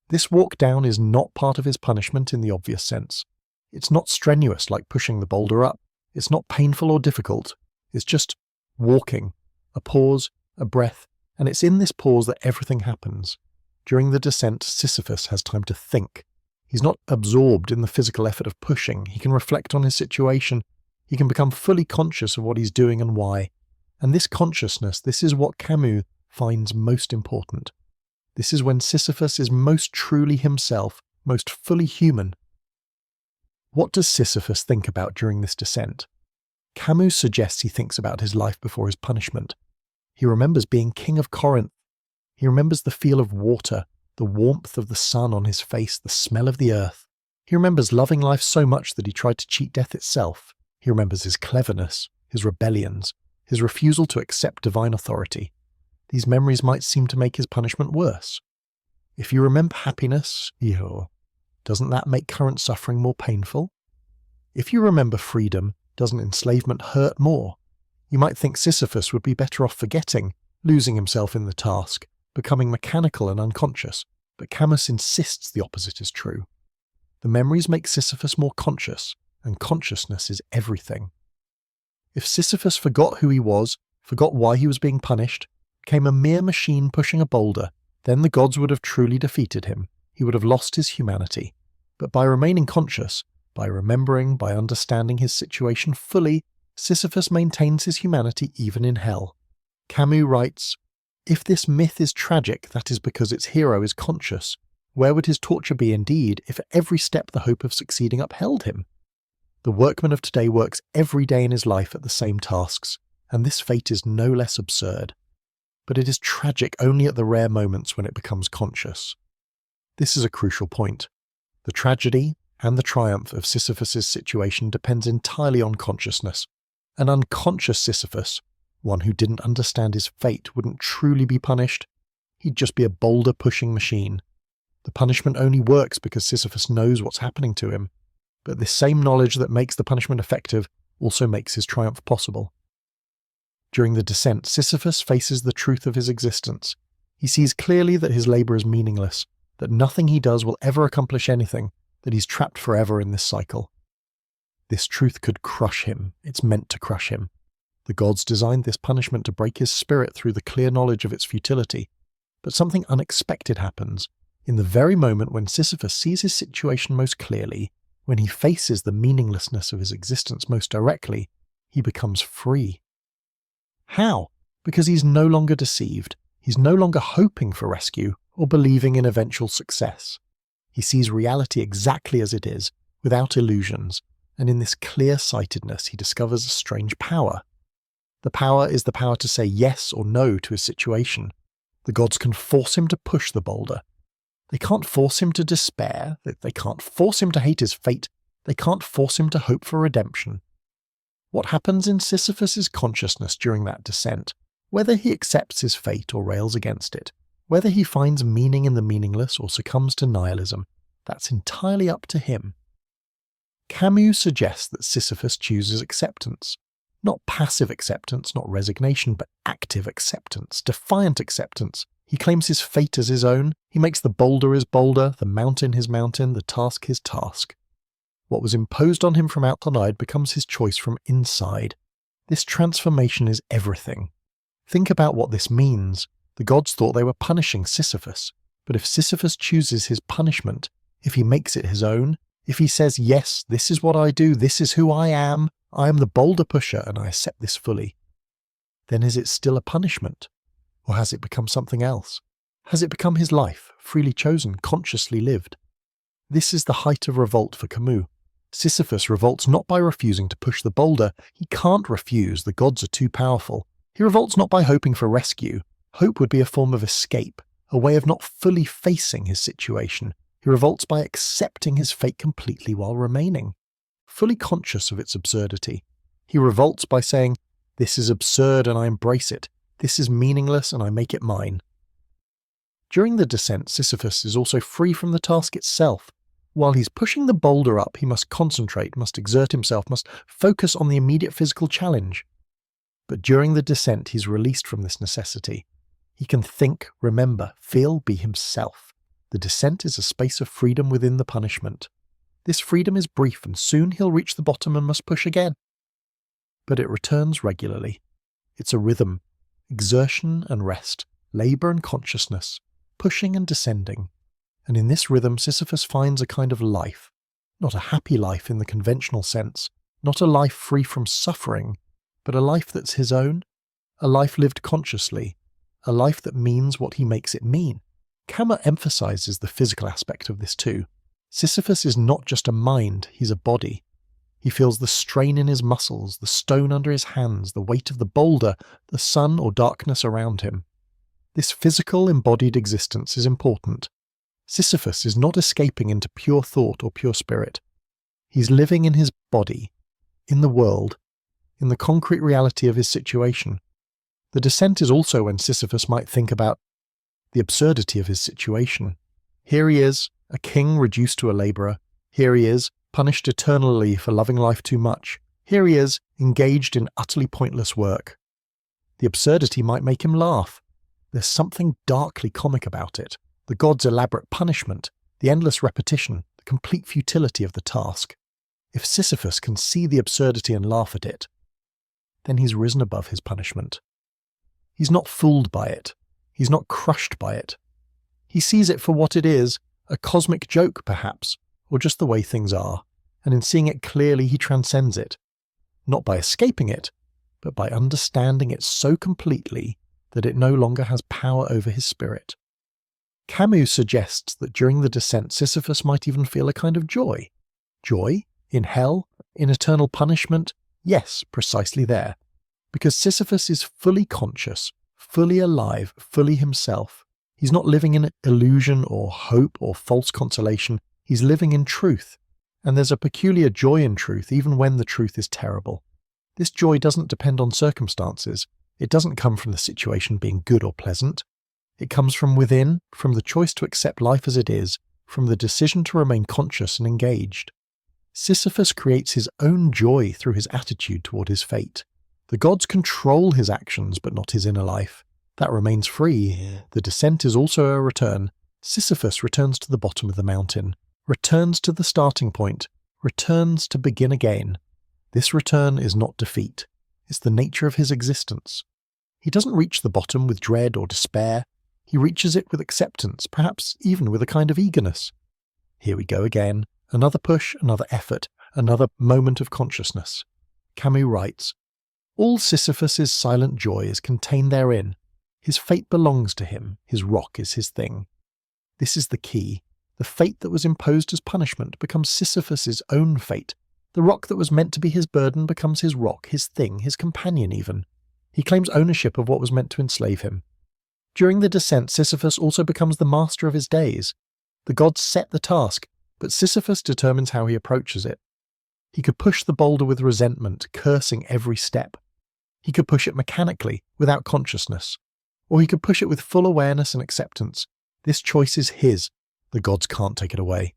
This walk down is not part of his punishment in the obvious sense. It's not strenuous like pushing the boulder up. It's not painful or difficult. It's just walking, a pause, a breath, and it's in this pause that everything happens. During the descent, Sisyphus has time to think. He's not absorbed in the physical effort of pushing. He can reflect on his situation. He can become fully conscious of what he's doing and why. And this consciousness, this is what Camus finds most important. This is when Sisyphus is most truly himself, most fully human. What does Sisyphus think about during this descent? Camus suggests he thinks about his life before his punishment. He remembers being king of Corinth. He remembers the feel of water, the warmth of the sun on his face, the smell of the earth. He remembers loving life so much that he tried to cheat death itself. He remembers his cleverness, his rebellions, his refusal to accept divine authority. These memories might seem to make his punishment worse. If you remember happiness, doesn't that make current suffering more painful? If you remember freedom, doesn't enslavement hurt more? You might think Sisyphus would be better off forgetting, losing himself in the task, becoming mechanical and unconscious, but Camus insists the opposite is true. The memories make Sisyphus more conscious, and consciousness is everything. If Sisyphus forgot who he was, forgot why he was being punished, became a mere machine pushing a boulder, then the gods would have truly defeated him. He would have lost his humanity. But by remaining conscious, by remembering, by understanding his situation fully, Sisyphus maintains his humanity even in hell. Camus writes, "If this myth is tragic, that is because its hero is conscious. Where would his torture be indeed if at every step the hope of succeeding upheld him? The workman of today works every day in his life at the same tasks, and this fate is no less absurd. but it is tragic only at the rare moments when it becomes conscious. This is a crucial point. The tragedy and the triumph of Sisyphus's situation depends entirely on consciousness. An unconscious Sisyphus, one who didn't understand his fate, wouldn't truly be punished. He'd just be a boulder-pushing machine. The punishment only works because Sisyphus knows what's happening to him, but this same knowledge that makes the punishment effective also makes his triumph possible. During the descent, Sisyphus faces the truth of his existence. He sees clearly that his labour is meaningless, that nothing he does will ever accomplish anything, that he's trapped forever in this cycle. This truth could crush him. It's meant to crush him. The gods designed this punishment to break his spirit through the clear knowledge of its futility. But something unexpected happens. In the very moment when Sisyphus sees his situation most clearly, when he faces the meaninglessness of his existence most directly, he becomes free. How? Because he's no longer deceived. He's no longer hoping for rescue or believing in eventual success. He sees reality exactly as it is, without illusions, and in this clear-sightedness he discovers a strange power. The power is the power to say yes or no to his situation. The gods can force him to push the boulder. They can't force him to despair, they can't force him to hate his fate, they can't force him to hope for redemption. What happens in Sisyphus's consciousness during that descent, whether he accepts his fate or rails against it, whether he finds meaning in the meaningless or succumbs to nihilism, that's entirely up to him. Camus suggests that Sisyphus chooses acceptance. Not passive acceptance, not resignation, but active acceptance, defiant acceptance. He claims his fate as his own. He makes the boulder his boulder, the mountain his mountain, the task his task. What was imposed on him from outside becomes his choice from inside. This transformation is everything. Think about what this means. The gods thought they were punishing Sisyphus. But if Sisyphus chooses his punishment, if he makes it his own, if he says, yes, this is what I do, this is who I am the boulder pusher and I accept this fully, then is it still a punishment? Or has it become something else? Has it become his life, freely chosen, consciously lived? This is the height of revolt for Camus. Sisyphus revolts not by refusing to push the boulder. He can't refuse, the gods are too powerful. He revolts not by hoping for rescue. Hope would be a form of escape, a way of not fully facing his situation. He revolts by accepting his fate completely while remaining, fully conscious of its absurdity. He revolts by saying, this is absurd and I embrace it. This is meaningless and I make it mine. During the descent, Sisyphus is also free from the task itself. While he's pushing the boulder up, he must concentrate, must exert himself, must focus on the immediate physical challenge. But during the descent, he's released from this necessity. He can think, remember, feel, be himself. The descent is a space of freedom within the punishment. This freedom is brief and soon he'll reach the bottom and must push again. But it returns regularly. It's a rhythm. Exertion and rest, labour and consciousness, pushing and descending. And in this rhythm Sisyphus finds a kind of life, not a happy life in the conventional sense, not a life free from suffering, but a life that's his own, a life lived consciously, a life that means what he makes it mean. Camus emphasises the physical aspect of this too. Sisyphus is not just a mind, he's a body. He feels the strain in his muscles, the stone under his hands, the weight of the boulder, the sun or darkness around him. This physical, embodied existence is important. Sisyphus is not escaping into pure thought or pure spirit. He's living in his body, in the world, in the concrete reality of his situation. The descent is also when Sisyphus might think about the absurdity of his situation. Here he is, a king reduced to a labourer. Here he is, punished eternally for loving life too much. Here he is, engaged in utterly pointless work. The absurdity might make him laugh. There's something darkly comic about it. The gods' elaborate punishment, the endless repetition, the complete futility of the task. If Sisyphus can see the absurdity and laugh at it, then he's risen above his punishment. He's not fooled by it. He's not crushed by it. He sees it for what it is, a cosmic joke perhaps, or just the way things are, and in seeing it clearly he transcends it, not by escaping it, but by understanding it so completely that it no longer has power over his spirit. Camus suggests that during the descent Sisyphus might even feel a kind of joy. Joy? In hell? In eternal punishment? Yes, precisely there. Because Sisyphus is fully conscious, fully alive, fully himself. He's not living in illusion or hope or false consolation. He's living in truth. And there's a peculiar joy in truth, even when the truth is terrible. This joy doesn't depend on circumstances. It doesn't come from the situation being good or pleasant. It comes from within, from the choice to accept life as it is, from the decision to remain conscious and engaged. Sisyphus creates his own joy through his attitude toward his fate. The gods control his actions, but not his inner life. That remains free. The descent is also a return. Sisyphus returns to the bottom of the mountain, returns to the starting point, returns to begin again. This return is not defeat. It's the nature of his existence. He doesn't reach the bottom with dread or despair. He reaches it with acceptance, perhaps even with a kind of eagerness. Here we go again. Another push, another effort, another moment of consciousness. Camus writes, "All Sisyphus's silent joy is contained therein. His fate belongs to him. His rock is his thing." This is the key. The fate that was imposed as punishment becomes Sisyphus's own fate. The rock that was meant to be his burden becomes his rock, his thing, his companion even. He claims ownership of what was meant to enslave him. During the descent, Sisyphus also becomes the master of his days. The gods set the task, but Sisyphus determines how he approaches it. He could push the boulder with resentment, cursing every step. He could push it mechanically, without consciousness. Or he could push it with full awareness and acceptance. This choice is his. The gods can't take it away.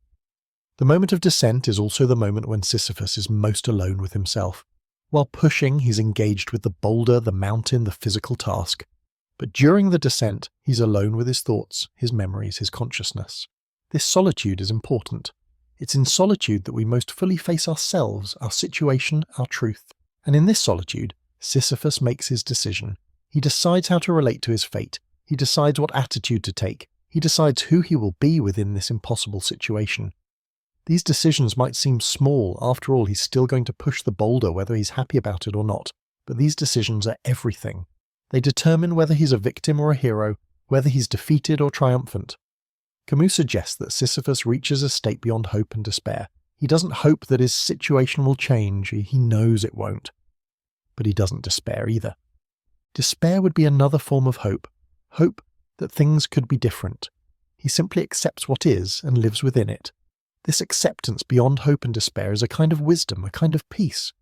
The moment of descent is also the moment when Sisyphus is most alone with himself. While pushing, he's engaged with the boulder, the mountain, the physical task. But during the descent, he's alone with his thoughts, his memories, his consciousness. This solitude is important. It's in solitude that we most fully face ourselves, our situation, our truth. And in this solitude, Sisyphus makes his decision. He decides how to relate to his fate. He decides what attitude to take. He decides who he will be within this impossible situation. These decisions might seem small. After all, he's still going to push the boulder whether he's happy about it or not. But these decisions are everything. They determine whether he's a victim or a hero, whether he's defeated or triumphant. Camus suggests that Sisyphus reaches a state beyond hope and despair. He doesn't hope that his situation will change. He knows it won't. But he doesn't despair either. Despair would be another form of hope. Hope that things could be different. He simply accepts what is and lives within it. This acceptance beyond hope and despair is a kind of wisdom, a kind of peace.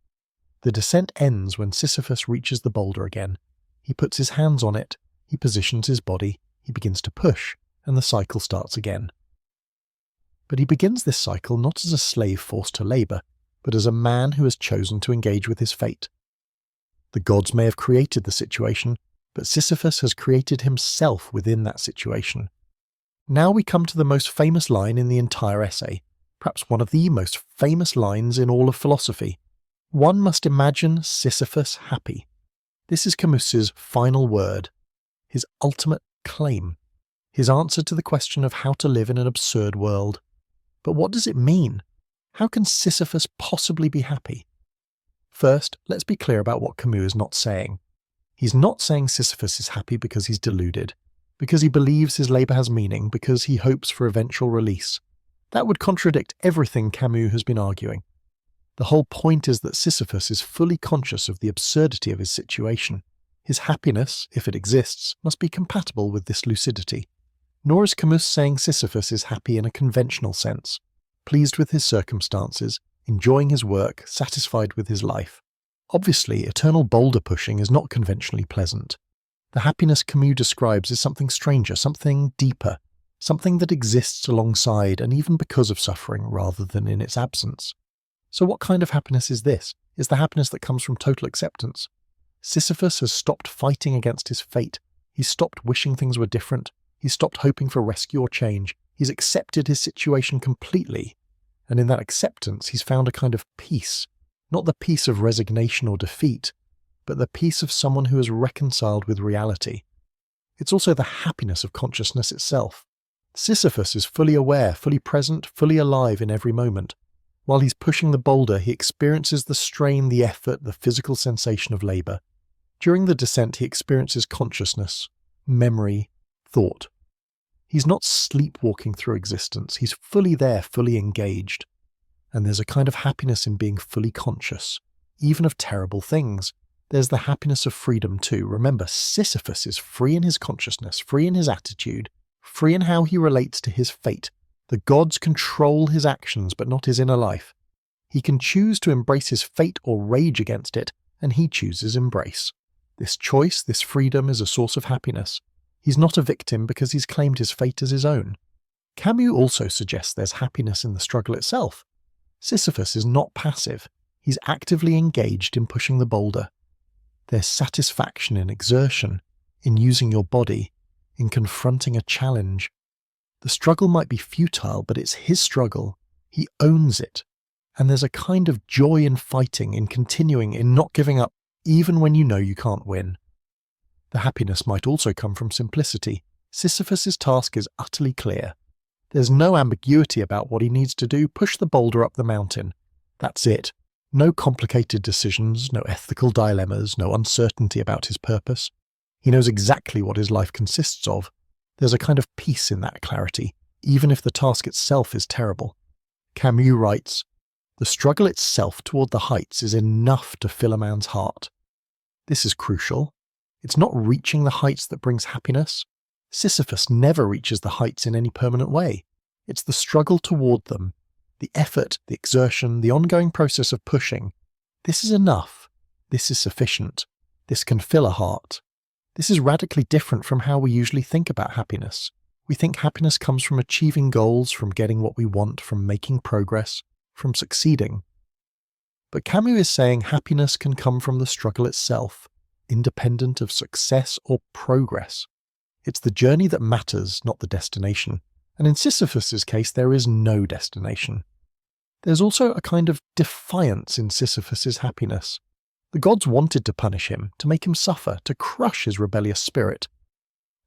The descent ends when Sisyphus reaches the boulder again. He puts his hands on it, he positions his body, he begins to push, and the cycle starts again. But he begins this cycle not as a slave forced to labour, but as a man who has chosen to engage with his fate. The gods may have created the situation, but Sisyphus has created himself within that situation. Now we come to the most famous line in the entire essay, perhaps one of the most famous lines in all of philosophy. One must imagine Sisyphus happy. This is Camus's final word, his ultimate claim, his answer to the question of how to live in an absurd world. But what does it mean? How can Sisyphus possibly be happy? First, let's be clear about what Camus is not saying. He's not saying Sisyphus is happy because he's deluded, because he believes his labour has meaning, because he hopes for eventual release. That would contradict everything Camus has been arguing. The whole point is that Sisyphus is fully conscious of the absurdity of his situation. His happiness, if it exists, must be compatible with this lucidity. Nor is Camus saying Sisyphus is happy in a conventional sense, pleased with his circumstances, enjoying his work, satisfied with his life. Obviously, eternal boulder pushing is not conventionally pleasant. The happiness Camus describes is something stranger, something deeper, something that exists alongside and even because of suffering rather than in its absence. So what kind of happiness is this? Is the happiness that comes from total acceptance? Sisyphus has stopped fighting against his fate. He's stopped wishing things were different. He's stopped hoping for rescue or change. He's accepted his situation completely. And in that acceptance, he's found a kind of peace. Not the peace of resignation or defeat, but the peace of someone who is reconciled with reality. It's also the happiness of consciousness itself. Sisyphus is fully aware, fully present, fully alive in every moment. While he's pushing the boulder, he experiences the strain, the effort, the physical sensation of labour. During the descent, he experiences consciousness, memory, thought. He's not sleepwalking through existence. He's fully there, fully engaged. And there's a kind of happiness in being fully conscious, even of terrible things. There's the happiness of freedom too. Remember, Sisyphus is free in his consciousness, free in his attitude, free in how he relates to his fate. The gods control his actions, but not his inner life. He can choose to embrace his fate or rage against it, and he chooses embrace. This choice, this freedom, is a source of happiness. He's not a victim because he's claimed his fate as his own. Camus also suggests there's happiness in the struggle itself. Sisyphus is not passive. He's actively engaged in pushing the boulder. There's satisfaction in exertion, in using your body, in confronting a challenge. The struggle might be futile, but it's his struggle. He owns it. And there's a kind of joy in fighting, in continuing, in not giving up, even when you know you can't win. The happiness might also come from simplicity. Sisyphus's task is utterly clear. There's no ambiguity about what he needs to do. Push the boulder up the mountain. That's it. No complicated decisions, no ethical dilemmas, no uncertainty about his purpose. He knows exactly what his life consists of. There's a kind of peace in that clarity, even if the task itself is terrible. Camus writes, "The struggle itself toward the heights is enough to fill a man's heart." This is crucial. It's not reaching the heights that brings happiness. Sisyphus never reaches the heights in any permanent way. It's the struggle toward them, the effort, the exertion, the ongoing process of pushing. This is enough. This is sufficient. This can fill a heart. This is radically different from how we usually think about happiness. We think happiness comes from achieving goals, from getting what we want, from making progress, from succeeding. But Camus is saying happiness can come from the struggle itself, independent of success or progress. It's the journey that matters, not the destination. And in Sisyphus's case, there is no destination. There's also a kind of defiance in Sisyphus's happiness. The gods wanted to punish him, to make him suffer, to crush his rebellious spirit.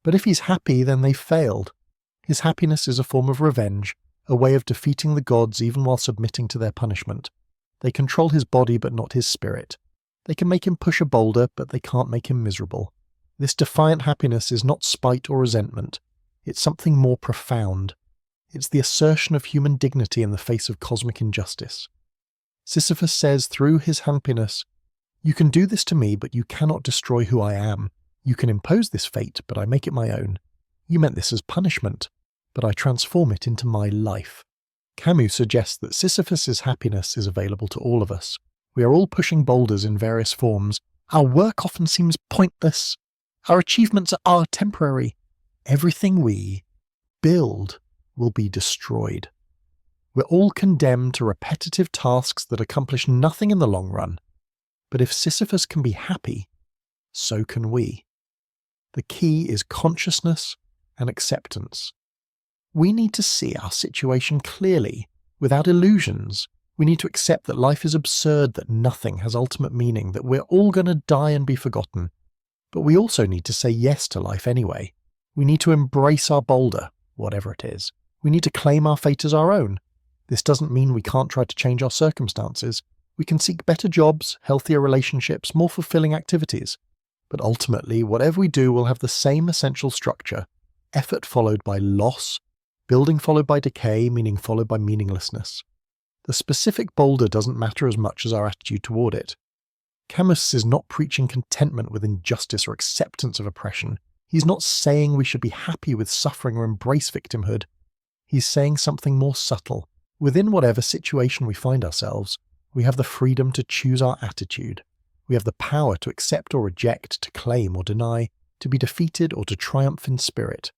But if he's happy, then they've failed. His happiness is a form of revenge, a way of defeating the gods even while submitting to their punishment. They control his body but not his spirit. They can make him push a boulder, but they can't make him miserable. This defiant happiness is not spite or resentment. It's something more profound. It's the assertion of human dignity in the face of cosmic injustice. Sisyphus says through his happiness, "You can do this to me, but you cannot destroy who I am. You can impose this fate, but I make it my own. You meant this as punishment, but I transform it into my life." Camus suggests that Sisyphus's happiness is available to all of us. We are all pushing boulders in various forms. Our work often seems pointless. Our achievements are temporary. Everything we build will be destroyed. We're all condemned to repetitive tasks that accomplish nothing in the long run. But if Sisyphus can be happy, so can we. The key is consciousness and acceptance. We need to see our situation clearly, without illusions. We need to accept that life is absurd, that nothing has ultimate meaning, that we're all going to die and be forgotten. But we also need to say yes to life anyway. We need to embrace our boulder, whatever it is. We need to claim our fate as our own. This doesn't mean we can't try to change our circumstances. We can seek better jobs, healthier relationships, more fulfilling activities. But ultimately, whatever we do will have the same essential structure: effort followed by loss, building followed by decay, meaning followed by meaninglessness. The specific boulder doesn't matter as much as our attitude toward it. Camus is not preaching contentment with injustice or acceptance of oppression. He's not saying we should be happy with suffering or embrace victimhood. He's saying something more subtle. Within whatever situation we find ourselves, we have the freedom to choose our attitude. We have the power to accept or reject, to claim or deny, to be defeated or to triumph in spirit.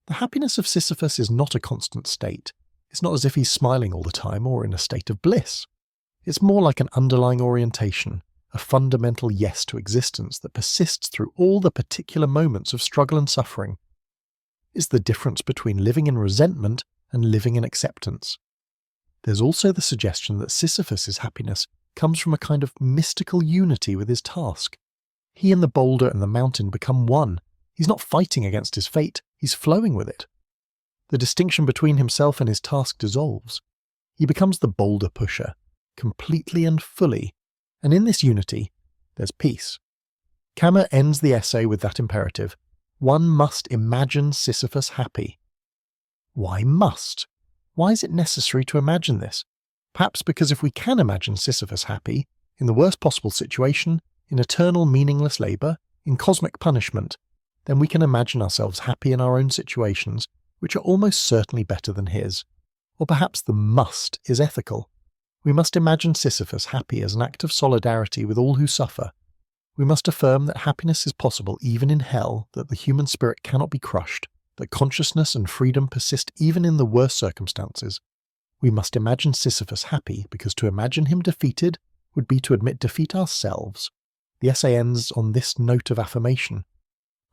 The happiness of Sisyphus is not a constant state. It's not as if he's smiling all the time or in a state of bliss. It's more like an underlying orientation, a fundamental yes to existence that persists through all the particular moments of struggle and suffering. It's the difference between living in resentment and living in acceptance. There's also the suggestion that Sisyphus's happiness comes from a kind of mystical unity with his task. He and the boulder and the mountain become one. He's not fighting against his fate, he's flowing with it. The distinction between himself and his task dissolves. He becomes the boulder pusher, completely and fully, and in this unity, there's peace. Camus ends the essay with that imperative. One must imagine Sisyphus happy. Why must? Why is it necessary to imagine this? Perhaps because if we can imagine Sisyphus happy, in the worst possible situation, in eternal meaningless labour, in cosmic punishment, then we can imagine ourselves happy in our own situations, which are almost certainly better than his. Or perhaps the must is ethical. We must imagine Sisyphus happy as an act of solidarity with all who suffer. We must affirm that happiness is possible even in hell, that the human spirit cannot be crushed, that consciousness and freedom persist even in the worst circumstances. We must imagine Sisyphus happy, because to imagine him defeated would be to admit defeat ourselves. The essay ends on this note of affirmation.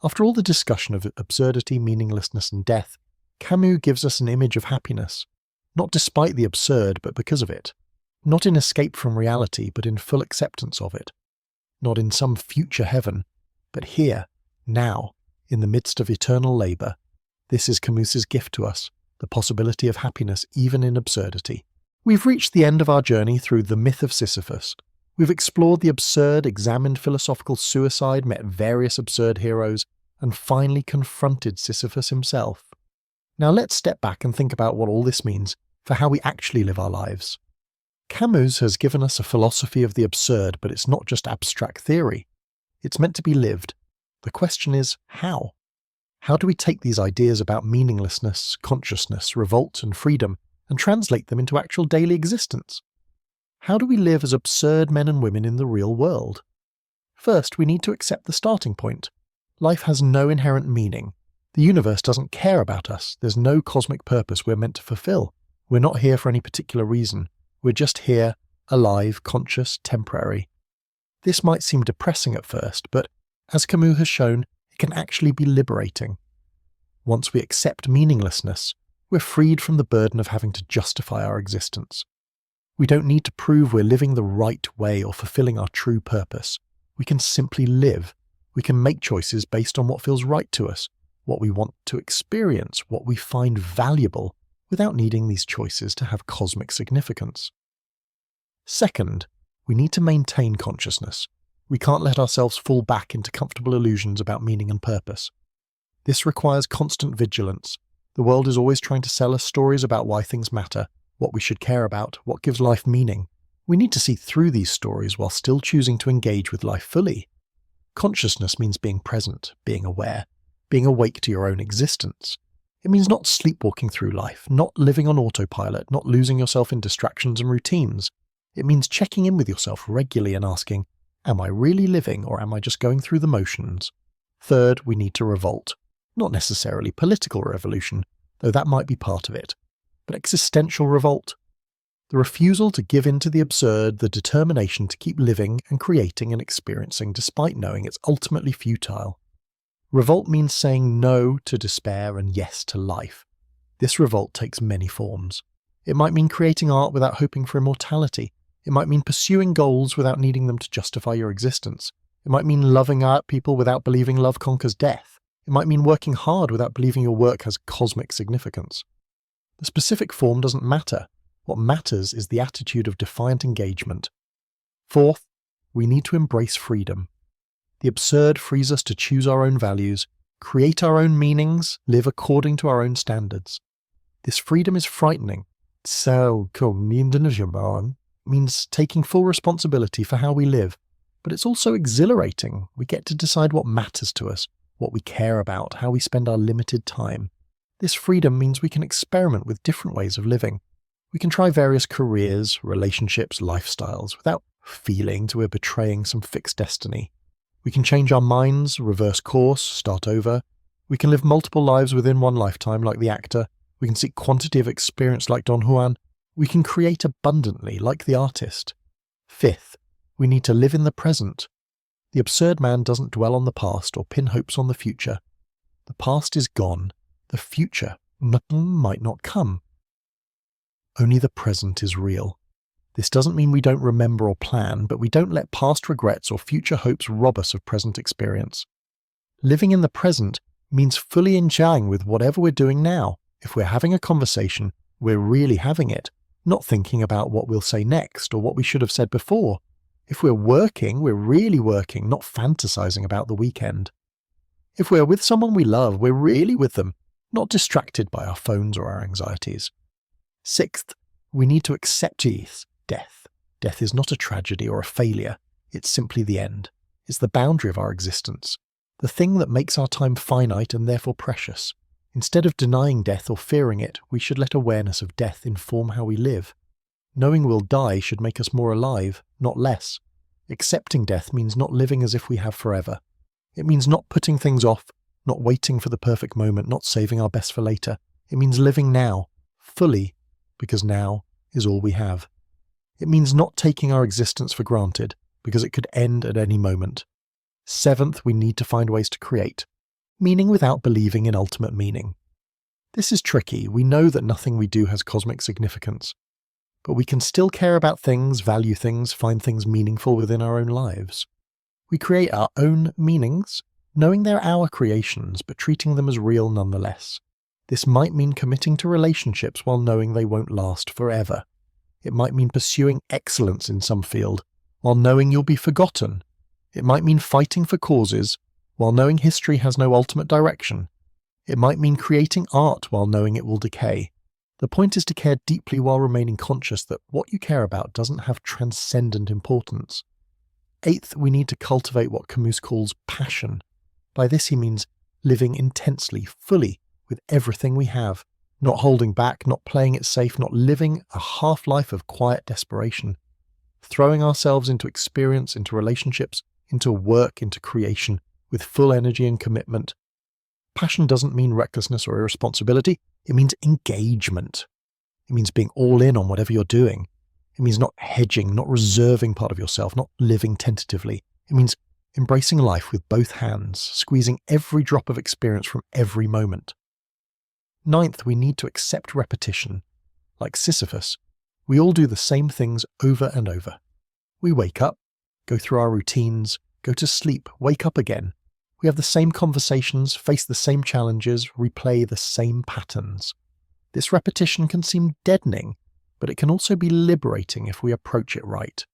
After all the discussion of absurdity, meaninglessness, and death, Camus gives us an image of happiness, not despite the absurd, but because of it. Not in escape from reality, but in full acceptance of it. Not in some future heaven, but here, now, in the midst of eternal labour. This is Camus's gift to us, the possibility of happiness even in absurdity. We've reached the end of our journey through the Myth of Sisyphus. We've explored the absurd, examined philosophical suicide, met various absurd heroes, and finally confronted Sisyphus himself. Now let's step back and think about what all this means for how we actually live our lives. Camus has given us a philosophy of the absurd, but it's not just abstract theory. It's meant to be lived. The question is, how? How do we take these ideas about meaninglessness, consciousness, revolt, and freedom and translate them into actual daily existence? How do we live as absurd men and women in the real world? First, we need to accept the starting point. Life has no inherent meaning. The universe doesn't care about us. There's no cosmic purpose we're meant to fulfill. We're not here for any particular reason. We're just here, alive, conscious, temporary. This might seem depressing at first, but as Camus has shown, it can actually be liberating. Once we accept meaninglessness, we're freed from the burden of having to justify our existence. We don't need to prove we're living the right way or fulfilling our true purpose. We can simply live. We can make choices based on what feels right to us, what we want to experience, what we find valuable, without needing these choices to have cosmic significance. Second, we need to maintain consciousness. We can't let ourselves fall back into comfortable illusions about meaning and purpose. This requires constant vigilance. The world is always trying to sell us stories about why things matter, what we should care about, what gives life meaning. We need to see through these stories while still choosing to engage with life fully. Consciousness means being present, being aware, being awake to your own existence. It means not sleepwalking through life, not living on autopilot, not losing yourself in distractions and routines. It means checking in with yourself regularly and asking, am I really living or am I just going through the motions? Third, we need to revolt. Not necessarily political revolution, though that might be part of it, but existential revolt. The refusal to give in to the absurd, the determination to keep living and creating and experiencing despite knowing it's ultimately futile. Revolt means saying no to despair and yes to life. This revolt takes many forms. It might mean creating art without hoping for immortality. It might mean pursuing goals without needing them to justify your existence. It might mean loving art people without believing love conquers death. It might mean working hard without believing your work has cosmic significance. The specific form doesn't matter. What matters is the attitude of defiant engagement. Fourth, we need to embrace freedom. The absurd frees us to choose our own values, create our own meanings, live according to our own standards. This freedom is frightening. Means taking full responsibility for how we live, but it's also exhilarating. We get to decide what matters to us, what we care about, how we spend our limited time. This freedom means we can experiment with different ways of living. We can try various careers, relationships, lifestyles without feeling we're betraying some fixed destiny. We can change our minds, reverse course, start over. We can live multiple lives within one lifetime like the actor. We can seek quantity of experience like Don Juan. We can create abundantly like the artist. Fifth, we need to live in the present. The absurd man doesn't dwell on the past or pin hopes on the future. The past is gone. The future might not come. Only the present is real. This doesn't mean we don't remember or plan, but we don't let past regrets or future hopes rob us of present experience. Living in the present means fully enjoying with whatever we're doing now. If we're having a conversation, we're really having it, not thinking about what we'll say next or what we should have said before. If we're working, we're really working, not fantasizing about the weekend. If we're with someone we love, we're really with them, not distracted by our phones or our anxieties. Sixth, we need to accept death. Death is not a tragedy or a failure. It's simply the end. It's the boundary of our existence, the thing that makes our time finite and therefore precious. Instead of denying death or fearing it, we should let awareness of death inform how we live. Knowing we'll die should make us more alive, not less. Accepting death means not living as if we have forever. It means not putting things off, not waiting for the perfect moment, not saving our best for later. It means living now, fully, because now is all we have. It means not taking our existence for granted, because it could end at any moment. 7th, we need to find ways to create meaning without believing in ultimate meaning. This is tricky. We know that nothing we do has cosmic significance, but we can still care about things, value things, find things meaningful within our own lives. We create our own meanings, knowing they're our creations, but treating them as real nonetheless. This might mean committing to relationships while knowing they won't last forever. It might mean pursuing excellence in some field, while knowing you'll be forgotten. It might mean fighting for causes, while knowing history has no ultimate direction. It might mean creating art while knowing it will decay. The point is to care deeply while remaining conscious that what you care about doesn't have transcendent importance. 8th, we need to cultivate what Camus calls passion. By this he means living intensely, fully, with everything we have, not holding back, not playing it safe, not living a half-life of quiet desperation. Throwing ourselves into experience, into relationships, into work, into creation, with full energy and commitment. Passion doesn't mean recklessness or irresponsibility. It means engagement. It means being all in on whatever you're doing. It means not hedging, not reserving part of yourself, not living tentatively. It means embracing life with both hands, squeezing every drop of experience from every moment. 9th, we need to accept repetition. Like Sisyphus, we all do the same things over and over. We wake up, go through our routines, go to sleep, wake up again. We have the same conversations, face the same challenges, replay the same patterns. This repetition can seem deadening, but it can also be liberating if we approach it right.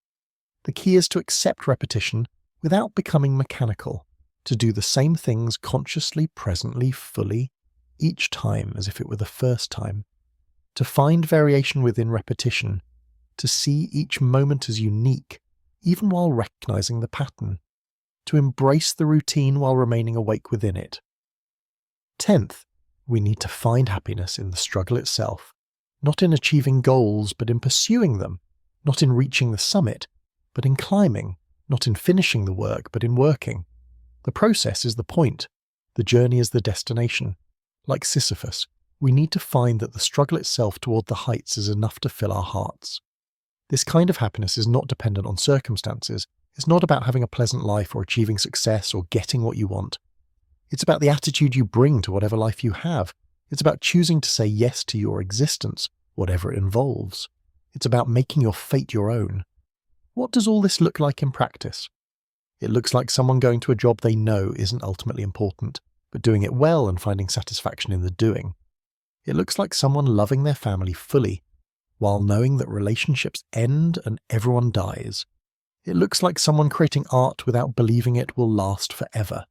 The key is to accept repetition without becoming mechanical, to do the same things consciously, presently, fully, each time as if it were the first time. To find variation within repetition, to see each moment as unique, even while recognizing the pattern. To embrace the routine while remaining awake within it. 10th, we need to find happiness in the struggle itself, not in achieving goals, but in pursuing them, not in reaching the summit, but in climbing, not in finishing the work, but in working. The process is the point, the journey is the destination. Like Sisyphus, we need to find that the struggle itself toward the heights is enough to fill our hearts. This kind of happiness is not dependent on circumstances. It's not about having a pleasant life or achieving success or getting what you want. It's about the attitude you bring to whatever life you have. It's about choosing to say yes to your existence, whatever it involves. It's about making your fate your own. What does all this look like in practice? It looks like someone going to a job they know isn't ultimately important, but doing it well and finding satisfaction in the doing. It looks like someone loving their family fully, while knowing that relationships end and everyone dies. It looks like someone creating art without believing it will last forever.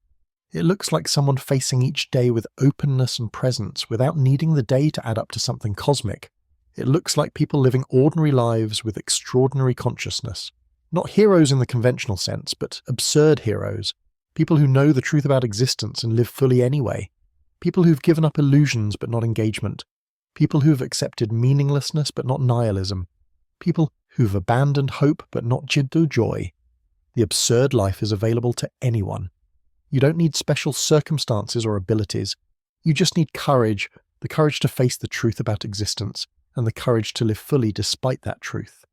It looks like someone facing each day with openness and presence without needing the day to add up to something cosmic. It looks like people living ordinary lives with extraordinary consciousness. Not heroes in the conventional sense, but absurd heroes. People who know the truth about existence and live fully anyway. People who've given up illusions but not engagement. People who've accepted meaninglessness but not nihilism. People who've abandoned hope but not joy. The absurd life is available to anyone. You don't need special circumstances or abilities. You just need courage, the courage to face the truth about existence, and the courage to live fully despite that truth.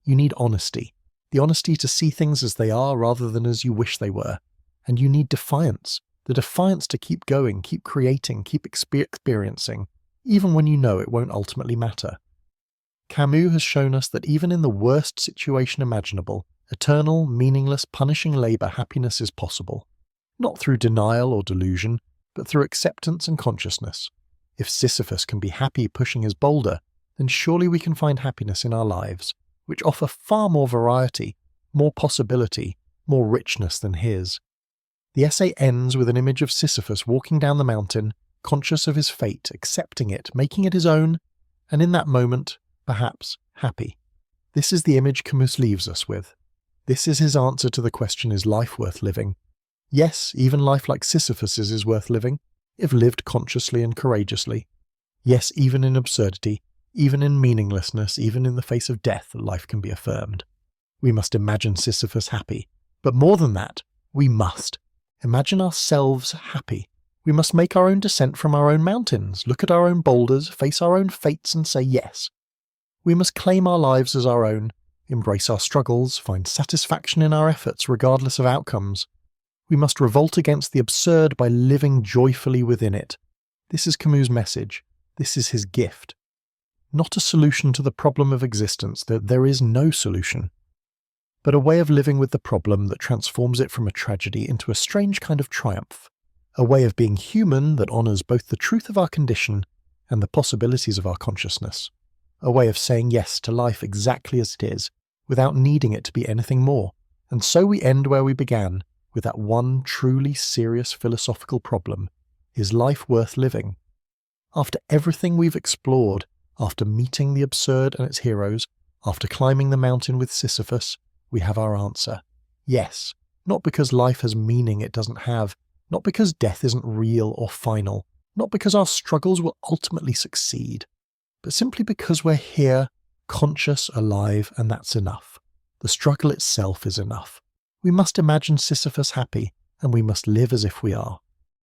You need honesty, the honesty to see things as they are rather than as you wish they were. And you need defiance, the defiance to keep going, keep creating, keep experiencing, even when you know it won't ultimately matter. Camus has shown us that even in the worst situation imaginable, eternal, meaningless, punishing labour happiness is possible. Not through denial or delusion, but through acceptance and consciousness. If Sisyphus can be happy pushing his boulder, then surely we can find happiness in our lives, which offer far more variety, more possibility, more richness than his. The essay ends with an image of Sisyphus walking down the mountain, conscious of his fate, accepting it, making it his own, and in that moment, perhaps, happy. This is the image Camus leaves us with. This is his answer to the question, is life worth living? Yes, even life like Sisyphus's is worth living, if lived consciously and courageously. Yes, even in absurdity, even in meaninglessness, even in the face of death, life can be affirmed. We must imagine Sisyphus happy. But more than that, we must imagine ourselves happy. We must make our own descent from our own mountains, look at our own boulders, face our own fates and say yes. We must claim our lives as our own, embrace our struggles, find satisfaction in our efforts regardless of outcomes. We must revolt against the absurd by living joyfully within it. This is Camus' message. This is his gift. Not a solution to the problem of existence, that there is no solution, but a way of living with the problem that transforms it from a tragedy into a strange kind of triumph. A way of being human that honours both the truth of our condition and the possibilities of our consciousness. A way of saying yes to life exactly as it is, without needing it to be anything more. And so we end where we began, with that one truly serious philosophical problem. Is life worth living? After everything we've explored, after meeting the absurd and its heroes, after climbing the mountain with Sisyphus, we have our answer. Yes, not because life has meaning it doesn't have, not because death isn't real or final, not because our struggles will ultimately succeed, but simply because we're here, conscious, alive, and that's enough. The struggle itself is enough. We must imagine Sisyphus happy, and we must live as if we are.